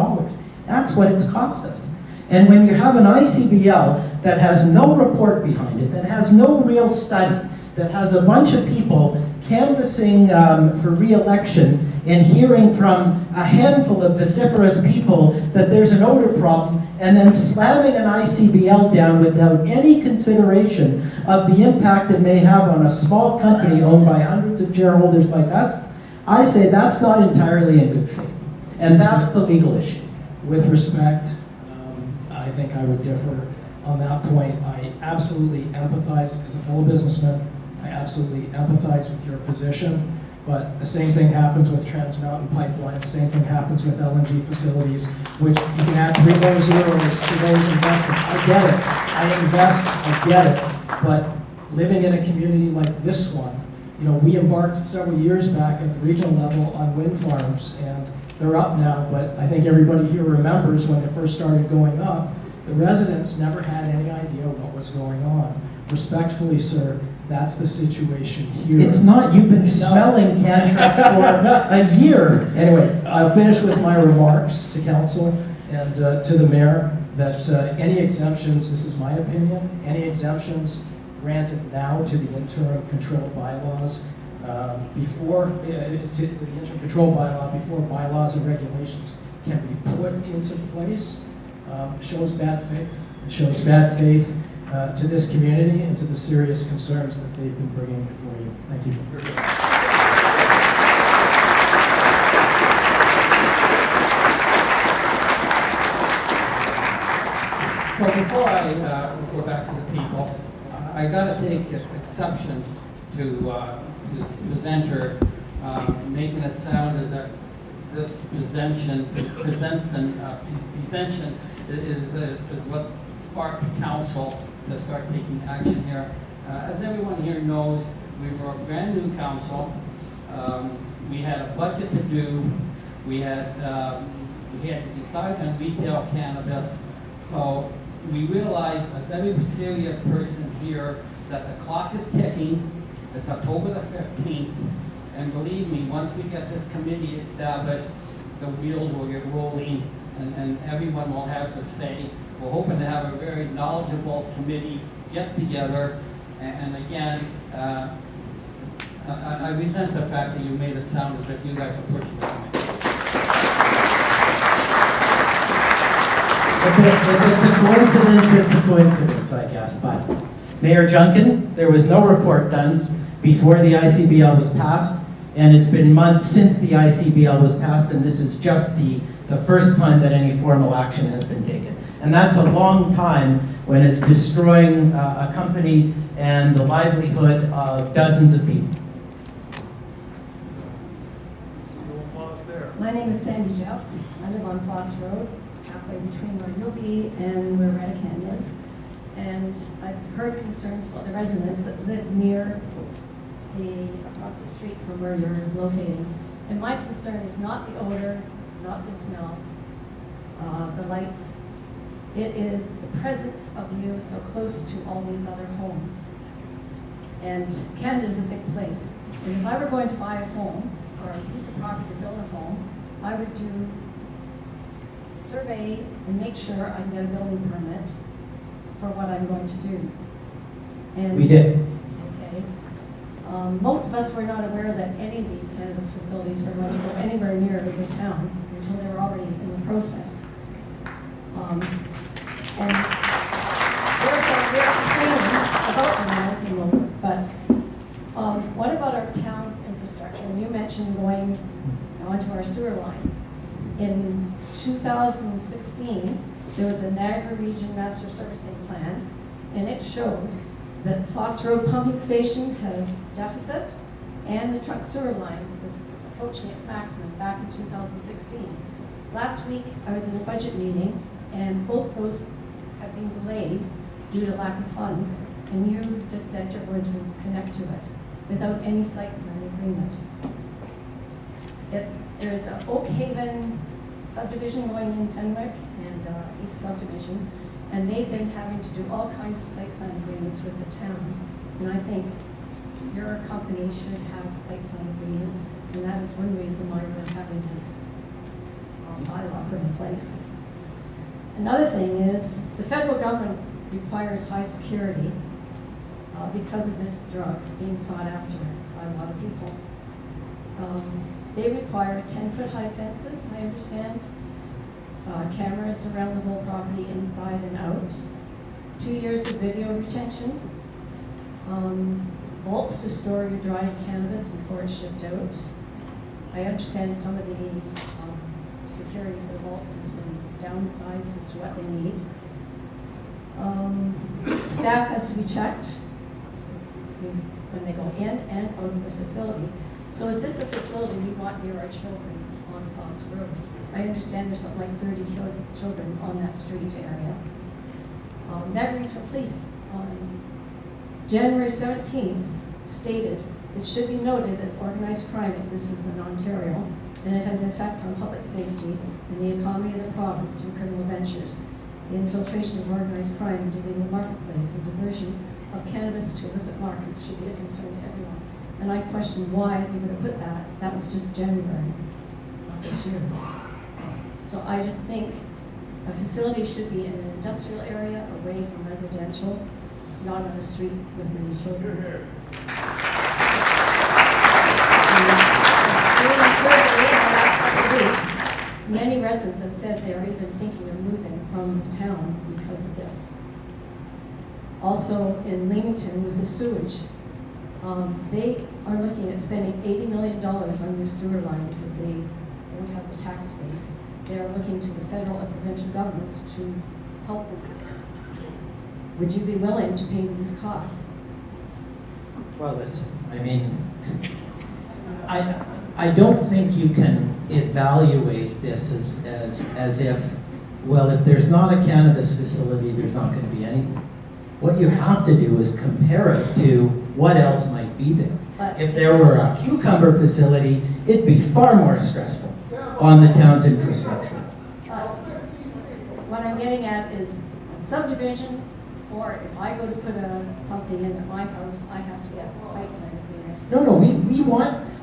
That's what it's cost us. And when you have an ICBL that has no report behind it, that has no real study, that has a bunch of people canvassing for re-election and hearing from a handful of vociferous people that there's an odor problem, and then slamming an ICBL down without any consideration of the impact it may have on a small company owned by hundreds of shareholders like us, I say that's not entirely in good faith. And that's the legal issue. With respect, I think I would differ on that point. I absolutely empathize as a fellow businessman. I absolutely empathize with your position. But the same thing happens with Trans Mountain Pipeline. The same thing happens with LNG facilities, which you can add 3 more zeros to those investments. I get it. I invest. I get it. But living in a community like this one, we embarked several years back at the regional level on wind farms, and they're up now. But I think everybody here remembers when it first started going up, the residents never had any idea what was going on. Respectfully, sir, that's the situation here. It's not. You've been smelling cannabis for a year. Anyway, I'll finish with my remarks to council and to the mayor that any exemptions, this is my opinion, any exemptions granted now to the interim control bylaws to the interim control bylaw before bylaws and regulations can be put into place shows bad faith. It shows bad faith to this community and to the serious concerns that they've been bringing before you. Thank you. So before I go back to the people, I got to take exception to the presenter making it sound as if this presentation is what's sparked council to start taking action here. As everyone here knows, we were a brand new council. We had a budget to do. We had to decide on retail cannabis. So we realized, as every serious person here, that the clock is ticking. It's October the 15th. And believe me, once we get this committee established, the wheels will get rolling and everyone will have to say. We're hoping to have a very knowledgeable committee get together. And again, I resent the fact that you made it sound as if you guys are pushing the committee. If it's a coincidence, it's a coincidence, I guess. But Mayor Junkin, there was no report done before the ICBL was passed, and it's been months since the ICBL was passed, and this is just the first time that any formal action has been taken. And that's a long time when it's destroying a company and the livelihood of dozens of people. My name is Sandy Jeffs. I live on Foss Road, halfway between where you'll be and where Redican is. And I've heard concerns about the residents that live near across the street from where you're located. And my concern is not the odor, not the smell, the lights. It is the presence of you so close to all these other homes. And Canada is a big place. And if I were going to buy a home or a piece of property to build a home, I would do survey and make sure I can get a building permit for what I'm going to do. And We did. okay. Most of us were not aware that any of these cannabis facilities were going to go anywhere near the town until they were already in the process. And therefore, we're complaining about the housing movement. But what about our town's infrastructure? And you mentioned going onto our sewer line. In 2016, there was a Niagara Region Master Servicing Plan, and it showed that the Foss Road pumping station had a deficit, and the trunk sewer line was approaching its maximum back in 2016. Last week, I was in a budget meeting, and both those have been delayed due to lack of funds, and you just said you're going to connect to it without any site plan agreement. If there's an Oak Haven subdivision going in Fenwick and East Subdivision, and they've been having to do all kinds of site plan agreements with the town. And I think your company should have site plan agreements, and that is one reason why we're having this bylaw put in place. Another thing is the federal government requires high security because of this drug being sought after by a lot of people. They require 10-foot high fences, I understand, cameras around the whole property inside and out, 2 years of video retention, vaults to store your dried cannabis before it's shipped out. I understand some of the security for the vaults has been downsized as to what they need. Staff has to be checked when they go in and out of the facility. So is this a facility we want near our children on Foss Road? I understand there's something like 30 children on that street area. Niagara Regional Police on January 17th stated, it should be noted that organized crime exists in Ontario and it has an effect on public safety and the economy of the province through criminal ventures. The infiltration of organized crime into the legal marketplace and diversion of cannabis to illicit markets should be a concern to everyone. And I question why they would have put that. That was just January of this year. So I just think a facility should be in an industrial area away from residential, not on a street with many children. During the survey in the last couple of weeks, many residents have said they are even thinking of moving from the town because of this. Also in Leamington with the sewage, they are looking at spending $80 million on their sewer line because they don't have the tax base. They are looking to the federal and provincial governments to help them. Would you be willing to pay these costs? Well, listen, I mean, I don't think you can evaluate this as if Well, if there's not a cannabis facility, there's not going to be anything. What you have to do is compare it to what else might be there. But- If there were a cucumber facility, it'd be far more stressful on the town's infrastructure. What I'm getting at is subdivision, or if I go to put something in at my house, I have to get site plan clearance. No,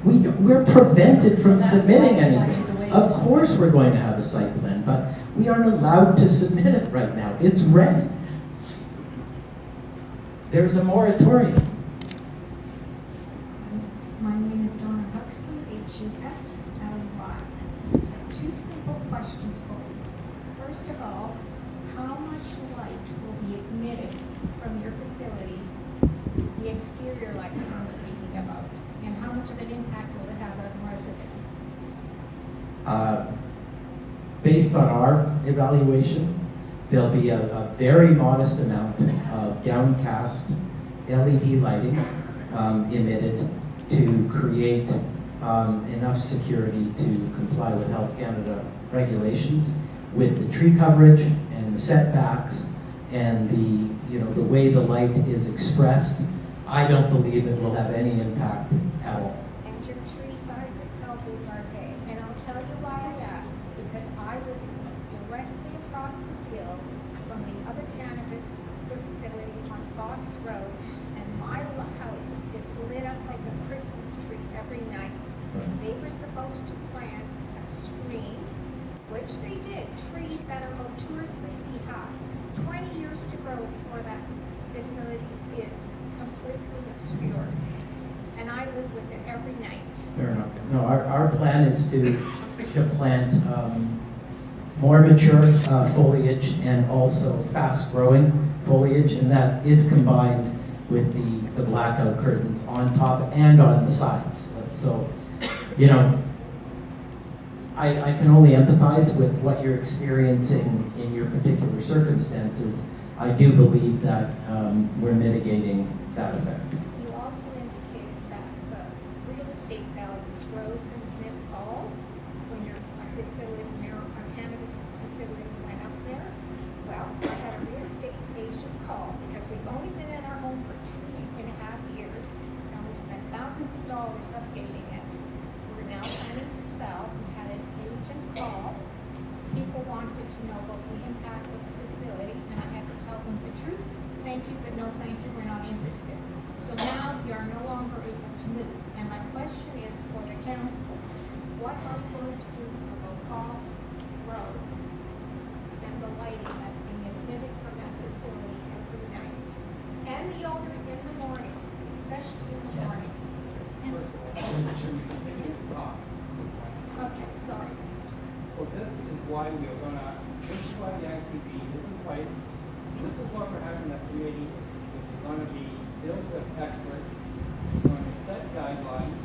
we're prevented from That's submitting why I like anything. the way Of it's- course we're going to have a site plan, but we aren't allowed to submit it right now. It's ready. There's a moratorium. My name is Donna Huxley, Huxley. Two simple questions for you. First of all, how much light will be emitted from your facility, the exterior lights I'm speaking about, and how much of an impact will it have on residents? Based on our evaluation, there'll be a very modest amount of downcast LED lighting emitted to create enough security to comply with Health Canada regulations, with the tree coverage and the setbacks and the way the light is expressed. I don't believe it will have any impact at all. And your tree sizes, how big are they? And I'll tell you why I ask, because I live directly across the field from the other cannabis facility on Foss Road, and my house is lit up like a Christmas tree every night. They were supposed to plant a screen, which they did, trees that are about 2 or 3 feet high. 20 years to grow before that facility is completely obscured. And I live with it every night. Fair enough. No, our plan is to plant more mature foliage and also fast-growing foliage, and that is combined with the blackout curtains on top and on the sides. So, I can only empathize with what you're experiencing in your particular circumstances. I do believe that we're mitigating that effect. You also indicated that the real estate values rose in Smith Falls when your a cannabis facility went up there. Well, I had a real estate agent call because we've only been in our home for 2.5 years, and we spent thousands of dollars updating it. We're now planning to sell. We had an agent call. People wanted to know about the impact of the facility, and I had to tell them the truth. Thank you, but no thank you, we're not interested. So now you are no longer able to move. And my question is for the council, what are we going to do about Foss Road and the lighting that's being emitted from that facility every night? And the odor in the morning, especially in the morning. Okay, sorry. So this is why the ICB is in place. This is what we're having a committee, which is going to be filled with experts, going to set guidelines,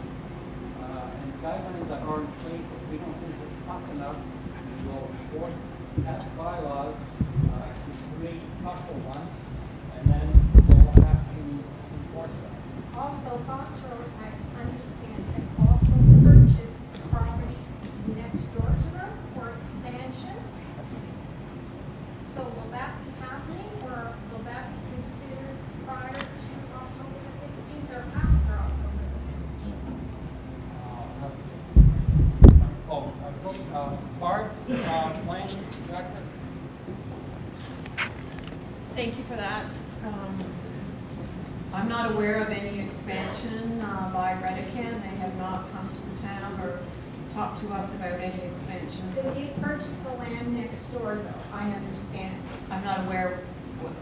and guidelines that are in place, if we don't think it's tough enough, we will pass bylaws to create tougher ones, and then we'll have to enforce them. Also, Foss Road, I understand, has also purchased property next door to them for expansion. So will that be happening, or will that be considered prior to October 15th or after October 15th? Barb, planning director. Thank you for that. I'm not aware of any expansion by Redican. They have not come to the town or talked to us about any expansions. They did purchase the land next door, though, I understand. I'm not aware of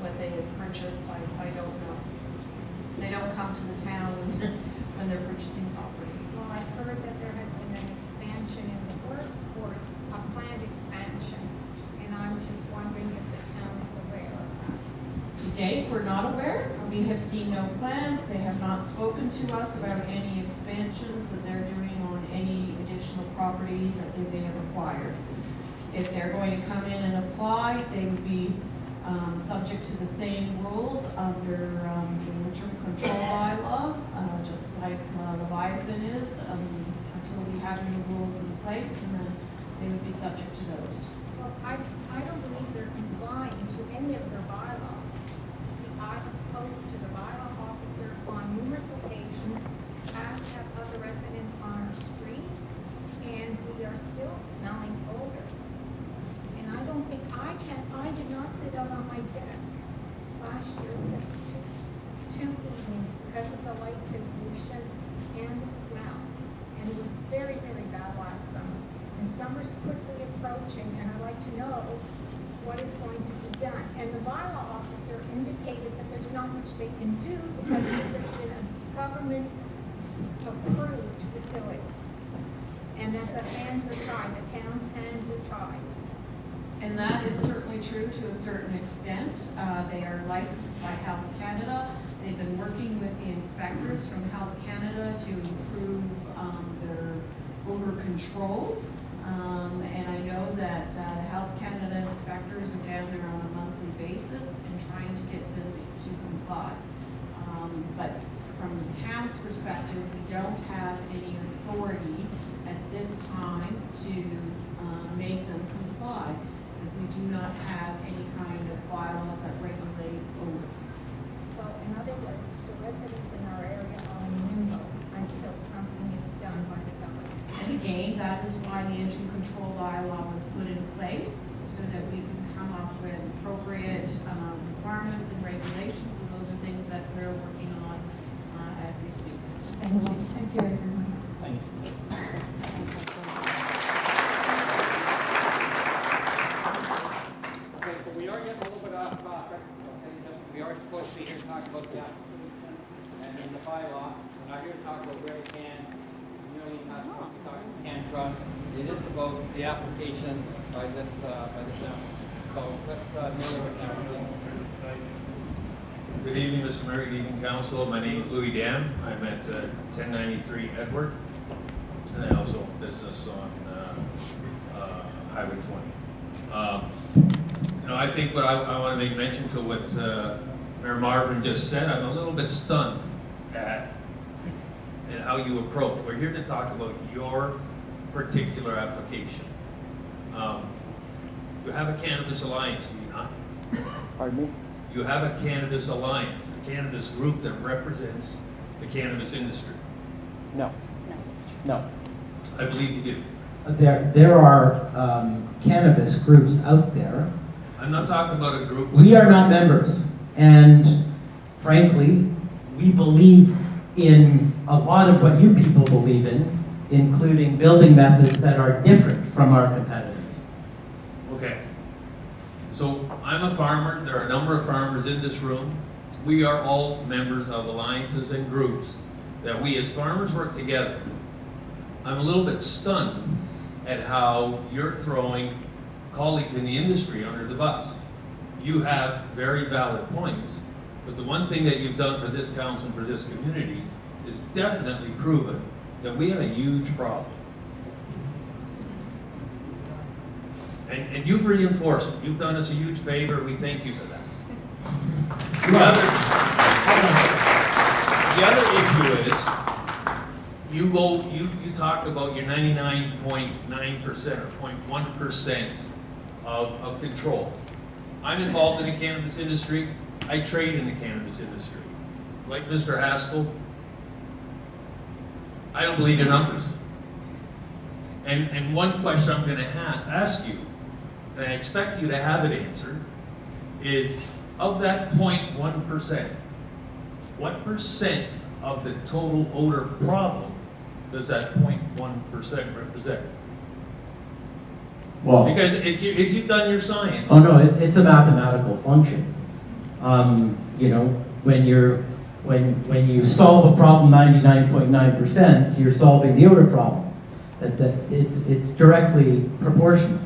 what they have purchased. I don't know. They don't come to the town when they're purchasing property. Well, I've heard that there has been an expansion in the works, or a planned expansion, and I'm just wondering if the town is aware of that. To date, we're not aware. We have seen no plans. They have not spoken to us about any expansions that they're doing on any additional properties that they may have acquired. If they're going to come in and apply, they would be subject to the same rules under the interim control bylaw, just like Leviathan is, until we have new rules in place, and then they would be subject to those. Well, Well, I don't believe they're complying to any of their bylaws. I have spoken to the bylaw officer on numerous occasions, as have other residents on our street, and we are still smelling odor. And I don't think, I did not sit out on my deck last year, except for two evenings, because of the light pollution and the smell. And it was very, very bad last summer. And summer's quickly approaching, and I'd like to know what is going to be done. And the bylaw officer indicated that there's not much they can do because this has been a government-approved facility. And that the hands are tied, the town's hands are tied. And that is certainly true to a certain extent. They are licensed by Health Canada. They've been working with the inspectors from Health Canada to improve their odor control. And I know that the Health Canada inspectors are down there on a monthly basis and trying to get them to comply. But from the town's perspective, we don't have any authority at this time to make them comply, because we do not have any kind of bylaws that regulate odor. So in other words, the residents in our area are in limbo until something is done by the government. And again, that is why the interim control bylaw was put in place, so that we can come up with appropriate requirements and regulations, and those are things that we're working on as we speak. Thank you. Thank you, everyone. Thank you. Okay, so we are getting a little bit off topic. Okay, we are supposed to be here to talk about the application and in the bylaw. We're not here to talk about where we can. We're really not supposed to talk can trust. It is about the application by this applicant. So let's know what now, please. Good evening, Mr. Mayor, good evening, Council. My name is Louis Dam. I'm at 1093 Edward, and I also own business on Highway 20. I think what I want to make mention to what Mayor Marvin just said. I'm a little bit stunned at how you approach. We're here to talk about your particular application. You have a Cannabis Alliance, do you not? Pardon me? You have a Cannabis Alliance, a cannabis group that represents the cannabis industry. No. No. I believe you do. There are cannabis groups out there. I'm not talking about a group. We are not members. And frankly, we believe in a lot of what you people believe in, including building methods that are different from our competitors. Okay. So I'm a farmer. There are a number of farmers in this room. We are all members of alliances and groups that we as farmers work together. I'm a little bit stunned at how you're throwing colleagues in the industry under the bus. You have very valid points, but the one thing that you've done for this council and for this community is definitely proven that we have a huge problem. And you've reinforced it. You've done us a huge favor. We thank you for that. The other issue is, you talked about your 99.9% or 0.1% of control. I'm involved in the cannabis industry. I trade in the cannabis industry. Like Mr. Haskell, I don't believe your numbers. And one question I'm going to ask you, and I expect you to have it answered, is of that 0.1%, what percent of the total odor problem does that 0.1% represent? Well, because if you've done your science. Oh no, it's a mathematical function. When you solve a problem 99.9%, you're solving the odor problem. It's directly proportional.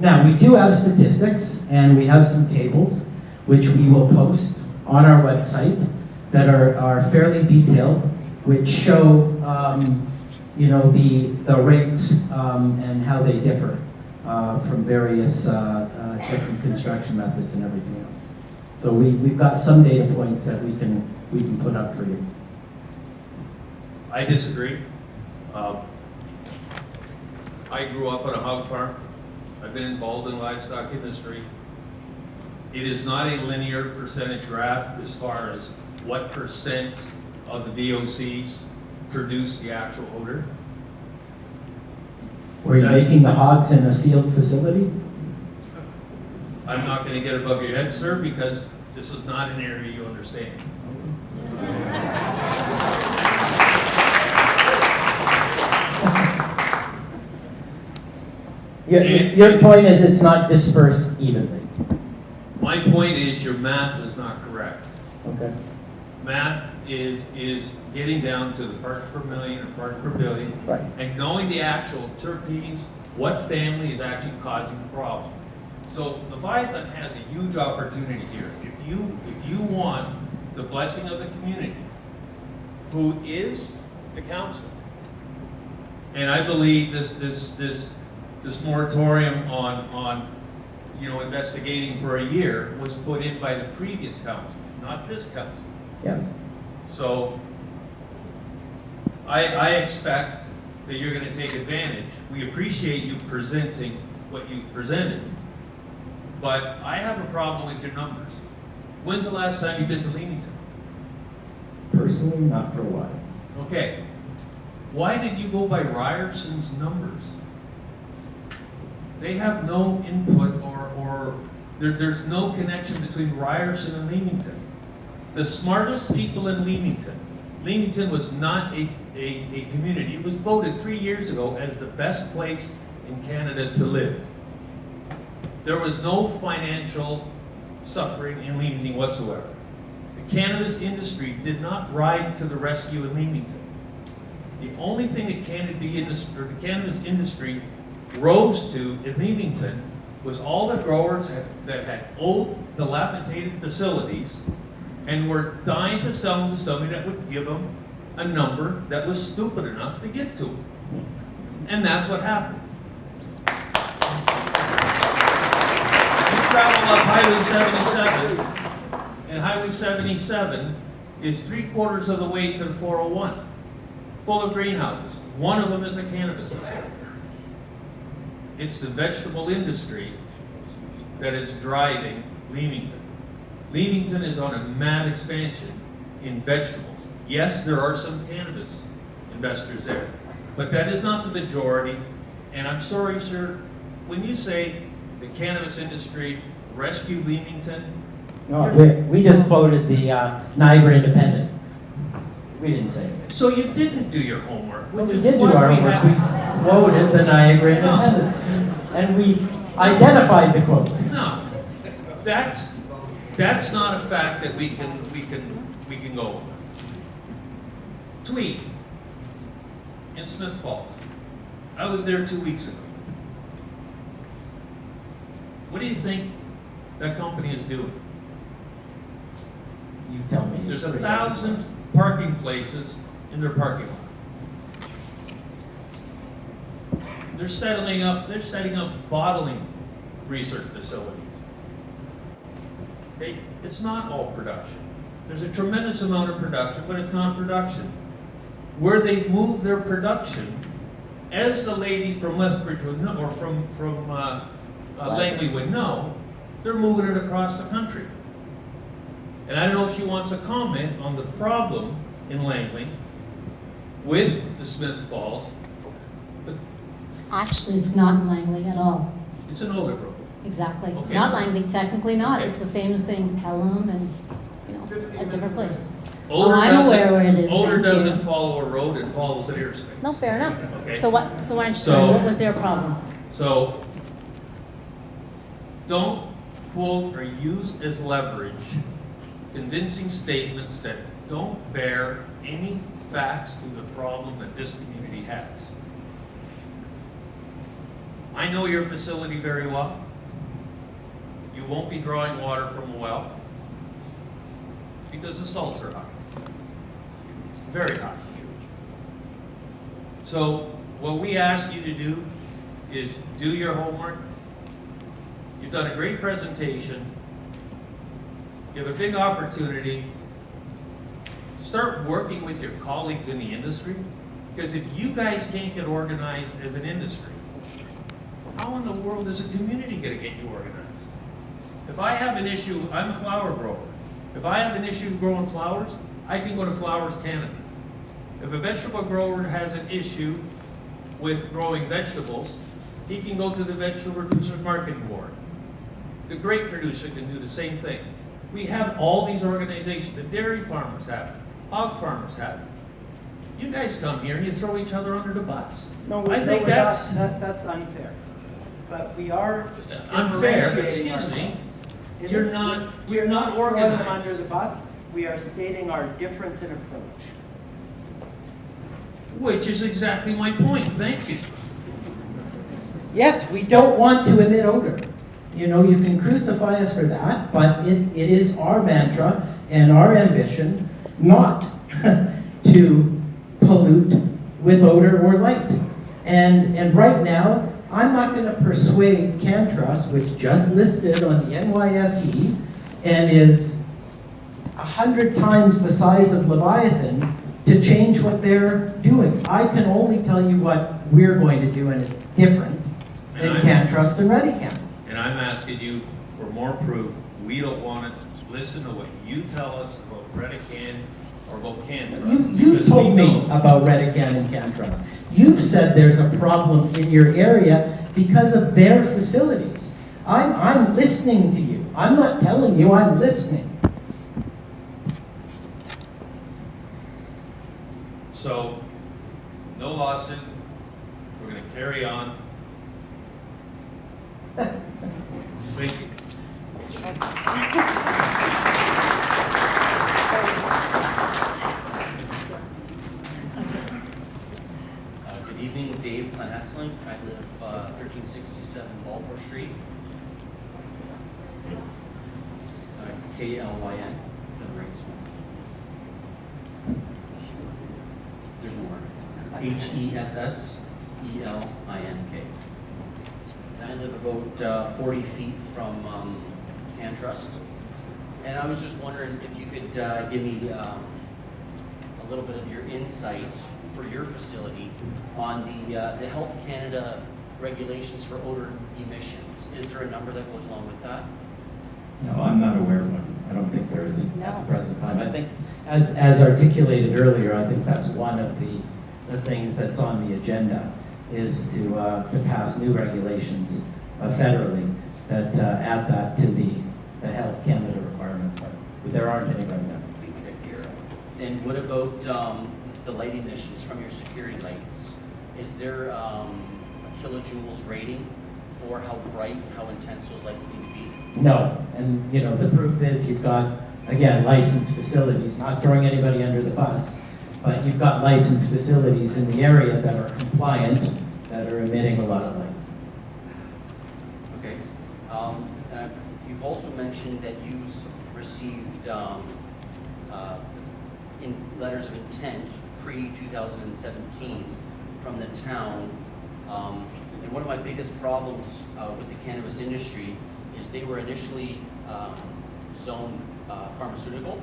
Now, we do have statistics, and we have some tables, which we will post on our website that are fairly detailed, which show the rates and how they differ from various different construction methods and everything else. So we've got some data points that we can put up for you. I disagree. I grew up on a hog farm. I've been involved in the livestock industry. It is not a linear percentage graph as far as what percent of the VOCs produce the actual odor. Were you making the hogs in a sealed facility? I'm not going to get above your head, sir, because this is not an area you understand. Your point is it's not dispersed evenly. My point is your math is not correct. Okay. Math is getting down to the parts per million or parts per billion, Right. and knowing the actual terpenes, what family is actually causing the problem. So Leviathan has a huge opportunity here. If you want the blessing of the community, who is the council, and I believe this moratorium on investigating for a year was put in by the previous council, not this council. Yes. So I expect that you're going to take advantage. We appreciate you presenting what you've presented, but I have a problem with your numbers. When's the last time you've been to Leamington? Personally, not for a while. Okay. Why did you go by Ryerson's numbers? They have no input or there's no connection between Ryerson and Leamington. The smartest people in Leamington was not a community. It was voted 3 years ago as the best place in Canada to live. There was no financial suffering in Leamington whatsoever. The cannabis industry did not ride to the rescue in Leamington. The only thing the cannabis industry rose to in Leamington was all the growers that had old, dilapidated facilities and were dying to sell them to somebody that would give them a number that was stupid enough to give to them. And that's what happened. You travel up Highway 77, and Highway 77 is 3/4 of the way to the 401, full of greenhouses. One of them is a cannabis facility. It's the vegetable industry that is driving Leamington. Leamington is on a mad expansion in vegetables. Yes, there are some cannabis investors there, but that is not the majority. And I'm sorry, sir, when you say the cannabis industry rescued Leamington, No, we just quoted the Niagara Independent. We didn't say it. so you didn't do your homework. Well, we did do our homework. We quoted the Niagara Independent. And we identified the quote. No, that's not a fact that we can go over. Tweed in Smith Falls. I was there 2 weeks ago. What do you think that company is doing? You tell me. There's 1,000 parking places in their parking lot. They're setting up bottling research facilities. Okay? It's not all production. There's a tremendous amount of production, but it's not production. Where they move their production, as the lady from Lethbridge would know, or from Langley would know, they're moving it across the country. And I don't know if she wants a comment on the problem in Langley with the Smith Falls. Actually, it's not in Langley at all. It's an older road. Exactly. Okay. Not Langley, technically not. Okay. It's the same as saying Pelham and, a different place. Odour I'm aware where it is. Odour thank you. doesn't follow a road, it follows an airspace. No, fair enough. Okay. So why don't you tell me, what was their problem? So, don't quote or use as leverage convincing statements that don't bear any facts to the problem that this community has. I know your facility very well. You won't be drawing water from a well because the salts are high. Very high. So what we ask you to do is do your homework. You've done a great presentation. You have a big opportunity. Start working with your colleagues in the industry, because if you guys can't get organized as an industry, how in the world is a community gonna get you organized? If I have an issue, I'm a flower grower. If I have an issue growing flowers, I can go to Flowers Canada. If a vegetable grower has an issue with growing vegetables, he can go to the Vegetable Producers Marketing Board. The grape producer can do the same thing. We have all these organizations. The dairy farmers have it. Hog farmers have it. You guys come here and you throw each other under the bus. No, I think we're that's not, that's unfair. But we are unfair. But differentiating excuse me, ourselves. you're not We're not throwing them organized. under the bus. We are stating our difference in approach. Which is exactly my point. Thank you. Yes, we don't want to emit odor. You know, you can crucify us for that, but it is our mantra and our ambition not to pollute with odor or light. And right now, I'm not going to persuade CanTrust, which just listed on the NYSE and is 100 times the size of Leviathan, to change what they're doing. I can only tell you what we're going to do, and it's different than CanTrust and ReadyCan. And I'm asking you for more proof. We don't want to listen to what you tell us about Redican or about CanTrust. You told me about ReadyCan and CanTrust. You've said there's a problem in your area because of their facilities. I'm listening to you. I'm not telling you, I'm listening. So, no lawsuit. We're going to carry on. Thank you. Good evening, Dave Van Hessling. I live 1367 Balfour Street. K-L-Y-N, the right small. There's more. Hessellink. And I live about 40 feet from CanTrust. And I was just wondering if you could give me a little bit of your insight for your facility on the Health Canada regulations for odor emissions. Is there a number that goes along with that? No, I'm not aware of one. I don't think there is at the present time. I think, as articulated earlier, I think that's one of the things that's on the agenda, is to pass new regulations federally that add that to the Health Canada requirements, but there aren't any right now. And what about the light emissions from your security lights? Is there a kilojoules rating for how bright, how intense those lights need to be? No, and you know, the proof is you've got, again, licensed facilities, not throwing anybody under the bus, but you've got licensed facilities in the area that are compliant, that are emitting a lot of light. Okay. You've also mentioned that you've received in letters of intent pre-2017 from the town. And one of my biggest problems with the cannabis industry is they were initially zoned pharmaceutical.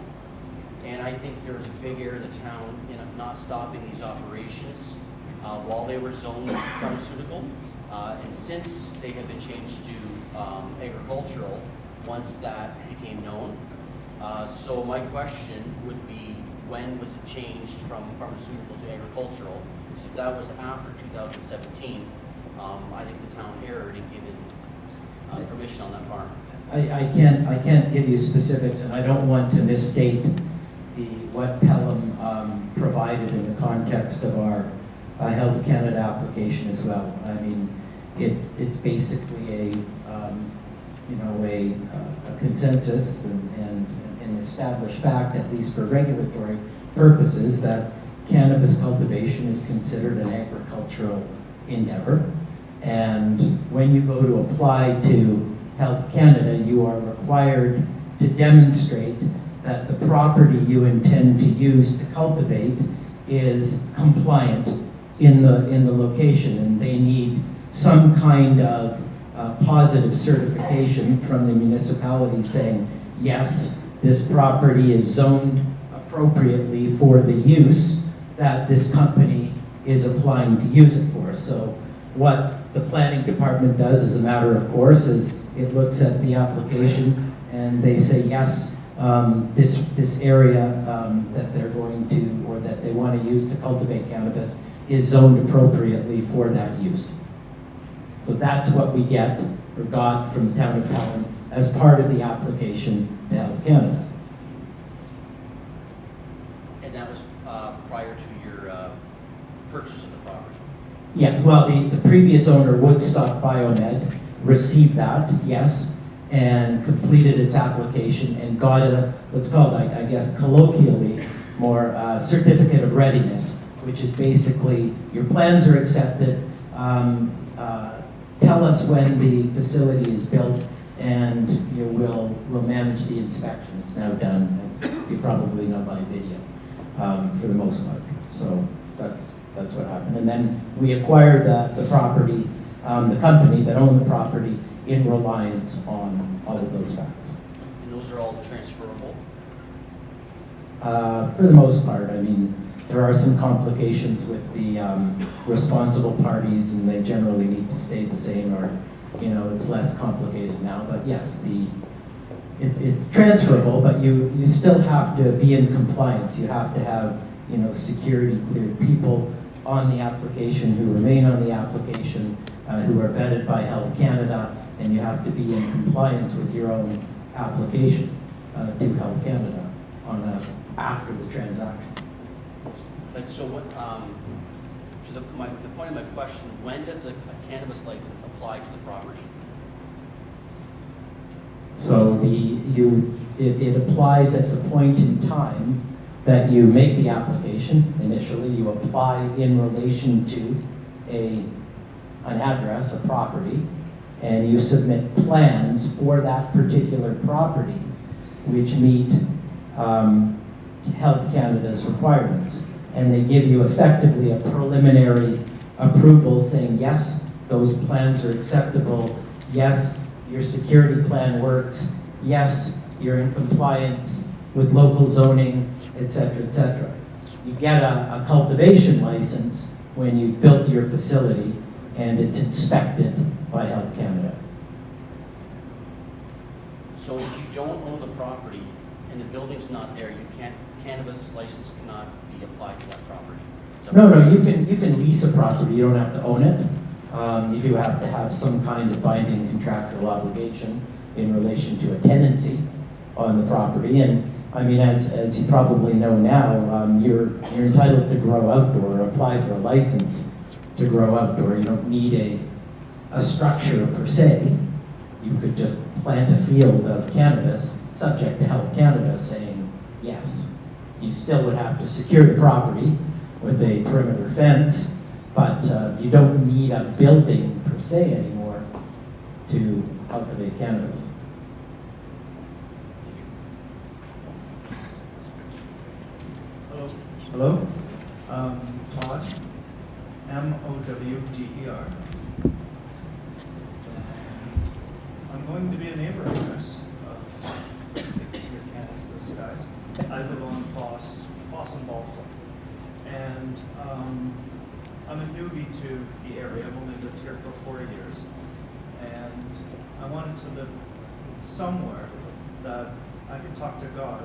And I think there was a big error of the town in not stopping these operations while they were zoned pharmaceutical. And since they have been changed to agricultural, once that became known. So my question would be, when was it changed from pharmaceutical to agricultural? Because if that was after 2017, I think the town erred in giving permission on that farm. I can't give you specifics, and I don't want to misstate what Pelham provided in the context of our Health Canada application as well. I mean, it's basically a consensus and an established fact, at least for regulatory purposes, that cannabis cultivation is considered an agricultural endeavor. And when you go to apply to Health Canada, you are required to demonstrate that the property you intend to use to cultivate is compliant in the location, and they need some kind of positive certification from the municipality saying, yes, this property is zoned appropriately for the use that this company is applying to use it for. So what the planning department does, as a matter of course, is it looks at the application and they say, yes, this area that they're going to, or that they want to use to cultivate cannabis is zoned appropriately for that use. So that's what we get, or got, from the town of Pelham as part of the application to Health Canada. And that was prior to your purchase of the property? Yeah, well, the previous owner, Woodstock Biomed, received that, yes, and completed its application and got a, what's called, I guess, colloquially, more certificate of readiness, which is basically your plans are accepted, tell us when the facility is built, and we'll manage the inspection. It's now done, as you probably know, by video, for the most part. So that's what happened. And then we acquired the property, the company that owned the property, in reliance on all of those facts. And those are all transferable? For the most part, I mean, there are some complications with the responsible parties, and they generally need to stay the same, or, it's less complicated now. But yes, it's transferable, but you still have to be in compliance. You have to have, security cleared people on the application, who remain on the application, who are vetted by Health Canada, and you have to be in compliance with your own application to Health Canada after the transaction. Like, so what, to the point of my question, when does a cannabis license apply to the property? So it applies at the point in time that you make the application. Initially, you apply in relation to an address, a property, and you submit plans for that particular property which meet Health Canada's requirements. And they give you effectively a preliminary approval saying, yes, those plans are acceptable, yes, your security plan works, yes, you're in compliance with local zoning, etc., etc. You get a cultivation license when you built your facility, and it's inspected by Health Canada. So if you don't own the property and the building's not there, cannabis license cannot be applied to that property? No, you can lease a property, you don't have to own it. You do have to have some kind of binding contractual obligation in relation to a tenancy on the property. And I mean, as you probably know now, you're entitled to grow outdoor, or apply for a license to grow outdoor. You don't need a structure per se. You could just plant a field of cannabis subject to Health Canada saying yes. You still would have to secure the property with a perimeter fence, but you don't need a building per se anymore to cultivate cannabis. Hello, Todd, M-O-W-D-E-R. I'm going to be a neighbor, I guess, of your cannabis guys. I live on Foss and Ballflow. And I'm a newbie to the area. I've only lived here for 4 years. And I wanted to live somewhere that I could talk to God,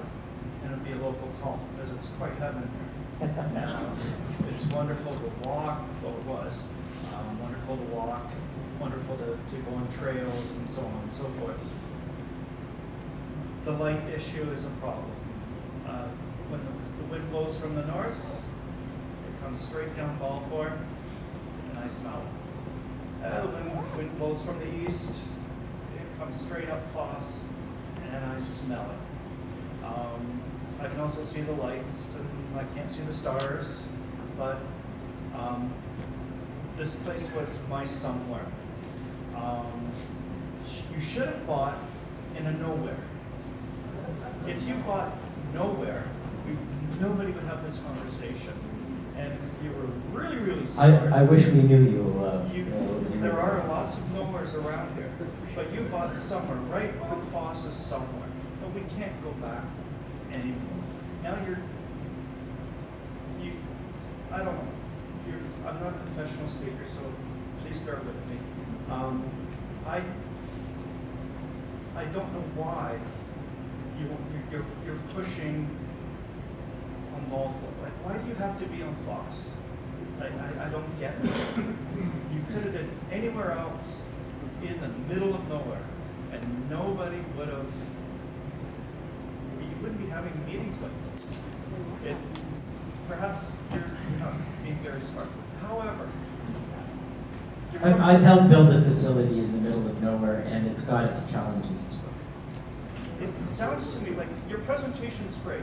and it'd be a local call, because it's quite heaven here. It's wonderful to walk, well it was, wonderful to walk, wonderful to go on trails and so on and so forth. The light issue is a problem. When the wind blows from the north, it comes straight down Balfour, and I smell it. When the wind blows from the east, it comes straight up Foss, and I smell it. I can also see the lights, and I can't see the stars, but this place was my somewhere. You should have bought in a nowhere. If you bought nowhere, nobody would have this conversation. And if you were really, really smart. I wish we knew you. There are lots of nowheres around here, but you bought somewhere, right on Foss's somewhere. But we can't go back anymore. Now I don't know. I'm not a professional speaker, so please bear with me. I don't know why you're pushing on Ballfoot. Like, why do you have to be on Foss? I don't get it. You could have been anywhere else in the middle of nowhere, and nobody would have. You wouldn't be having meetings like this. Perhaps you're not being very smart. However, I've helped build a facility in the middle of nowhere, and it's got its challenges as well. it sounds to me like your presentation's great.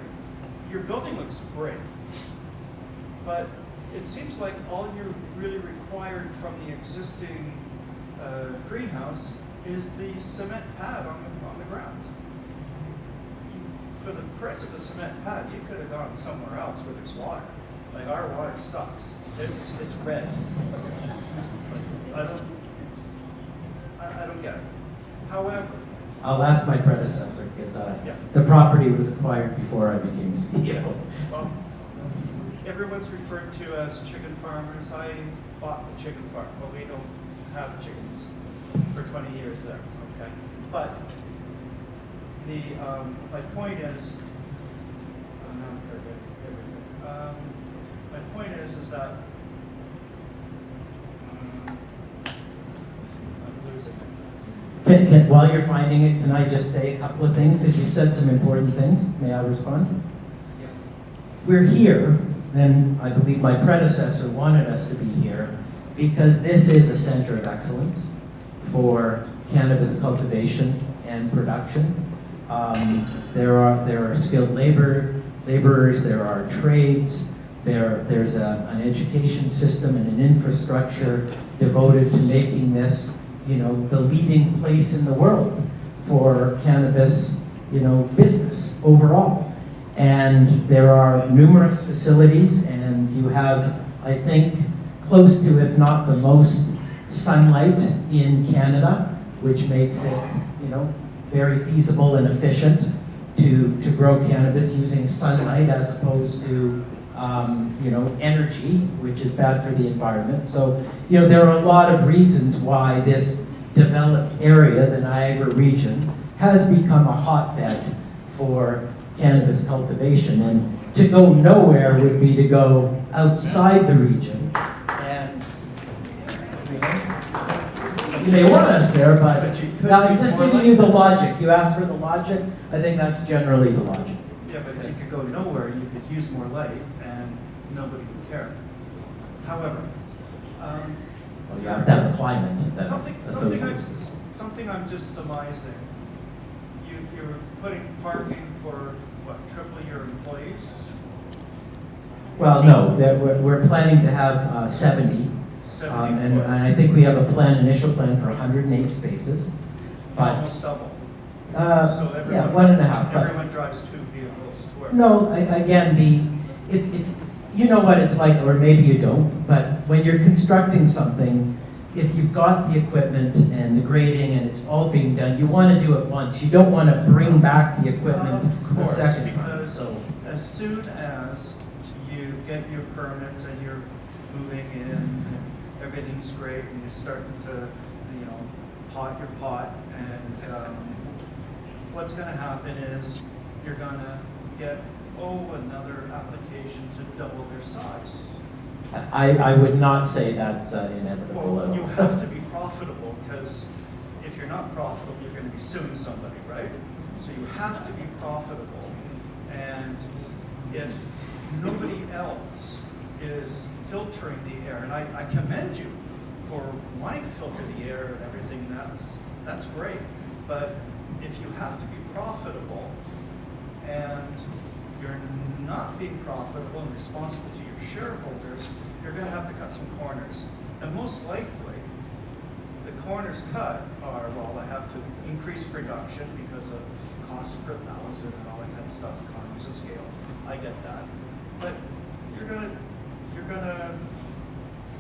Your building looks great. But it seems like all you're really required from the existing greenhouse is the cement pad on the ground. For the price of the cement pad, you could have gone somewhere else where there's water. Like, our water sucks. It's red. I don't get it. However, I'll ask my predecessor, because the property was acquired before I became CEO. Well, everyone's referred to as chicken farmers. I bought the chicken farm, but we don't have chickens for 20 years there, okay? But the, my point is, my point is that I'm losing it. While you're finding it, can I just say a couple of things? Because you've said some important things. May I respond? Yeah. We're here, and I believe my predecessor wanted us to be here, because this is a center of excellence for cannabis cultivation and production. There are skilled laborers, there are trades, there's an education system and an infrastructure devoted to making this, the leading place in the world for cannabis, business overall. And there are numerous facilities, and you have, I think, close to, if not the most, sunlight in Canada, which makes it, very feasible and efficient to grow cannabis using sunlight as opposed to, energy, which is bad for the environment. So, there are a lot of reasons why this developed area, the Niagara region, has become a hotbed for cannabis cultivation. And to go nowhere would be to go outside the region. And they want us there, but I'm just giving you the logic. You asked for the logic. I think that's generally the logic. Yeah, but if you could go nowhere, you could use more light, and nobody would care. However, well, you have to have a climate that's something I'm just surmising. You're putting parking for what, triple your employees? Well, no, we're planning to have 70. 70 and I think we have initial plan for 108 spaces. But, almost double. So yeah, 1.5. Everyone drives 2 vehicles to work. No, again, you know what it's like, or maybe you don't, but when you're constructing something, if you've got the equipment and the grading and it's all being done, you want to do it once. You don't want to bring back the equipment the second time. Because as soon as you get your permits and you're moving in, and everything's great, and you're starting to, pot your pot, and what's going to happen is you're going to get another application to double their size. I would not say that's inevitable. Well, you have to be profitable, because if you're not profitable, you're going to be suing somebody, right? So you have to be profitable, and if nobody else is filtering the air, and I commend you for wanting to filter the air and everything, that's great, but if you have to be profitable and you're not being profitable and responsible to your shareholders, you're going to have to cut some corners. And most likely, the corners cut are, well, I have to increase production because of cost per thousand and all that kind of stuff, economies of scale. I get that. But you're going to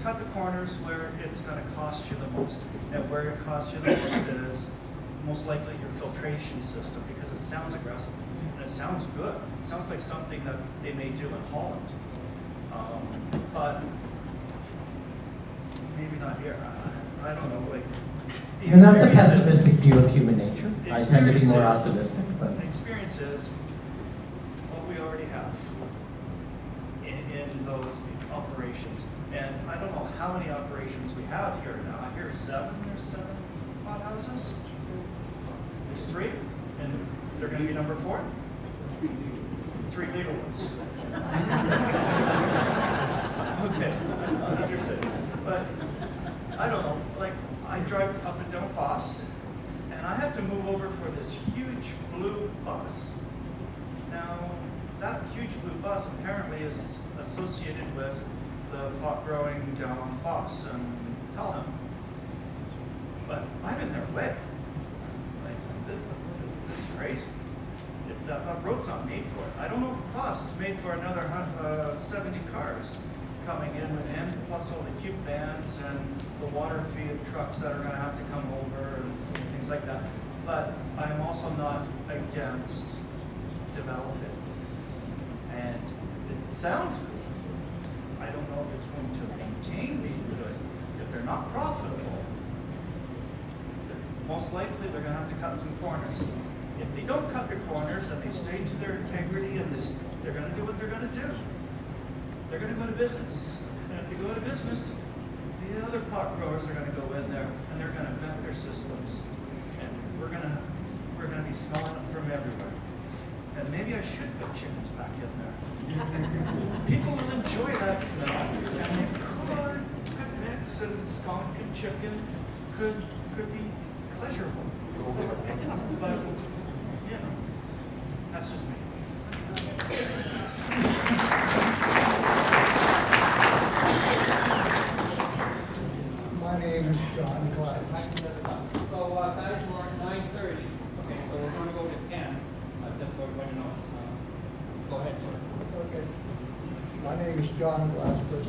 cut the corners where it's going to cost you the most. And where it costs you the most is most likely your filtration system, because it sounds aggressive. And it sounds good. It sounds like something that they may do in Holland. But maybe not here, I don't know, like. the And that's a experience is- pessimistic view of human nature. the I tend to be more experience is- optimistic, but. The experience is what we already have in those operations. And I don't know how many operations we have here now. I hear there's seven pot houses? There's 3, and they're gonna be number 4? 3 legal ones. Okay, understood. But I don't know, like, I drive up and down Foss, and I have to move over for this huge blue bus. Now, that huge blue bus apparently is associated with the pot growing down on Foss and Pelham. But I'm in their way. Like, this is crazy. That road's not made for it. I don't know if Foss is made for another 70 cars coming in, and plus all the cube vans and the water feed trucks that are going to have to come over and things like that. But I'm also not against developing. And it sounds good. I don't know if it's going to maintain being good. If they're not profitable, most likely they're going to have to cut some corners. If they don't cut the corners and they stay to their integrity and they're going to do what they're going to do, they're going to go to business. And if they go to business, the other pot growers are going to go in there and they're going to vent their systems. And we're going to be smelling it from everywhere. And maybe I should put chickens back in there. People will enjoy that smell. And they could mix and skunk and chicken could be pleasurable. But, you know, that's just me. My name is John Clark. So, guys, we're at 9:30. Okay, so we're gonna go to 10. Just so everybody knows. Go ahead, sir. Okay. My name is John Glassberg.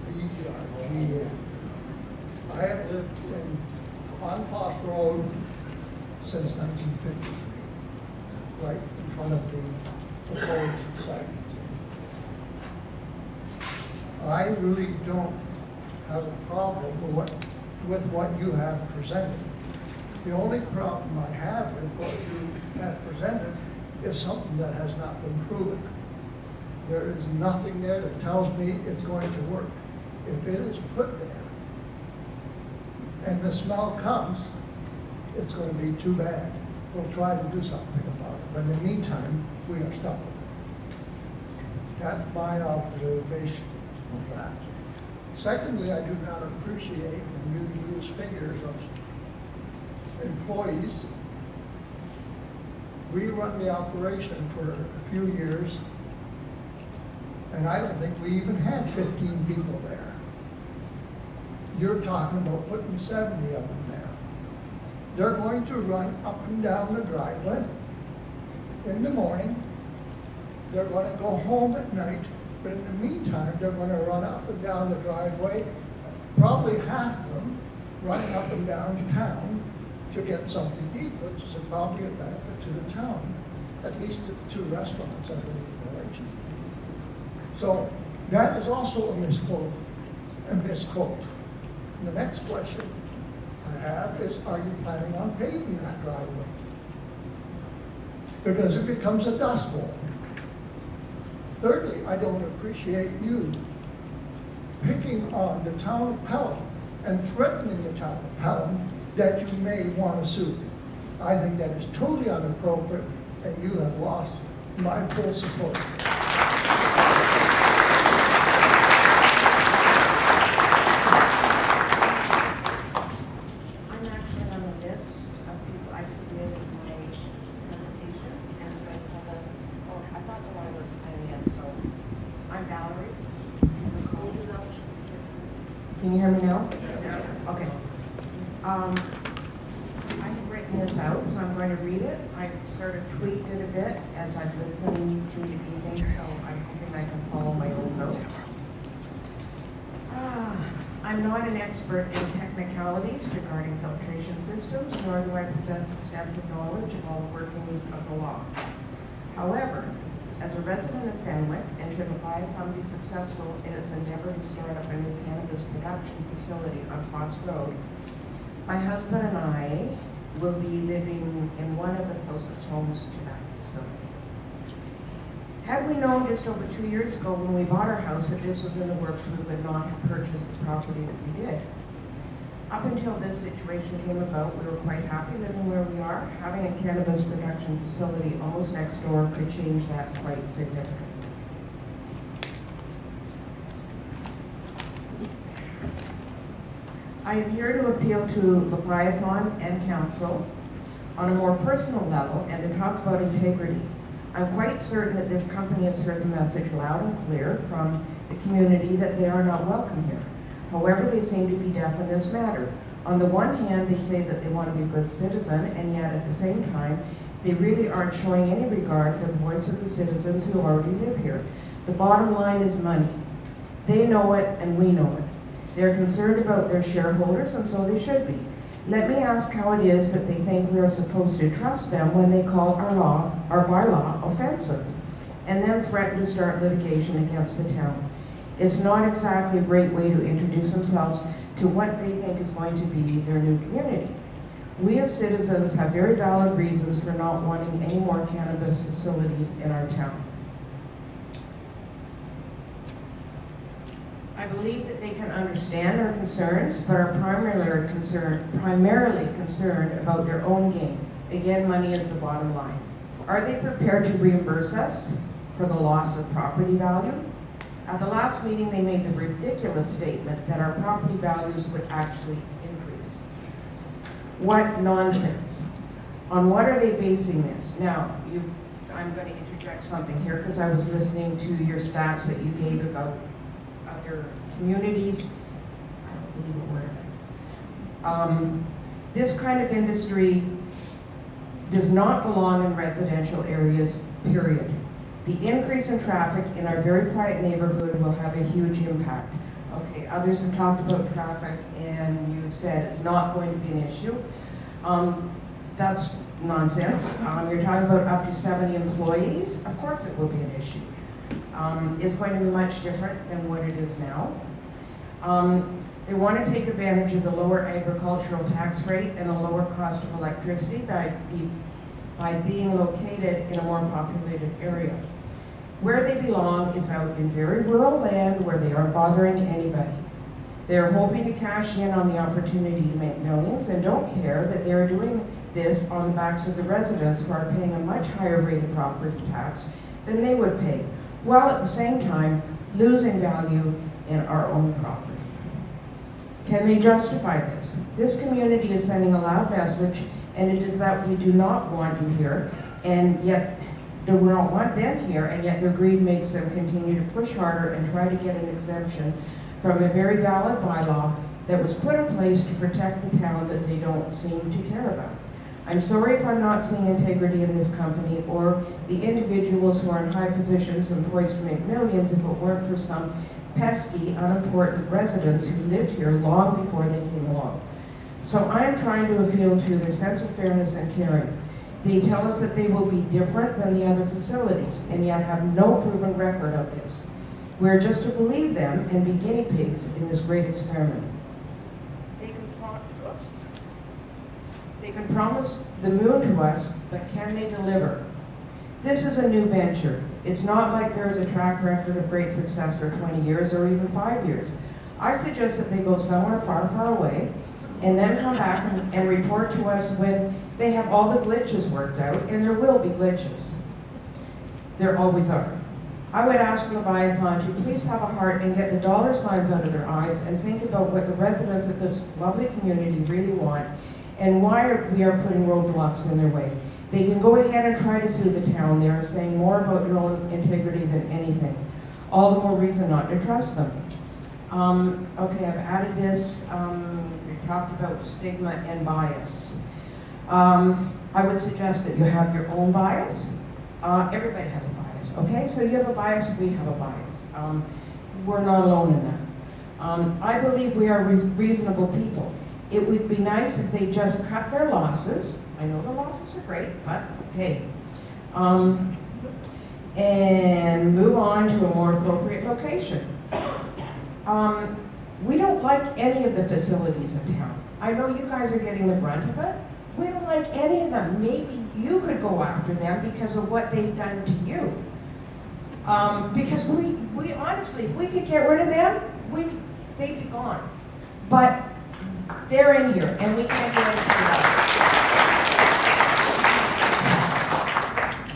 B-E-R-G-N. I have lived on Foss Road since 1953, right in front of the proposed site. I really don't have a problem with what you have presented. The only problem I have with what you have presented is something that has not been proven. There is nothing there that tells me it's going to work. If it is put there and the smell comes, it's going to be too bad. We'll try to do something about it, but in the meantime, we are stuck with it. That's my observation of that. Secondly, I do not appreciate when you use figures of employees. We run the operation for a few years, and I don't think we even had 15 people there. You're talking about putting 70 of them there. They're going to run up and down the driveway in the morning. They're going to go home at night, but in the meantime, they're going to run up and down the driveway, probably half of them running up and down town to get something to eat, which is probably a benefit to the town, at least to the 2 restaurants that are in the village. So that is also a misquote. The next question I have is, are you planning on paving that driveway? Because it becomes a dust bowl. Thirdly, I don't appreciate you picking on the town of Pelham and threatening the town of Pelham that you may want to sue. I think that is totally inappropriate, and you have lost my full support. I'm actually on the list of people I submitted my presentation, and so I saw I thought the one was at the end, so I'm Valerie. Can you hear me now? Okay. I have written this out, so I'm going to read it. I sort of tweaked it a bit as I've listened through the evening, so I'm hoping I can follow my own notes. I'm not an expert in technicalities regarding filtration systems, nor do I possess extensive knowledge of all the workings of the law. However, As a resident of Fenwick, and should Leviathan be successful in its endeavor to start up a new cannabis production facility on Foss Road, my husband and I will be living in one of the closest homes to that facility. Had we known just over 2 years ago when we bought our house that this was in the works, we would not have purchased the property that we did. Up until this situation came about, we were quite happy living where we are. Having a cannabis production facility almost next door could change that quite significantly. I am here to appeal to Leviathan and Council on a more personal level and to talk about integrity. I'm quite certain that this company has heard the message loud and clear from the community that they are not welcome here. However, they seem to be deaf in this matter. On the one hand, they say that they want to be a good citizen, and yet at the same time, they really aren't showing any regard for the voice of the citizens who already live here. The bottom line is money. They know it, and we know it. They're concerned about their shareholders, and so they should be. Let me ask how it is that they think we are supposed to trust them when they call our bylaw offensive, and then threaten to start litigation against the town. It's not exactly a great way to introduce themselves to what they think is going to be their new community. We as citizens have very valid reasons for not wanting any more cannabis facilities in our town. I believe that they can understand our concerns, but are primarily concerned about their own gain. Again, money is the bottom line. Are they prepared to reimburse us for the loss of property value? At the last meeting, they made the ridiculous statement that our property values would actually increase. What nonsense. On what are they basing this? Now, I'm going to interject something here because I was listening to your stats that you gave about other communities. I don't believe a word of this. This kind of industry does not belong in residential areas, period. The increase in traffic in our very quiet neighborhood will have a huge impact. Okay, others have talked about traffic and you've said it's not going to be an issue. That's nonsense. You're talking about up to 70 employees. Of course it will be an issue. It's going to be much different than what it is now. They want to take advantage of the lower agricultural tax rate and the lower cost of electricity by being located in a more populated area. Where they belong is out in very rural land where they aren't bothering anybody. They're hoping to cash in on the opportunity to make millions and don't care that they're doing this on the backs of the residents who are paying a much higher rate of property tax than they would pay, while at the same time losing value in our own property. Can they justify this? This community is sending a loud message, and it is that we do not want you here, and yet we don't want them here, and yet their greed makes them continue to push harder and try to get an exemption from a very valid bylaw that was put in place to protect the town that they don't seem to care about. I'm sorry if I'm not seeing integrity in this company or the individuals who are in high positions and poised to make millions if it weren't for some pesky, unimportant residents who lived here long before they came along. So I am trying to appeal to their sense of fairness and caring. They tell us that they will be different than the other facilities and yet have no proven record of this. We're just to believe them and be guinea pigs in this great experiment. They can promise the moon to us, but can they deliver? This is a new venture. It's not like there is a track record of great success for 20 years or even 5 years. I suggest that they go somewhere far, far away and then come back and report to us when they have all the glitches worked out, and there will be glitches. There always are. I would ask Leviathan to please have a heart and get the dollar signs out of their eyes and think about what the residents of this lovely community really want and why we are putting roadblocks in their way. They can go ahead and try to sue the town. They are saying more about their own integrity than anything. All the more reason not to trust them. Okay, I've added this. We talked about stigma and bias. I would suggest that you have your own bias. Everybody has a bias, okay? So you have a bias, we have a bias. We're not alone in that. I believe we are reasonable people. It would be nice if they just cut their losses. I know the losses are great, but hey. and move on to a more appropriate location. We don't like any of the facilities in town. I know you guys are getting the brunt of it. We don't like any of them. Maybe you could go after them because of what they've done to you. Because we honestly, if we could get rid of them, they'd be gone. But they're in here, and we can't do anything about it.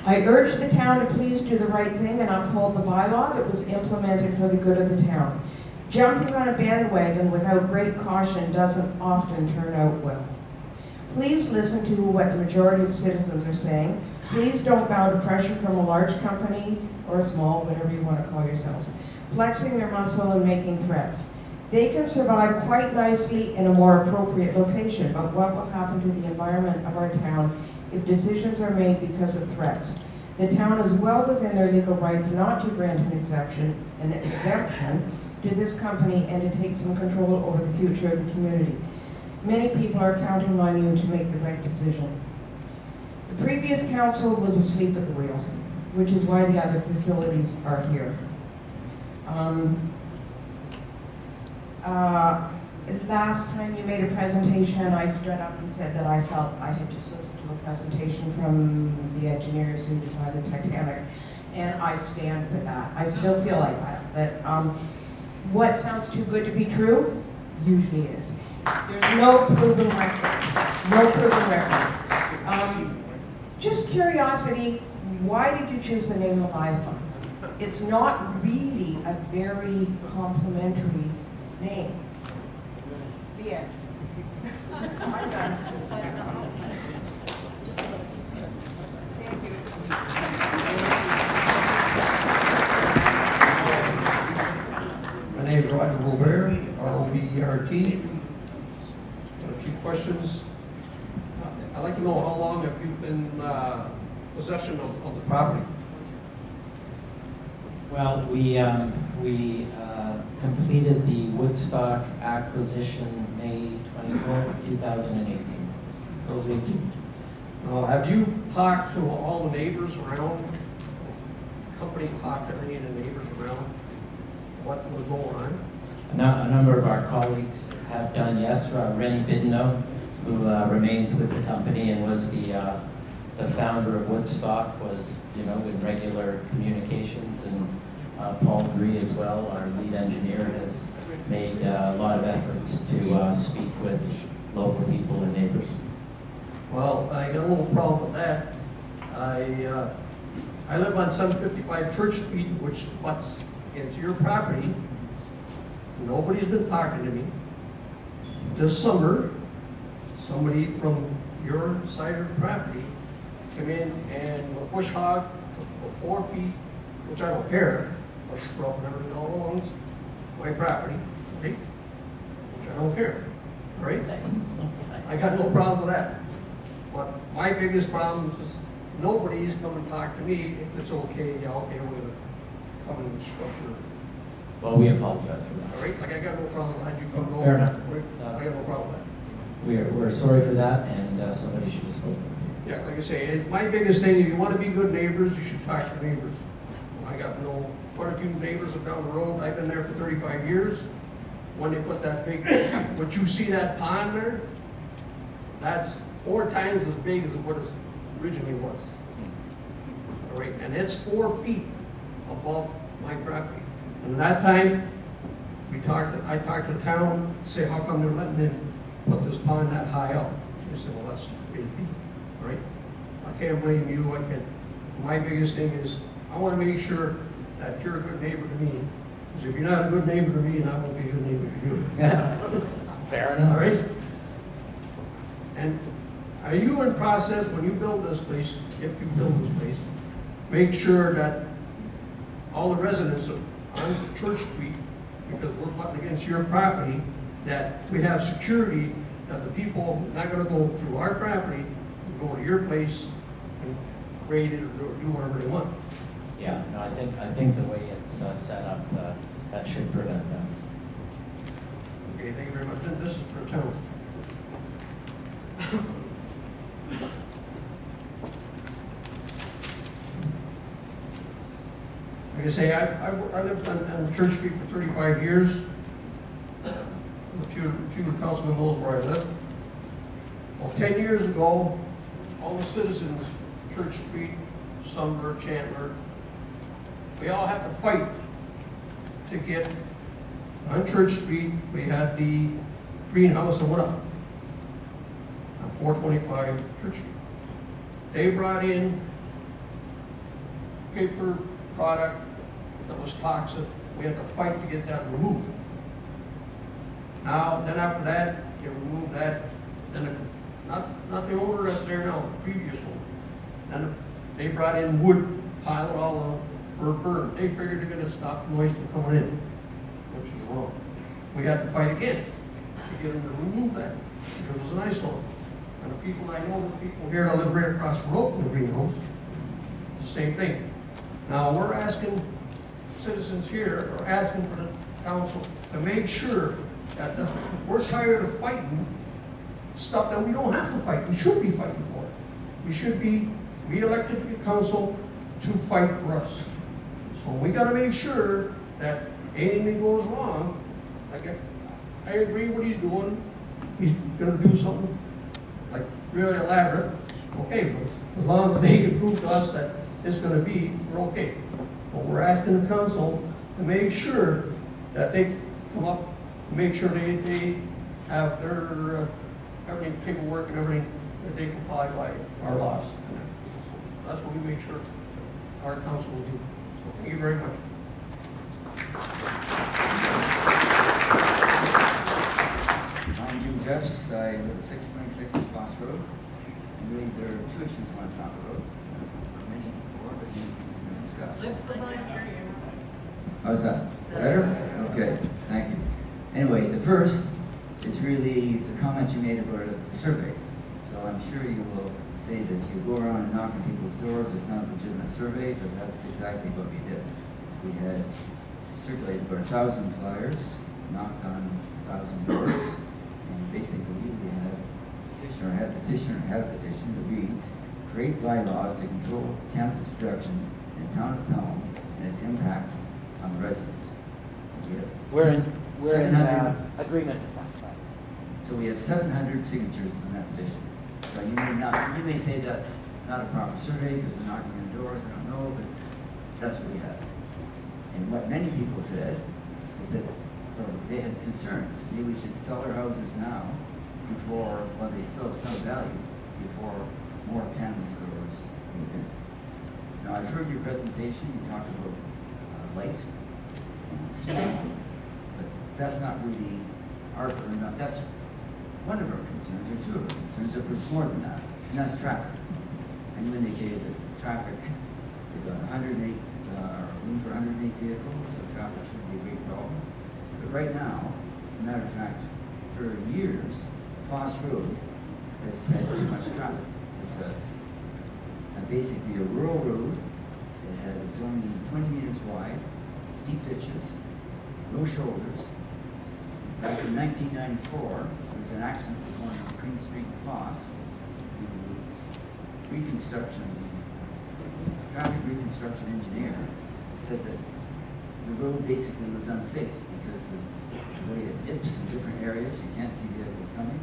I urge the town to please do the right thing and uphold the bylaw that was implemented for the good of the town. Jumping on a bandwagon without great caution doesn't often turn out well. Please listen to what the majority of citizens are saying. Please don't bow to pressure from a large company or a small, whatever you want to call yourselves, flexing their muscle and making threats. They can survive quite nicely in a more appropriate location, but what will happen to the environment of our town if decisions are made because of threats? The town is well within their legal rights not to grant an exemption to this company and to take some control over the future of the community. Many people are counting on you to make the right decision. The previous council was asleep at the wheel, which is why the other facilities are here. Last time you made a presentation, I stood up and said that I felt I had just listened to a presentation from the engineers who designed the Titanic, and I stand with that. I still feel like that what sounds too good to be true usually is. There's no proven record. No proven record. Just curiosity, why did you choose the name Leviathan? It's not really a very complimentary name. The end. I'm done. That's not all. Thank you. My name is Roger Robert, R-O-B-E-R-T. Got a few questions. I'd like to know how long have you been possession of the property? Well, we completed the Woodstock acquisition May 24th, 2018. Have you talked to all the neighbors around? Company talked to any of the neighbors around? What was going on? A number of our colleagues have done, yes. Rennie Bidenow, who remains with the company and was the founder of Woodstock, was in regular communications, and Paul Gree as well, our lead engineer, has made a lot of efforts to speak with local people and neighbors. Well, I got a little problem with that. I live on 755 Church Street, which butts into your property. Nobody's been talking to me. This summer, somebody from your side of the property came in and a bush hog for 4 feet, which I don't care, a shrub and everything all along my property, right? Which I don't care, right? I got no problem with that. But my biggest problem is nobody's come and talk to me if it's okay, yeah, okay, we're gonna come and instruct you. Well, we apologize for that. All right, like I got no problem with that, you come over. Fair enough. Right? I got no problem with that. We're sorry for that, and somebody should have spoken. Yeah, like I say, my biggest thing, if you want to be good neighbors, you should talk to neighbors. I got quite a few neighbors up down the road. I've been there for 35 years. When they put that big, what you see that pond there, that's 4 times as big as what it originally was. All right, and it's 4 feet above my property. And that time, I talked to the town, say, how come they're letting them put this pond that high up? They said, well, that's 8 feet, right? I can't blame you. My biggest thing is, I want to make sure that you're a good neighbor to me. Because if you're not a good neighbor to me, then I won't be a good neighbor to you. Fair enough. All right? And are you in process, when you build this place, if you build this place, make sure that all the residents on Church Street, because we're butting against your property, that we have security, that the people not going to go through our property, go to your place and raid it or do whatever they want. Yeah, no, I think the way it's set up, that should prevent that. Okay, thank you very much. This is for town. Like I say, I lived on Church Street for 35 years. A few councilmen knows where I live. Well, 10 years ago, all the citizens, Church Street, Sumner, Chandler, we all had to fight to get on Church Street. We had the greenhouse and what up on 425 Church Street. They brought in paper product that was toxic. We had to fight to get that removed. Now, then after that, you remove that, then not the owner that's there now, the previous one. Then they brought in wood, pile it all up for a burn. They figured they're gonna stop noise from coming in, which is wrong. We had to fight again to get them to remove that, because it was an eyesore. And the people I know, the people here that live right across the road from the greenhouse, the same thing. Now, we're asking citizens here, or asking for the council to make sure that we're tired of fighting stuff that we don't have to fight. We should be fighting for it. We should be re-elected to the council to fight for us. So we gotta make sure that anything goes wrong, like I agree what he's doing. He's gonna do something like really elaborate. Okay, but as long as they can prove to us that it's gonna be, we're okay. But we're asking the council to make sure that they come up, make sure they have their everything, paperwork and everything, that they comply by our laws. That's what we make sure our council will do. So thank you very much. I'm Jim Jeffs. I live at 626 Foss Road. I believe there are two issues I want to talk about. Many before, but many things we can discuss. How's that? Better? Okay, thank you. Anyway, the first is really the comment you made about the survey. So I'm sure you will say that if you go around and knock on people's doors, it's not a legitimate survey, but that's exactly what we did. We had circulated about 1,000 flyers, knocked on 1,000 doors, and basically we had a petition that reads, create bylaws to control cannabis production in the town of Pelham and its impact on the residents. We're in agreement with that. So we have 700 signatures on that petition. So you may say that's not a proper survey because we're knocking on doors, I don't know, but that's what we have. And what many people said is that they had concerns. Maybe we should sell our houses now before, while they still have some value, before more cannabis growers move in. Now, I've heard your presentation. You talked about light and smell, but that's not really that's one of our concerns, or two of our concerns, but it's more than that, and that's traffic. And you indicated that traffic, they've got 108, room for 108 vehicles, so traffic should be a big problem. But right now, as a matter of fact, for years, Foss Road has had too much traffic. It's basically a rural road. It's only 20 meters wide, deep ditches, low shoulders. In fact, in 1994, there was an accident going on Queen Street in Foss. The traffic reconstruction engineer said that the road basically was unsafe because of the way it dips in different areas. You can't see vehicles coming.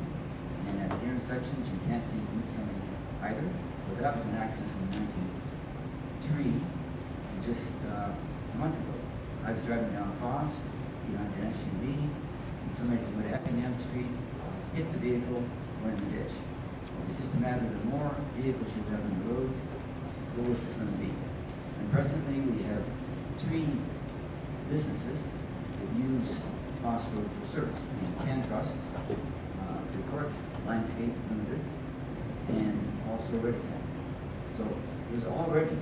And at intersections, you can't see who's coming either. So that was an accident in 1993, just a month ago. I was driving down Foss behind an SUV, and somebody went Effingham Street, hit the vehicle, went in the ditch. It's just a matter of the more vehicles you have on the road, the worse it's going to be. And presently, we have 3 businesses that use Foss Road for service. Can Trust, Reports, Landscape Limited, and also Redicam. So there's already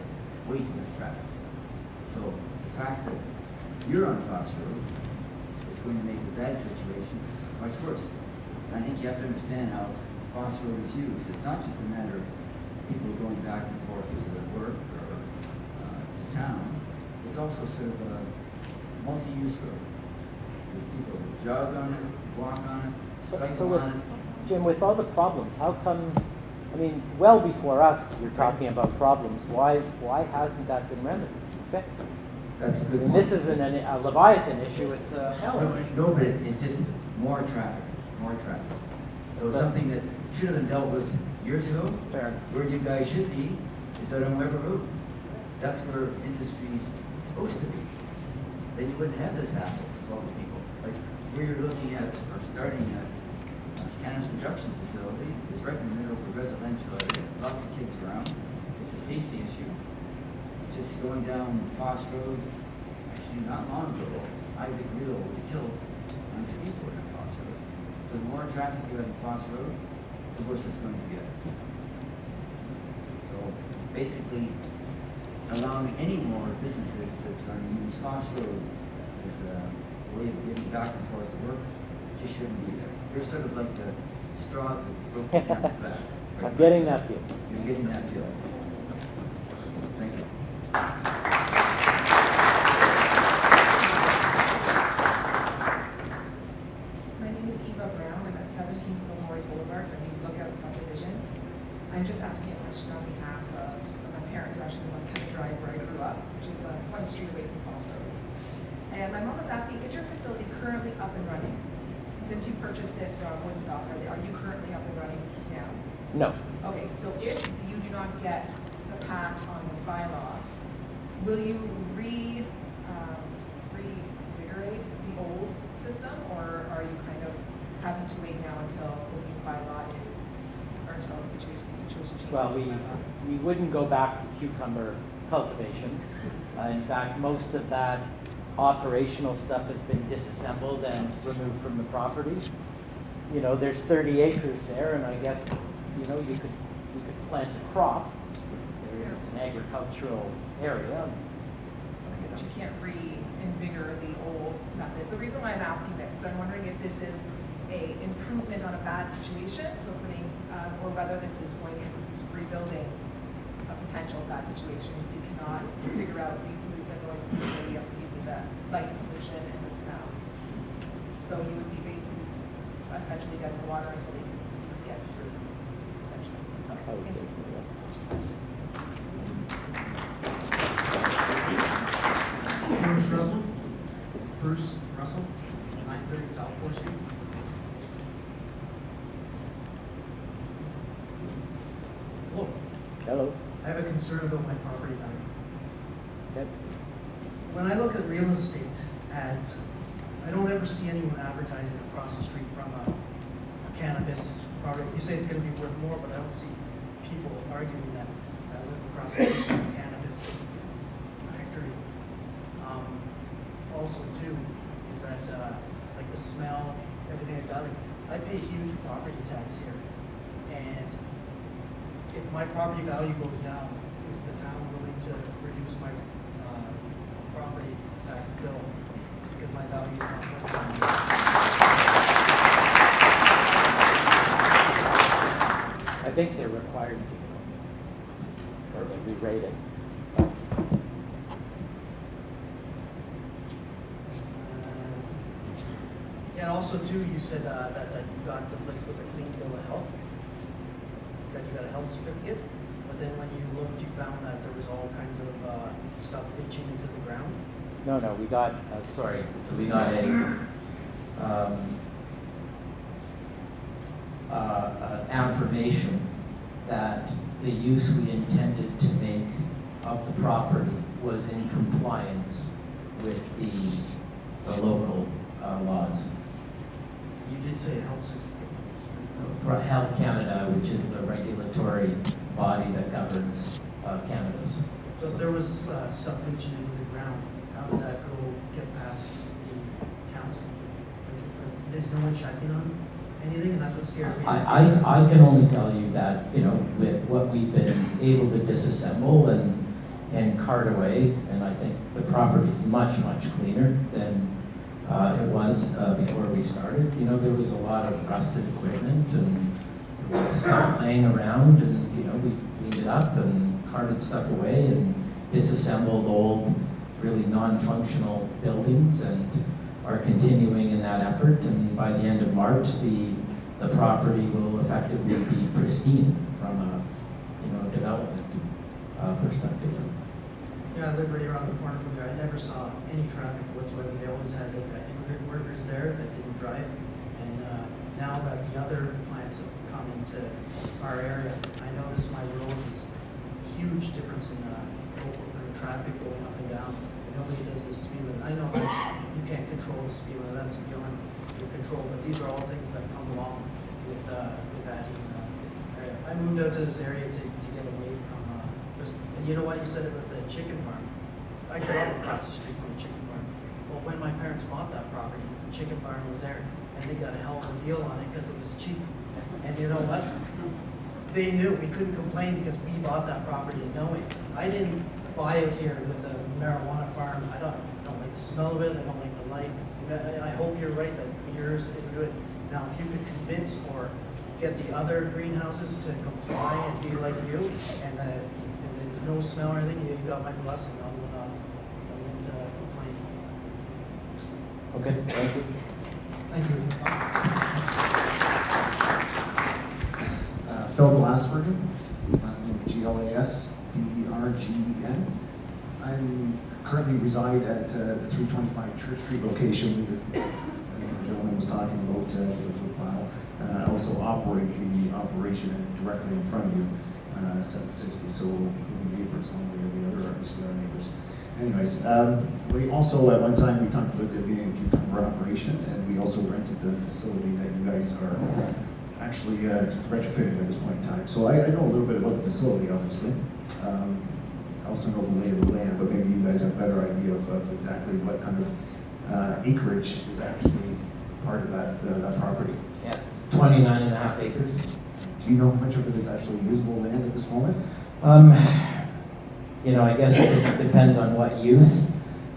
way too much traffic. So the fact that you're on Foss Road is going to make a bad situation much worse. And I think you have to understand how Foss Road is used. It's not just a matter of people going back and forth to work or to town. It's also sort of a multi-use road. There's people who jog on it, walk on it, cycle on it. Jim, with all the problems, how come, I mean, well before us, you're talking about problems. Why hasn't that been remedied, fixed? That's a good And point. this isn't a Leviathan issue, it's a Pelham. No, but it's just more traffic, more traffic. So it's something that should have been dealt with years ago. Fair. Where you guys should be is out on Weber Road. That's where industry is supposed to be. Then you wouldn't have this hassle with all the people. Like where you're looking at or starting at Canada's production facility is right in the middle of a residential area. Lots of kids around. It's a safety issue. Just going down Foss Road, actually not long ago, Isaac Real was killed on a skateboard on Foss Road. So the more traffic you have on Foss Road, the worse it's going to get. So basically, allowing any more businesses to try and use Foss Road as a way of getting back and forth to work just shouldn't be there. You're sort of like the straw that broke the camel's back. Right? I'm getting that feel. You're getting that feel. Thank you. My name is Eva Brown. I'm at 17 Fillmore Boulevard, the new Lookout subdivision. I'm just asking a question on behalf of my parents who actually live on Kennett Drive where I grew up, which is one street away from Foss Road. And my mom was asking, is your facility currently up and running? Since you purchased it from Woodstock, are you currently up and running now? No. Okay, so if you do not get the pass on this bylaw, will you reinvigorate the old system, or are you kind of having to wait now until the new bylaw is, or until the situation changes? Well, with the bylaw? we wouldn't go back to cucumber cultivation. In fact, most of that operational stuff has been disassembled and removed from the property. You know, there's 30 acres there, and I guess, you know, you could plant a crop. It's an agricultural area. But you can't reinvigorate the old method. The reason why I'm asking this is I'm wondering if this is a improvement on a bad situation, so putting, or whether this is rebuilding a potential bad situation if you cannot figure out the noise pollution, the light pollution and the smell. So you would be basically essentially getting the water until you could get through, essentially. Okay. I would say so, yeah. Bruce Russell. Bruce Russell, 930 South 4th Street. Hello. Hello. I have a concern about my property value. Okay. When I look at real estate ads, I don't ever see anyone advertising across the street from a cannabis property. You say it's going to be worth more, but I don't see people arguing that live across the street from a cannabis factory. Also, too, is that like the smell, everything like that. Like, I pay huge property tax here, and if my property value goes down, is the town willing to reduce my property tax bill because my value is not going down? I think they're required to, or they re-rate it. And also too, you said that you got the place with a clean bill of health, that you got a health certificate, but then when you looked, you found that there was all kinds of stuff leaching into the ground. No, we got, We got an affirmation that the use we intended to make of the property was in compliance with the local laws. You did say a health certificate. For Health Canada, which is the regulatory body that governs cannabis. So if there was stuff leaching into the ground, how did that get past the council? Like, is no one checking on anything, and that's what scares me? I can only tell you that, you know, with what we've been able to disassemble and cart away, and I think the property is much, much cleaner than it was before we started. You know, there was a lot of rusted equipment and there was stuff laying around, and, you know, we cleaned it up and carted stuff away and disassembled old, really non-functional buildings, and are continuing in that effort. And by the end of March, the property will effectively be pristine from a, you know, development perspective. Yeah, I live right around the corner from there. I never saw any traffic whatsoever. They always had immigrant workers there that didn't drive. And now that the other plants have come into our area, I notice my road is huge difference in traffic going up and down. Nobody does the speed limit. I know you can't control the speed limit. That's beyond your control. But these are all things that come along with that area. I moved out to this area to get away from and you know what you said about the chicken farm? I grew up across the street from a chicken farm. Well, when my parents bought that property, the chicken farm was there, and they got a hell of a deal on it because it was cheap. And you know what? They knew we couldn't complain because we bought that property knowing. I didn't buy out here with a marijuana farm. I don't like the smell of it. I don't like the light. I hope you're right that yours is good. Now, if you could convince or get the other greenhouses to comply and be like you, and there's no smell or anything, you got my blessing. I won't complain. Okay, thank you. Thank you. Phil Glassbergen, last name Glasbergen. I currently reside at the 325 Church Street location. The gentleman was talking about the footpile. I also operate the operation directly in front of you, 760. So we're neighbors one way or the other, obviously our neighbors. Anyways, we also at one time we talked about there being a cucumber operation, and we also rented the facility that you guys are actually retrofitting at this point in time. So I know a little bit about the facility, obviously. I also know the lay of the land, but maybe you guys have a better idea of exactly what kind of acreage is actually part of that property. Yeah, it's 29.5 acres. Do you know how much of it is actually usable land at this moment? You know, I guess it depends on what use.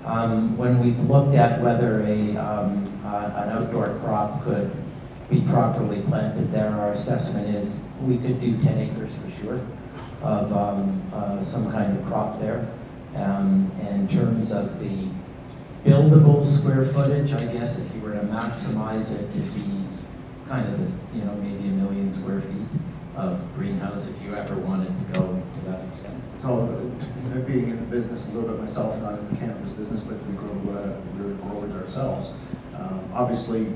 When we've looked at whether an outdoor crop could be properly planted there, our assessment is we could do 10 acres for sure of some kind of crop there. In terms of the buildable square footage, I guess if you were to maximize it to be kind of this, you know, maybe 1 million square feet of greenhouse if you ever wanted to go to that extent. So, being in the business a little bit myself, not in the cannabis business, but we're growers ourselves. Obviously,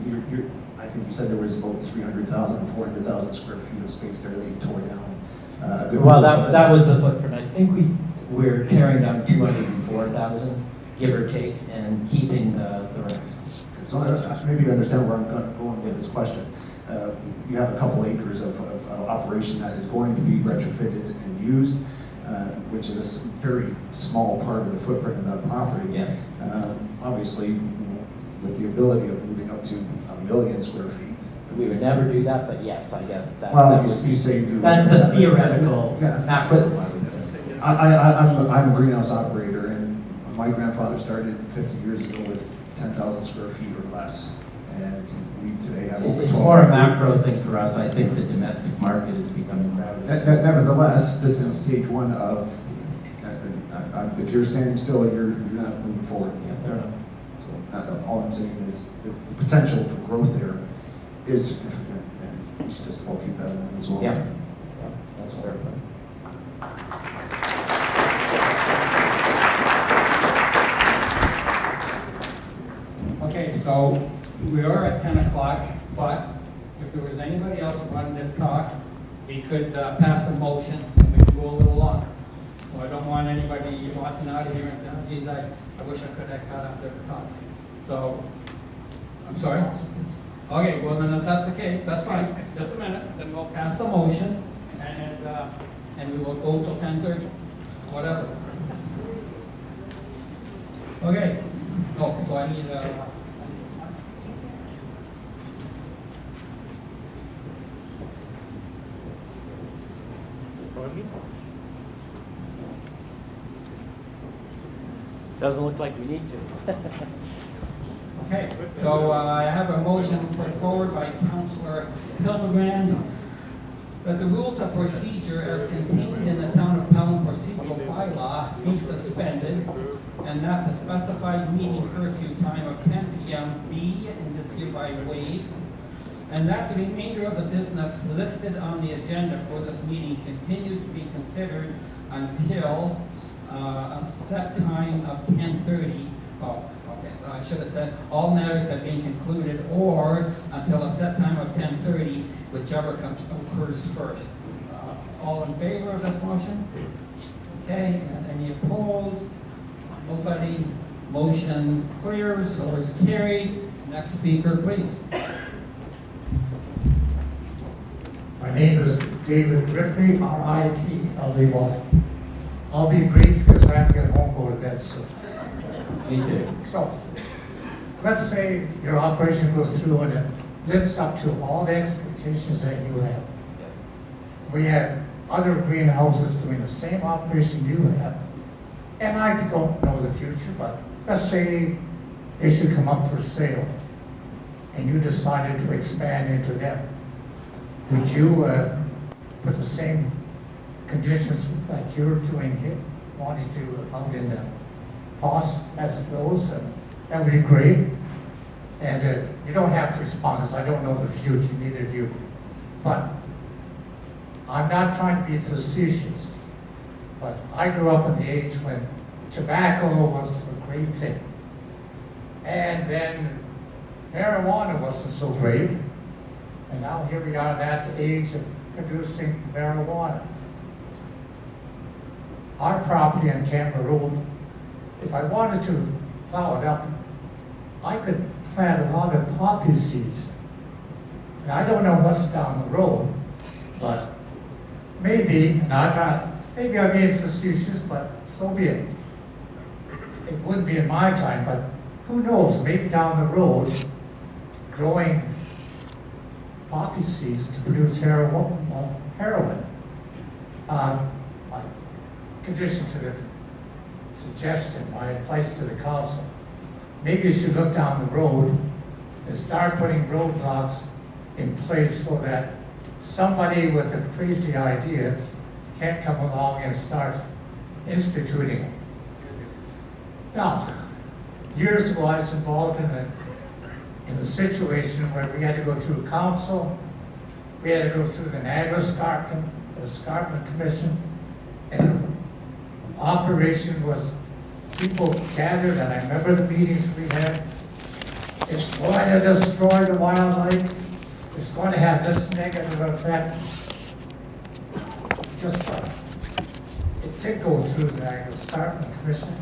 I think you said there was about 300,000, 400,000 square feet of space there that you tore down. Well, that was the footprint. I think we're tearing down 204,000, give or take, and keeping the rest. So maybe you understand where I'm going with this question. You have a couple acres of operation that is going to be retrofitted and used, which is a very small part of the footprint of that property. Yeah. Obviously, with the ability of moving up to 1 million square feet. We would never do that, but yes, I guess that. Well, you say you do. That's the theoretical maximum, I would say. I'm a greenhouse operator, and my grandfather started 50 years ago with 10,000 square feet or less, and we today have over 12. It's more a macro thing for us. I think the domestic market is becoming crowded. Nevertheless, this is stage one of, if you're standing still, you're not moving forward. Yeah, fair enough. So all I'm saying is the potential for growth there is significant, and we should just all keep that in mind as well. Yeah. That's fair. Okay, so we are at 10 o'clock, but if there was anybody else who wanted to talk, we could pass a motion and we could go a little longer. So I don't want anybody walking out of here and saying, oh, geez, I wish I could have got up there to talk. So, I'm sorry? Okay, well then if that's the case, that's fine. Just a minute, then we'll pass the motion and we will go till 10:30, whatever. Okay. Oh, so I need Doesn't look like we need to. Okay, so I have a motion put forward by Councillor Hildebrand that the rules of procedure as contained in the Town of Pelham procedural bylaw be suspended and that the specified meeting curfew time of 10 p.m. be and is hereby waived, and that the remainder of the business listed on the agenda for this meeting continues to be considered until a set time of 10:30. Oh, okay, so I should have said, all matters have been concluded, or until a set time of 10:30, whichever occurs first. All in favor of this motion? Okay, and any opposed? Nobody. Motion clears or is carried. Next speaker, please. My name is David Ripley, R.I.P. I'll be brief because I have to get home, go to bed soon. Me too. So, let's say your operation goes through and it lives up to all the expectations that you have. We have other greenhouses doing the same operation you have. And I don't know the future, but let's say they should come up for sale and you decided to expand into them. Would you put the same conditions that you're doing here, wanting to do out in the Foss as those? That would be great. And you don't have to respond because I don't know the future, neither do you. But I'm not trying to be facetious, but I grew up in the age when tobacco was a great thing. And then marijuana wasn't so great. And now here we are at the age of producing marijuana. Our property on Canberra Road, if I wanted to plow it up, I could plant a lot of poppy seeds. And I don't know what's down the road, but maybe, maybe I'm being facetious, but so be it. It wouldn't be in my time, but who knows, maybe down the road, growing poppy seeds to produce heroin. My condition to the suggestion, my advice to the council, maybe you should look down the road and start putting roadblocks in place so that somebody with a crazy idea can't come along and start instituting it. Now, years ago I was involved in a situation where we had to go through council, we had to go through the Niagara Escarpment Commission, and the operation was people gathered, and I remember the meetings we had. It's going to destroy the wildlife, it's going to have this negative effect. It did go through the Niagara Escarpment Commission,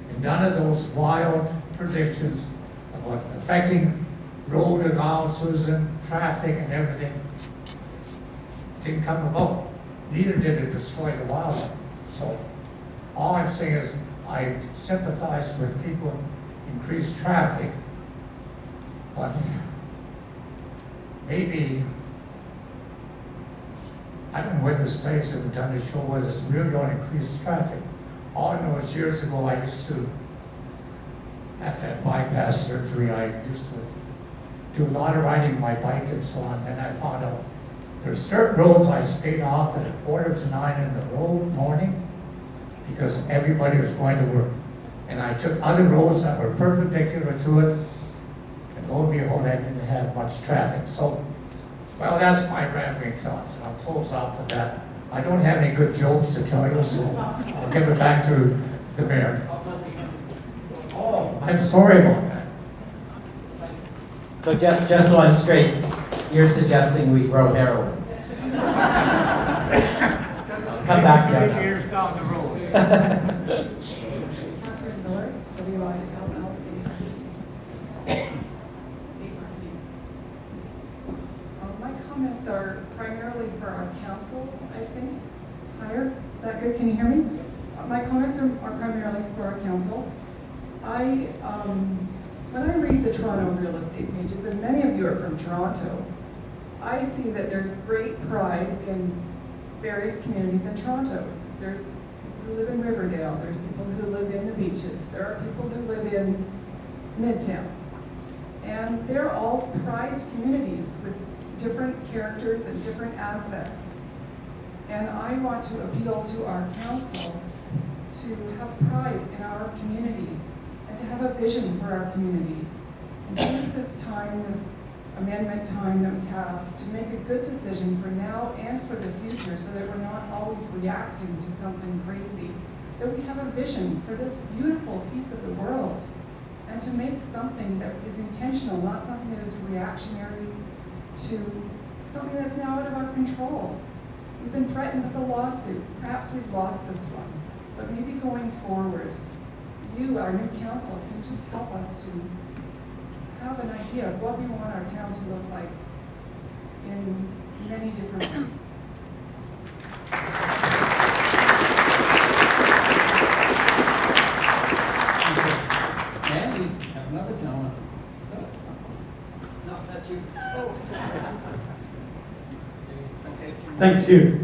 and none of those wild predictions about affecting road allowances and traffic and everything didn't come about. Neither did it destroy the wildlife. So all I'm saying is I sympathize with people increased traffic, but maybe, I don't know whether the studies have been done to show whether it's really going to increase traffic. All I know is years ago I used to, after I had bypass surgery, I used to do a lot of riding my bike and so on, and I found out there's certain roads I stayed off at 8:45 in the morning because everybody was going to work. And I took other roads that were perpendicular to it, and lo and behold, I didn't have much traffic. So, well, that's my rambling thoughts, and I'll close off with that. I don't have any good jokes to tell you, so I'll give it back to the mayor. Oh, I'm sorry about that. So just so I'm straight, you're suggesting we grow heroin? Come back to you. Years down the road. My comments are primarily for our council, I think. Higher? Is that good? Can you hear me? My comments are primarily for our council. When I read the Toronto real estate pages, and many of you are from Toronto, I see that there's great pride in various communities in Toronto. There's people who live in Riverdale, there's people who live in the beaches, there are people who live in Midtown. And they're all prized communities with different characters and different assets. And I want to appeal to our council to have pride in our community and to have a vision for our community. And to use this time, this amendment time that we have, to make a good decision for now and for the future so that we're not always reacting to something crazy that we have a vision for this beautiful piece of the world, and to make something that is intentional, not something that is reactionary to something that's now out of our control. We've been threatened with a lawsuit. Perhaps we've lost this one. But maybe going forward, you, our new council, can just help us to have an idea of what we want our town to look like in many different ways. And we have another gentleman. No, that's you. Thank you.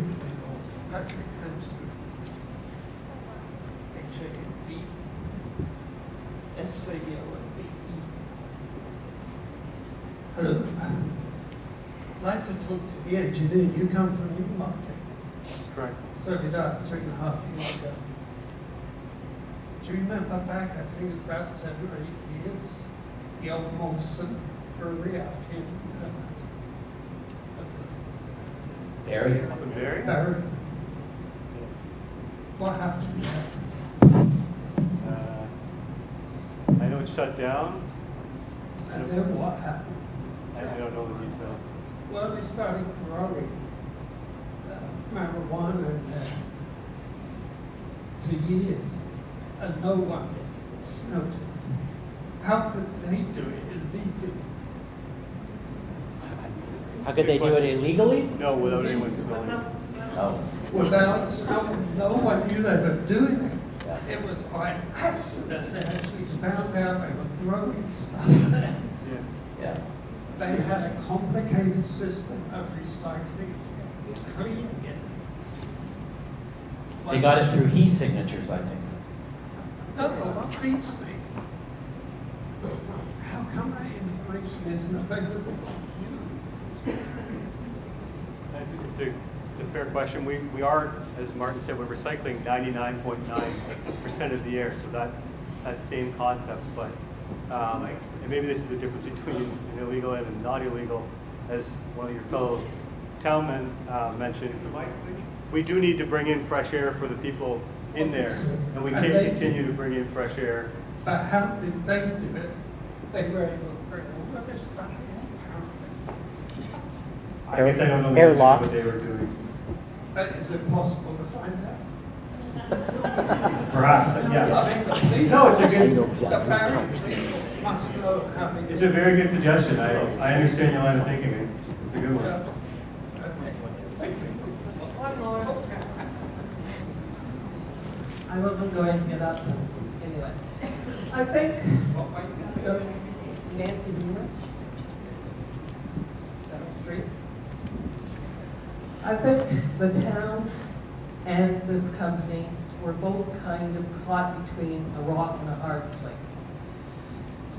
Hello. I'd like to talk to the engineer. You come from Newmarket. That's correct. So did I 3.5 years ago. Do you remember back, I think it was about 7 or 8 years, the old Molson brewery out in Barry? Up in Barry? Barry. What happened there? I know it's shut down. And then what happened? I don't know the details. Well, they started growing marijuana for years, and no one smoked it. How could they do it illegally? How could they do it illegally? No, without anyone smelling it. Oh. Without smoking, no one knew they were doing it. It was by accident. They actually found out they were growing stuff there. Yeah. They had a complicated system of recycling and cleaning it. They got it through heat signatures, I think. That's what beats me. How come that information isn't available to you? It's a fair question. We are, as Martin said, we're recycling 99.9% of the air, so that same concept. But and maybe this is the difference between an illegal and a not illegal, as one of your fellow townmen mentioned. We do need to bring in fresh air for the people in there, and we can't continue to bring in fresh air. But how did they do it? They were able to bring all of this stuff in. I guess I don't know Airlocked. what they were doing. Is it possible to find out? Perhaps, yes. I mean, No, it's a good. the barriers must know how to It's a very good suggestion. I understand your line of thinking. It's a good one. I wasn't going to get up anyway. I think Nancy Beamer, 7th Street. I think the town and this company were both kind of caught between a rock and a hard place.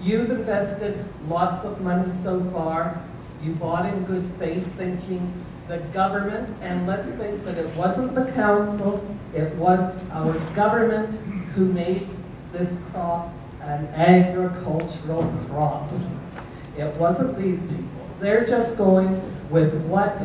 You've invested lots of money so far. You bought in good faith thinking the government, and let's face it, it wasn't the council, it was our government who made this crop an agricultural crop. It wasn't these people. They're just going with what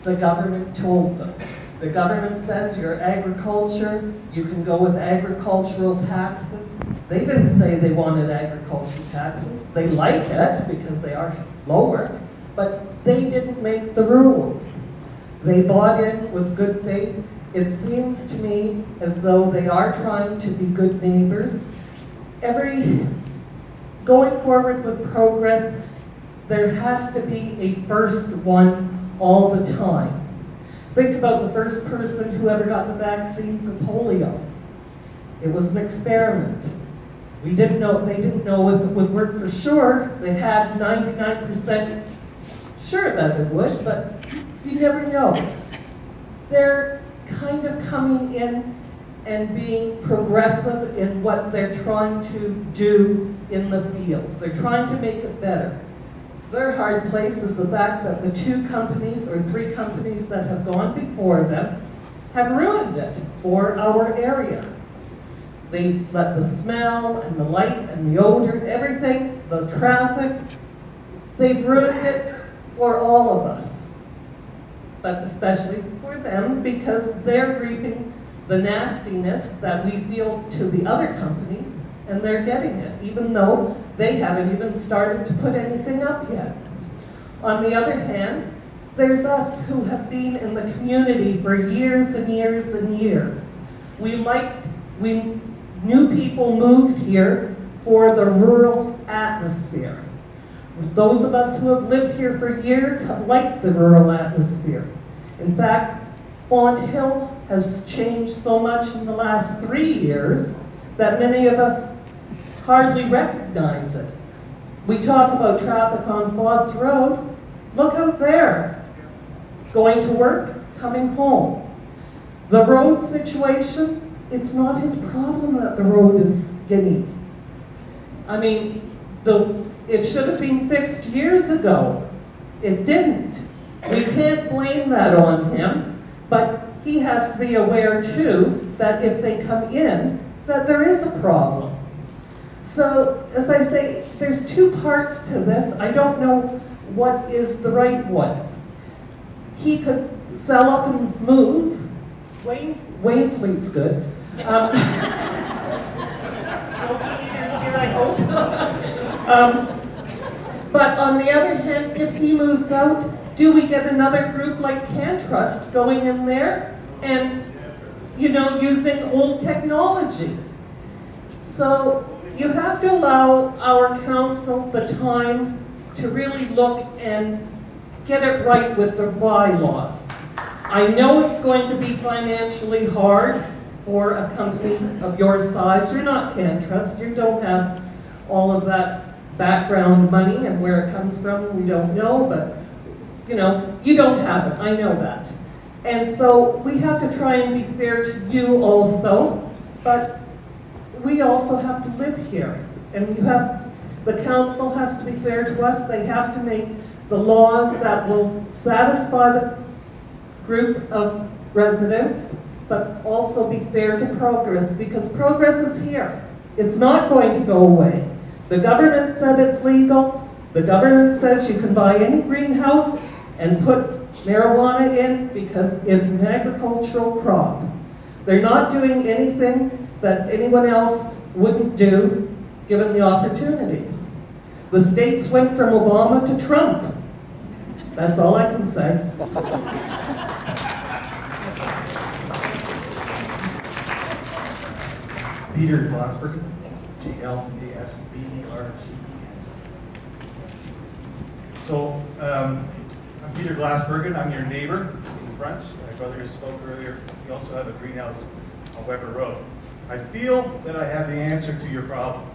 the government told them. The government says you're agriculture, you can go with agricultural taxes. They didn't say they wanted agricultural taxes. They like it because they are lower, but they didn't make the rules. They bought in with good faith. It seems to me as though they are trying to be good neighbors. Going forward with progress, there has to be a first one all the time. Think about the first person who ever got the vaccine for polio. It was an experiment. They didn't know if it would work for sure. They had 99% sure that it would, but you never know. They're kind of coming in and being progressive in what they're trying to do in the field. They're trying to make it better. Their hard place is the fact that the 2 companies or 3 companies that have gone before them have ruined it for our area. They've let the smell and the light and the odor, everything, the traffic, they've ruined it for all of us. But especially for them because they're reaping the nastiness that we feel to the other companies, and they're getting it, even though they haven't even started to put anything up yet. On the other hand, there's us who have been in the community for years and years and years. We knew people moved here for the rural atmosphere. Those of us who have lived here for years have liked the rural atmosphere. In fact, Font Hill has changed so much in the last 3 years that many of us hardly recognize it. We talk about traffic on Foss Road. Look out there, going to work, coming home. The road situation, it's not his problem that the road is skinny. I mean, it should have been fixed years ago. It didn't. We can't blame that on him, but he has to be aware too that if they come in, that there is a problem. So, as I say, there's two parts to this. I don't know what is the right one. He could sell up and move. Wayne Fleet's good. No leaders here, I hope. But on the other hand, if he moves out, do we get another group like CanTrust going in there and, using old technology? So you have to allow our council the time to really look and get it right with the bylaws. I know it's going to be financially hard for a company of your size. You're not CanTrust. You don't have all of that background money, and where it comes from, we don't know, but you don't have it. I know that. And so we have to try and be fair to you also, but we also have to live here. And the council has to be fair to us. They have to make the laws that will satisfy the group of residents, but also be fair to Progress, because Progress is here. It's not going to go away. The government said it's legal. The government says you can buy any greenhouse and put marijuana in because it's an agricultural crop. They're not doing anything that anyone else wouldn't do given the opportunity. The states went from Obama to Trump. That's all I can say. Peter Glassbergen, Glassbergen. So, I'm Peter Glassbergen. I'm your neighbor in front. My brother just spoke earlier. We also have a greenhouse on Weber Road. I feel that I have the answer to your problem.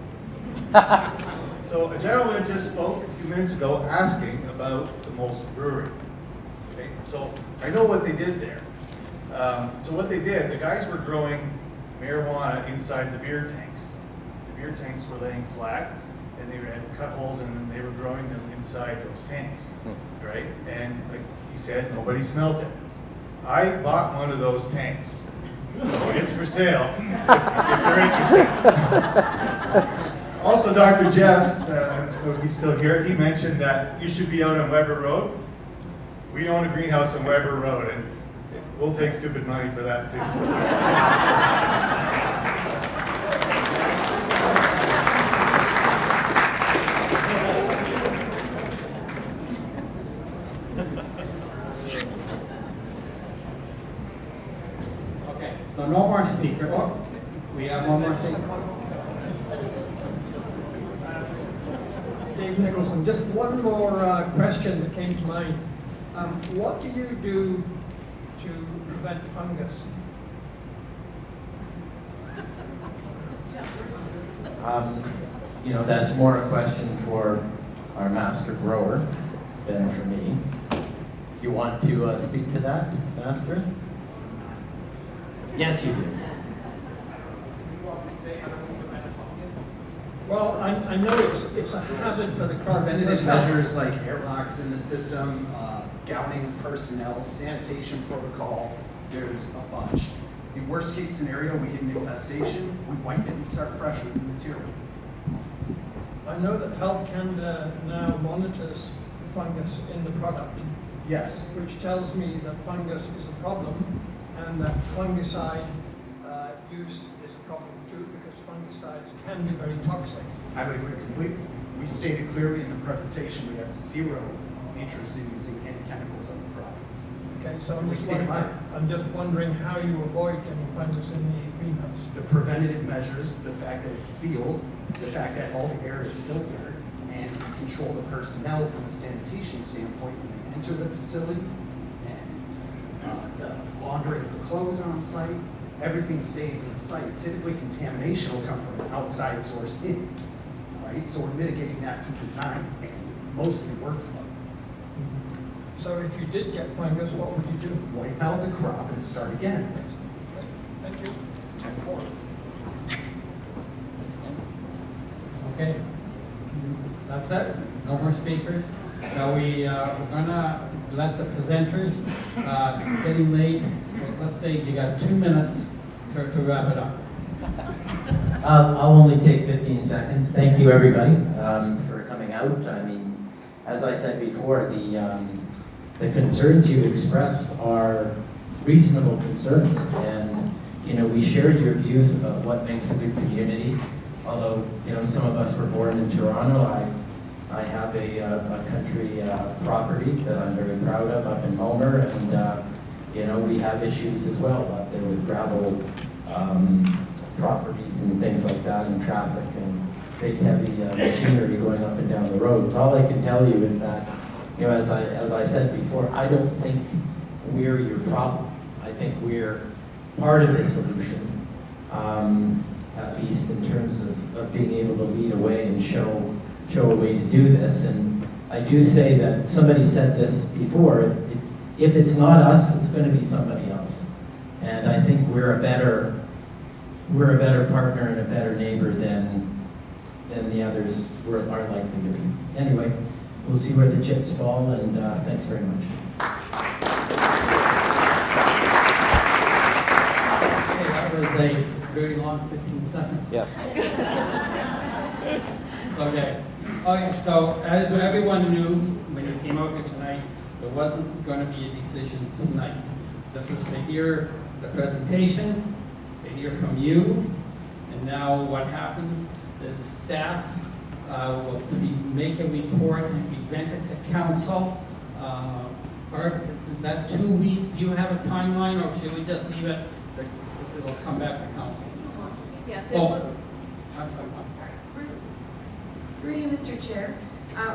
So, a gentleman just spoke a few minutes ago asking about the Molson Brewery. Okay? So, I know what they did there. So what they did, the guys were growing marijuana inside the beer tanks. The beer tanks were laying flat, and they had cut holes in them. They were growing them inside those tanks, right? And like he said, nobody smelt it. I bought one of those tanks, so it's for sale if you're interested. Also, Dr. Jeffs, he's still here. He mentioned that you should be out on Weber Road. We own a greenhouse on Weber Road, and we'll take stupid money for that too. Okay, so no more speaker. Oh, we have one more speaker. Dave Nicholson, just one more question that came to mind. What do you do to prevent fungus? That's more a question for our master grower than for me. You want to speak to that, Master? Yes, you do. Well, I know it's a hazard for the crop. Preventative measures like airlocks in the system, gowning of personnel, sanitation protocol, there's a bunch. The worst case scenario, we get an infestation, we wipe it and start fresh with new material. I know that Health Canada now monitors fungus in the product. Yes. Which tells me that fungus is a problem and that fungicide use is a problem too, because fungicides can be very toxic. I would agree completely. We stated clearly in the presentation we have zero interest in using any chemicals on the product. Okay, so We stand by it. I'm just wondering how you avoid getting fungus in the greenhouse. The preventative measures, the fact that it's sealed, the fact that all the air is filtered, and you control the personnel from a sanitation standpoint when they enter the facility, and the laundering of the clothes on site, everything stays in the site. Typically, contamination will come from an outside source in, right? So we're mitigating that through design and mostly workflow. So if you did get fungus, what would you do? Wipe out the crop and start again. Thank you. Okay, that's it? No more speakers? So we're gonna let the presenters, it's getting late. Well, let's say you got 2 minutes to wrap it up. I'll only take 15 seconds. Thank you, everybody, for coming out. I mean, as I said before, the concerns you expressed are reasonable concerns, and we shared your views about what makes a good community. Although some of us were born in Toronto, I have a country property that I'm very proud of up in Odour, and we have issues as well up there with gravel properties and things like that, and traffic and big heavy machinery going up and down the roads. All I can tell you is that, as I said before, I don't think we're your problem. I think we're part of the solution, at least in terms of being able to lead a way and show a way to do this. And I do say that somebody said this before, if it's not us, it's going to be somebody else. And I think we're a better partner and a better neighbor than the others are likely to be. Anyway, we'll see where the chips fall, and thanks very much. Okay, that was a very long 15 seconds. Yes. Okay. Okay, so as everyone knew when you came out here tonight, there wasn't going to be a decision tonight. This was to hear the presentation, to hear from you, and now what happens is staff will make a report and present it to council. Barb, is that 2 weeks? Do you have a timeline, or should we just leave it? It'll come back to council. Yes, it Oh. will. Sorry. Through you, Mr. Chair.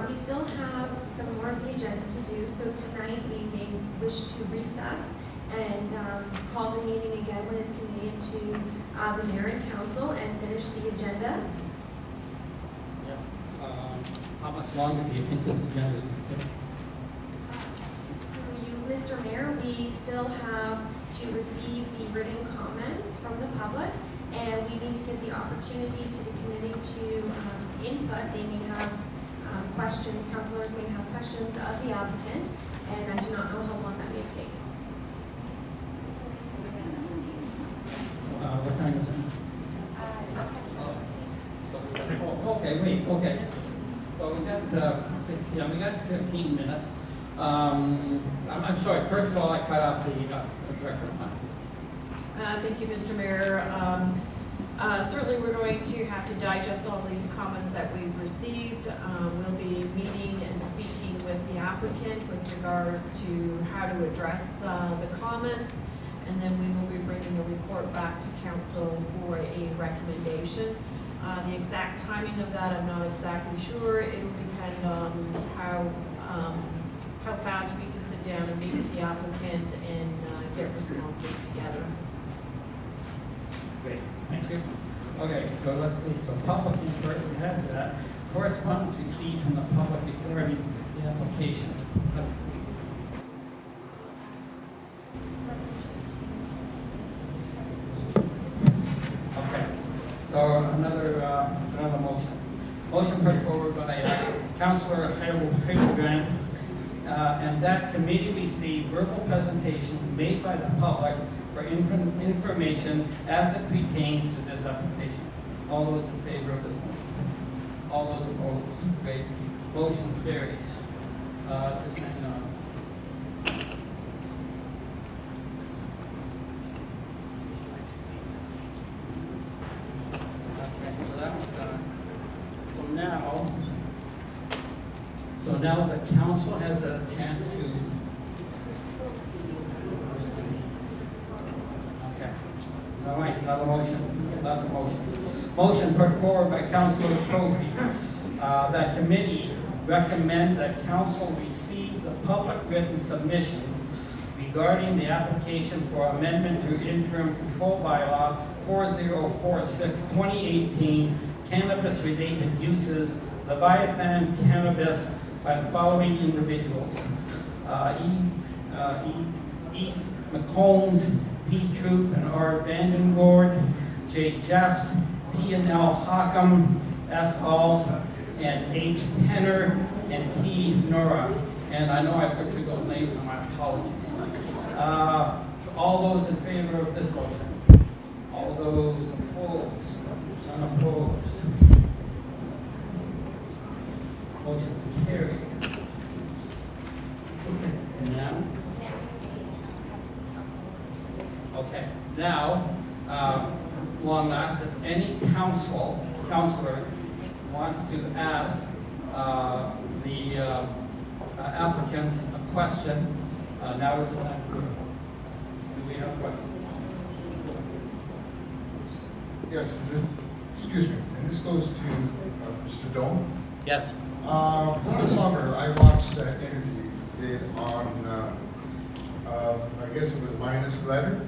We still have some more of the agenda to do, so tonight we may wish to recess and call the meeting again when it's convenient to the mayor and council and finish the agenda. Yeah. How much longer do you think this agenda is going to take? Through you, Mr. Mayor, we still have to receive the written comments from the public, and we need to give the opportunity to the committee to input. They may have questions, councilors may have questions of the applicant, and I do not know how long that may take. What time is it? Okay, wait, okay. So we got 15 minutes. I'm sorry, first of all, I cut off the director. Thank you, Mr. Mayor. Certainly, we're going to have to digest all these comments that we've received. We'll be meeting and speaking with the applicant with regards to how to address the comments, and then we will be bringing a report back to council for a recommendation. The exact timing of that, I'm not exactly sure. It will depend on how fast we can sit down and meet with the applicant and get responses together. Great, thank you. Okay, so let's see, so public input, we have that. Correspondence received from the public regarding the application. Okay, so another motion. Motion put forward by Councillor Hazelgrant, and that committee receive verbal presentations made by the public for information as it pertains to this application. All those in favor of this motion? All those opposed? Great. Motion carries. Just hang on. now the council has a chance to. Okay. All right, another motion. Lots of motions. Motion put forward by Councilor Trophy. That committee recommend that council receive the public written submissions regarding the application for amendment to interim control bylaw 4046-2018 cannabis-related uses, Leviathan Cannabis, by the following individuals. E. McCombs, P. Troop, and R. Vandengoord, J. Jeffs, P. and L. Hockham, S. Alf, and H. Penner, and T. Nora. And I know I butchered those names, and my apologies. All those in favor of this motion? All those opposed? Unopposed? Motion's carried. Now? Okay, now, long last, if any counselor wants to ask the applicants a question, now is the time. Do we have a question? Yes, excuse me, and this goes to Mr. Dome. Yes. Last summer, I watched that interview you did on, I guess it was Linus Letter.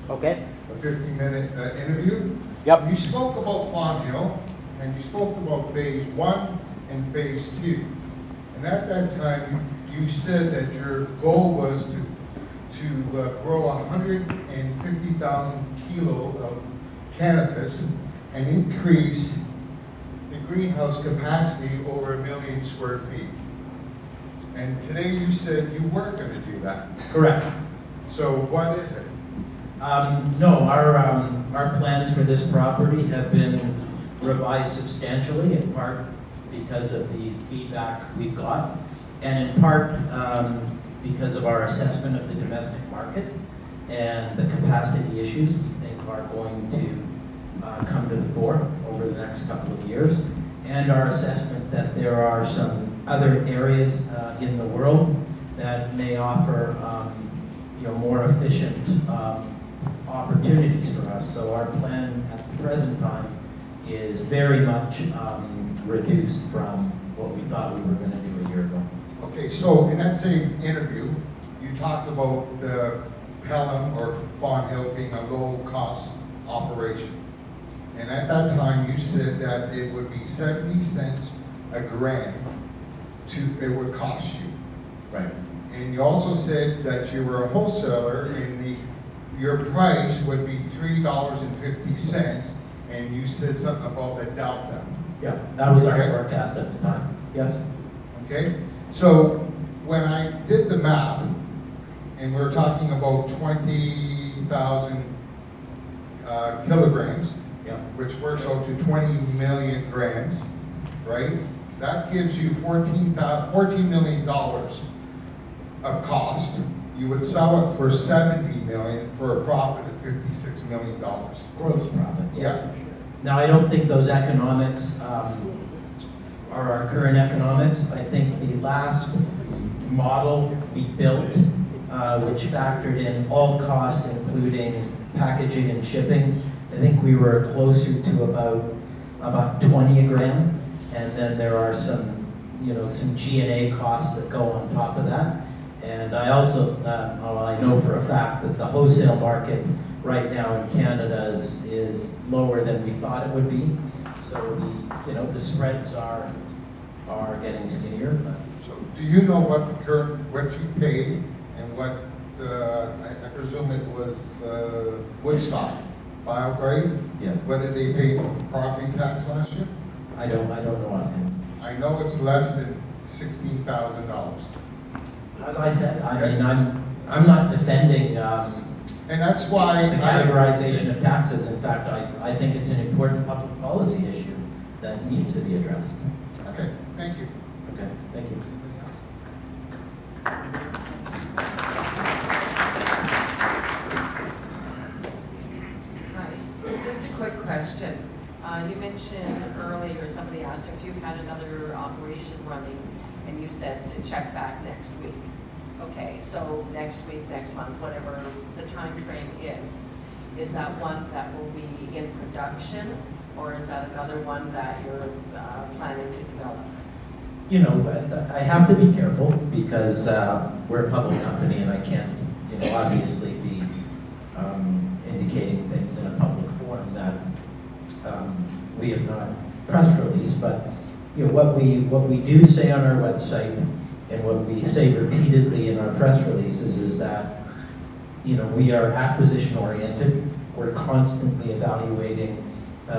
Okay. A 50-minute interview. Yep. You spoke about Fawn Hill, and you spoke about phase 1 and phase 2. And at that time, you said that your goal was to grow 150,000 kilos of cannabis and increase the greenhouse capacity over 1 million square feet. And today you said you weren't going to do that. Correct. So what is it? No, our plans for this property have been revised substantially, in part because of the feedback we've got, and in part because of our assessment of the domestic market and the capacity issues we think are going to come to the fore over the next couple of years, and our assessment that there are some other areas in the world that may offer more efficient opportunities for us. So our plan at the present time is very much reduced from what we thought we were going to do a year ago. Okay, so in that same interview, you talked about the Pelham or Fawn Hill being a low-cost operation. And at that time, you said that it would be 70 cents a gram it would cost you. Right. And you also said that you were a wholesaler and your price would be $3.50, and you said something about the delta. Yeah, that was our forecast at the time. Yes. Okay, so when I did the math, and we're talking about 20,000 kilograms, which works out to 20 million grams, right? That gives you $14 million of cost. You would sell it for $70 million for a profit of $56 million. Gross profit. Yeah. Now, I don't think those economics are our current economics. I think the last model we built, which factored in all costs, including packaging and shipping, I think we were closer to about 20 a gram. And then there are some G&A costs that go on top of that. And I also, I know for a fact that the wholesale market right now in Canada is lower than we thought it would be. So the spreads are getting skinnier. So do you know what you paid and what I presume it was Woodstock BioGrade? Yes. What did they pay for property tax last year? I don't know offhand. I know it's less than $16,000. As I said, I mean, I'm not defending and that's why the categorization of taxes. In fact, I think it's an important public policy issue that needs to be addressed. Okay, thank you. Okay, thank you. Hi, just a quick question. You mentioned earlier, somebody asked if you had another operation running and you said to check back next week. Okay, so next week, next month, whatever the time frame is that one that will be in production, or is that another one that you're planning to develop? You know, I have to be careful because we're a public company and I can't, you know, obviously be indicating things in a public forum that we have not press released. But you know, what we do say on our website and what we say repeatedly in our press releases is that, you know, we are acquisition oriented. We're constantly evaluating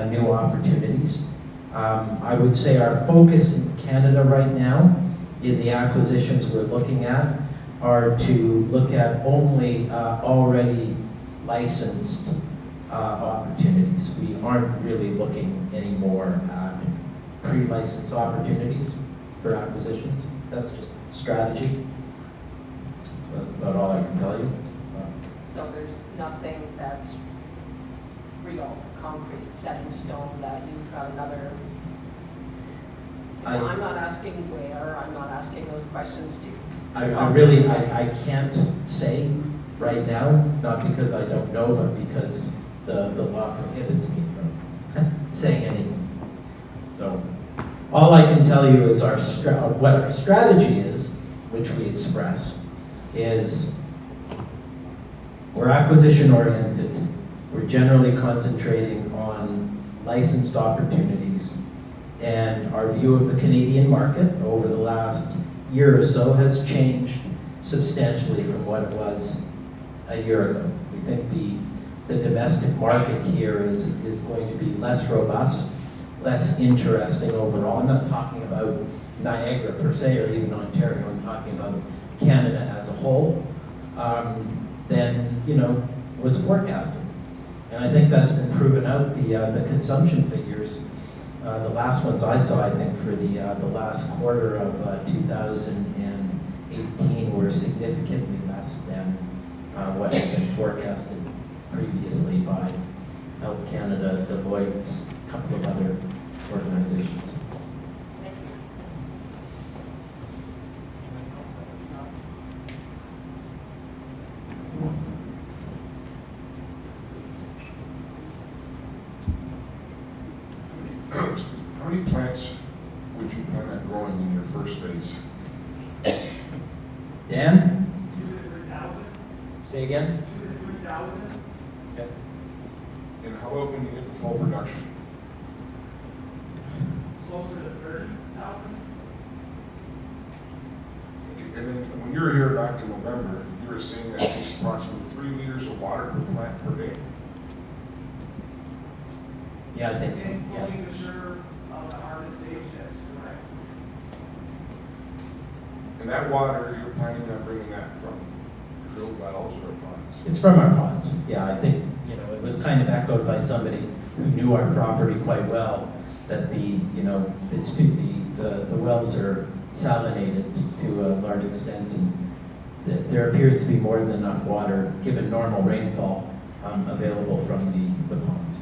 new opportunities. I would say our focus in Canada right now in the acquisitions we're looking at are to look at only already licensed opportunities. We aren't really looking anymore at pre-licensed opportunities for acquisitions. That's just strategy. So that's about all I can tell you. So there's nothing that's real, concrete, set in stone that you've got another. I'm not asking where, I'm not asking those questions to you. I can't say right now, not because I don't know, but because the law prohibits me from saying anything. So all I can tell you is what our strategy is, which we express, is we're acquisition oriented. We're generally concentrating on licensed opportunities, and our view of the Canadian market over the last year or so has changed substantially from what it was a year ago. We think the domestic market here is going to be less robust, less interesting overall. I'm not talking about Niagara per se or even Ontario. I'm talking about Canada as a whole. Than, you know, was forecasted. And I think that's been proven out. The consumption figures, the last ones I saw, I think for the last quarter of 2018 were significantly less than what had been forecasted previously by Health Canada, Deloitte, a couple of other organizations. Thank you. How many plants would you plan on growing in your first phase? Dan? 2,000 to 3,000. Say again? 2,000 to 3,000. Okay. And how about when you get the full production? Closer to 30,000. And then when you were here back in November, you were saying that it takes approximately 3 liters of water per plant per day. Yeah, I think so. And Yeah. fully mature of the harvest stage, that's correct. And that water, you're planning on bringing that from drilled wells or ponds? It's from our ponds. Yeah, I think, you know, it was kind of echoed by somebody who knew our property quite well, that the wells are salinated to a large extent, and there appears to be more than enough water, given normal rainfall, available from the ponds.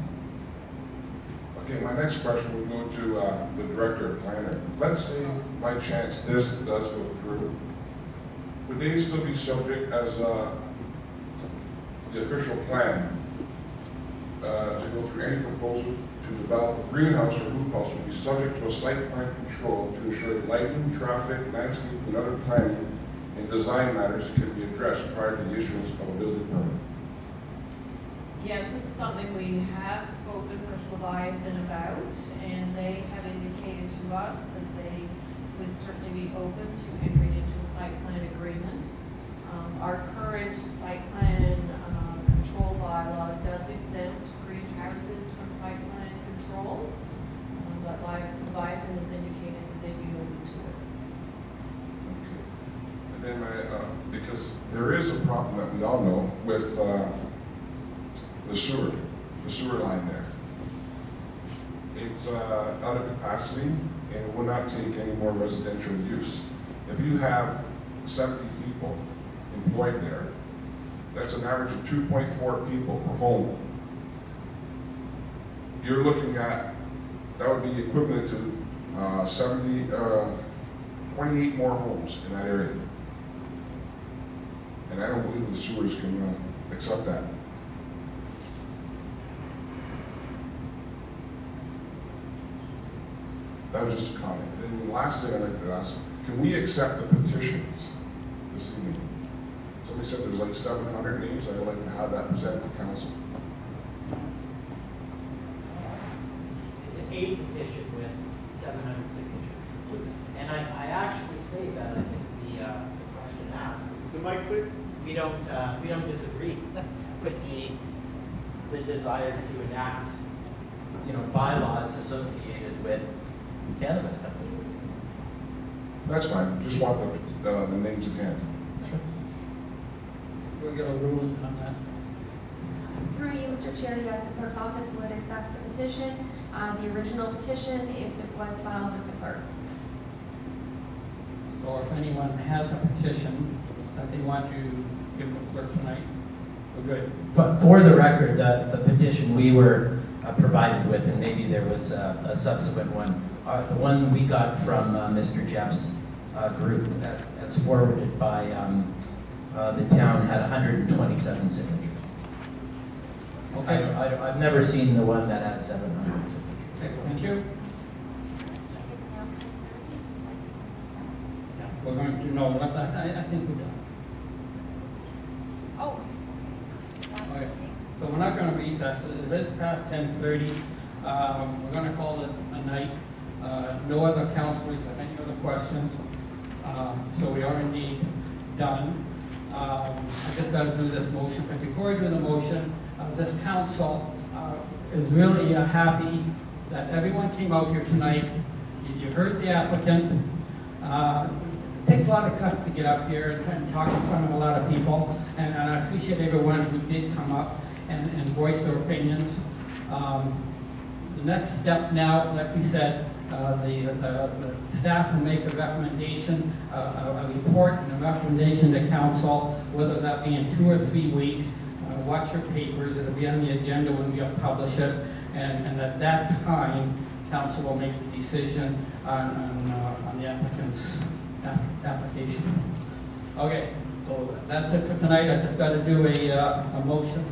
Okay, my next question would go to the director of planner. Let's say by chance this does go through. Would they still be subject as the official plan to go through any proposal to develop a greenhouse or hoop house would be subject to a site plan control to ensure that lighting, traffic, landscape, and other planning and design matters can be addressed prior to the issuance of a building permit? Yes, this is something we have spoken with Leviathan about, and they have indicated to us that they would certainly be open to entering into a site plan agreement. Our current site plan control bylaw does exempt greenhouses from site plan control, but Leviathan has indicated that they'd be open to it. Okay. And then because there is a problem that we all know with the sewer line there. It's out of capacity and it will not take any more residential use. If you have 70 people employed there, that's an average of 2.4 people per home. You're looking at, that would be equivalent to 70 28 more homes in that area. And I don't believe the sewers can accept that. That was just a comment. And then the last thing I'd like to ask, can we accept the petitions this evening? Somebody said there's like 700 names. I'd like to have that presented to council. It's an 8 petition with 700 signatures. And I actually say that, I think the question asked. So Mike, please. We don't disagree with the desire to enact, bylaws associated with cannabis companies. That's fine. Just want the names at hand. We're gonna rule on that. Through you, Mr. Chair, yes, the clerk's office would accept the petition, the original petition, if it was filed with the clerk. So if anyone has a petition that they want to give the clerk tonight, we're good. But for the record, the petition we were provided with, and maybe there was a subsequent one, the one we got from Mr. Jeff's group, as forwarded by the town, had 127 signatures. Okay. I've never seen the one that has 700 signatures. Okay, thank you. We're going to know, I think we're done. Oh. Okay, so we're not gonna recess, it is past 10:30. We're gonna call it a night. No other councilors have any other questions. So we are indeed done. I just gotta do this motion, but before I do the motion, this council is really happy that everyone came out here tonight. You heard the applicant. It takes a lot of guts to get up here and talk in front of a lot of people, and I appreciate everyone who did come up and voice their opinions. The next step now, like we said, the staff will make a recommendation, a report and a recommendation to council, whether that be in 2 or 3 weeks. Watch your papers, it'll be on the agenda when we publish it, and at that time, council will make the decision on the applicant's application. Okay, so that's it for tonight. I just got to do a motion.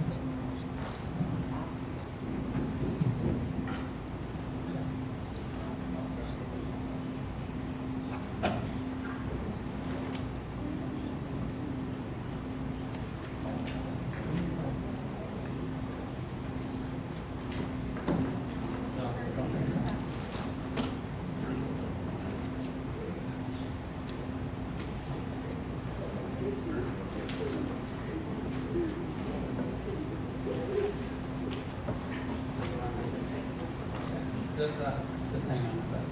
Just hang on a second.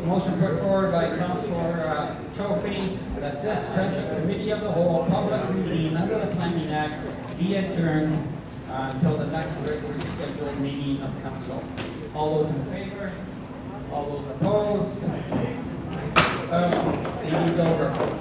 Motion put forward by Councilor Trophy that this special committee of the whole public meeting under the Planning Act be adjourned until the next regularly scheduled meeting of council. All those in favor? All those opposed? Meeting's over.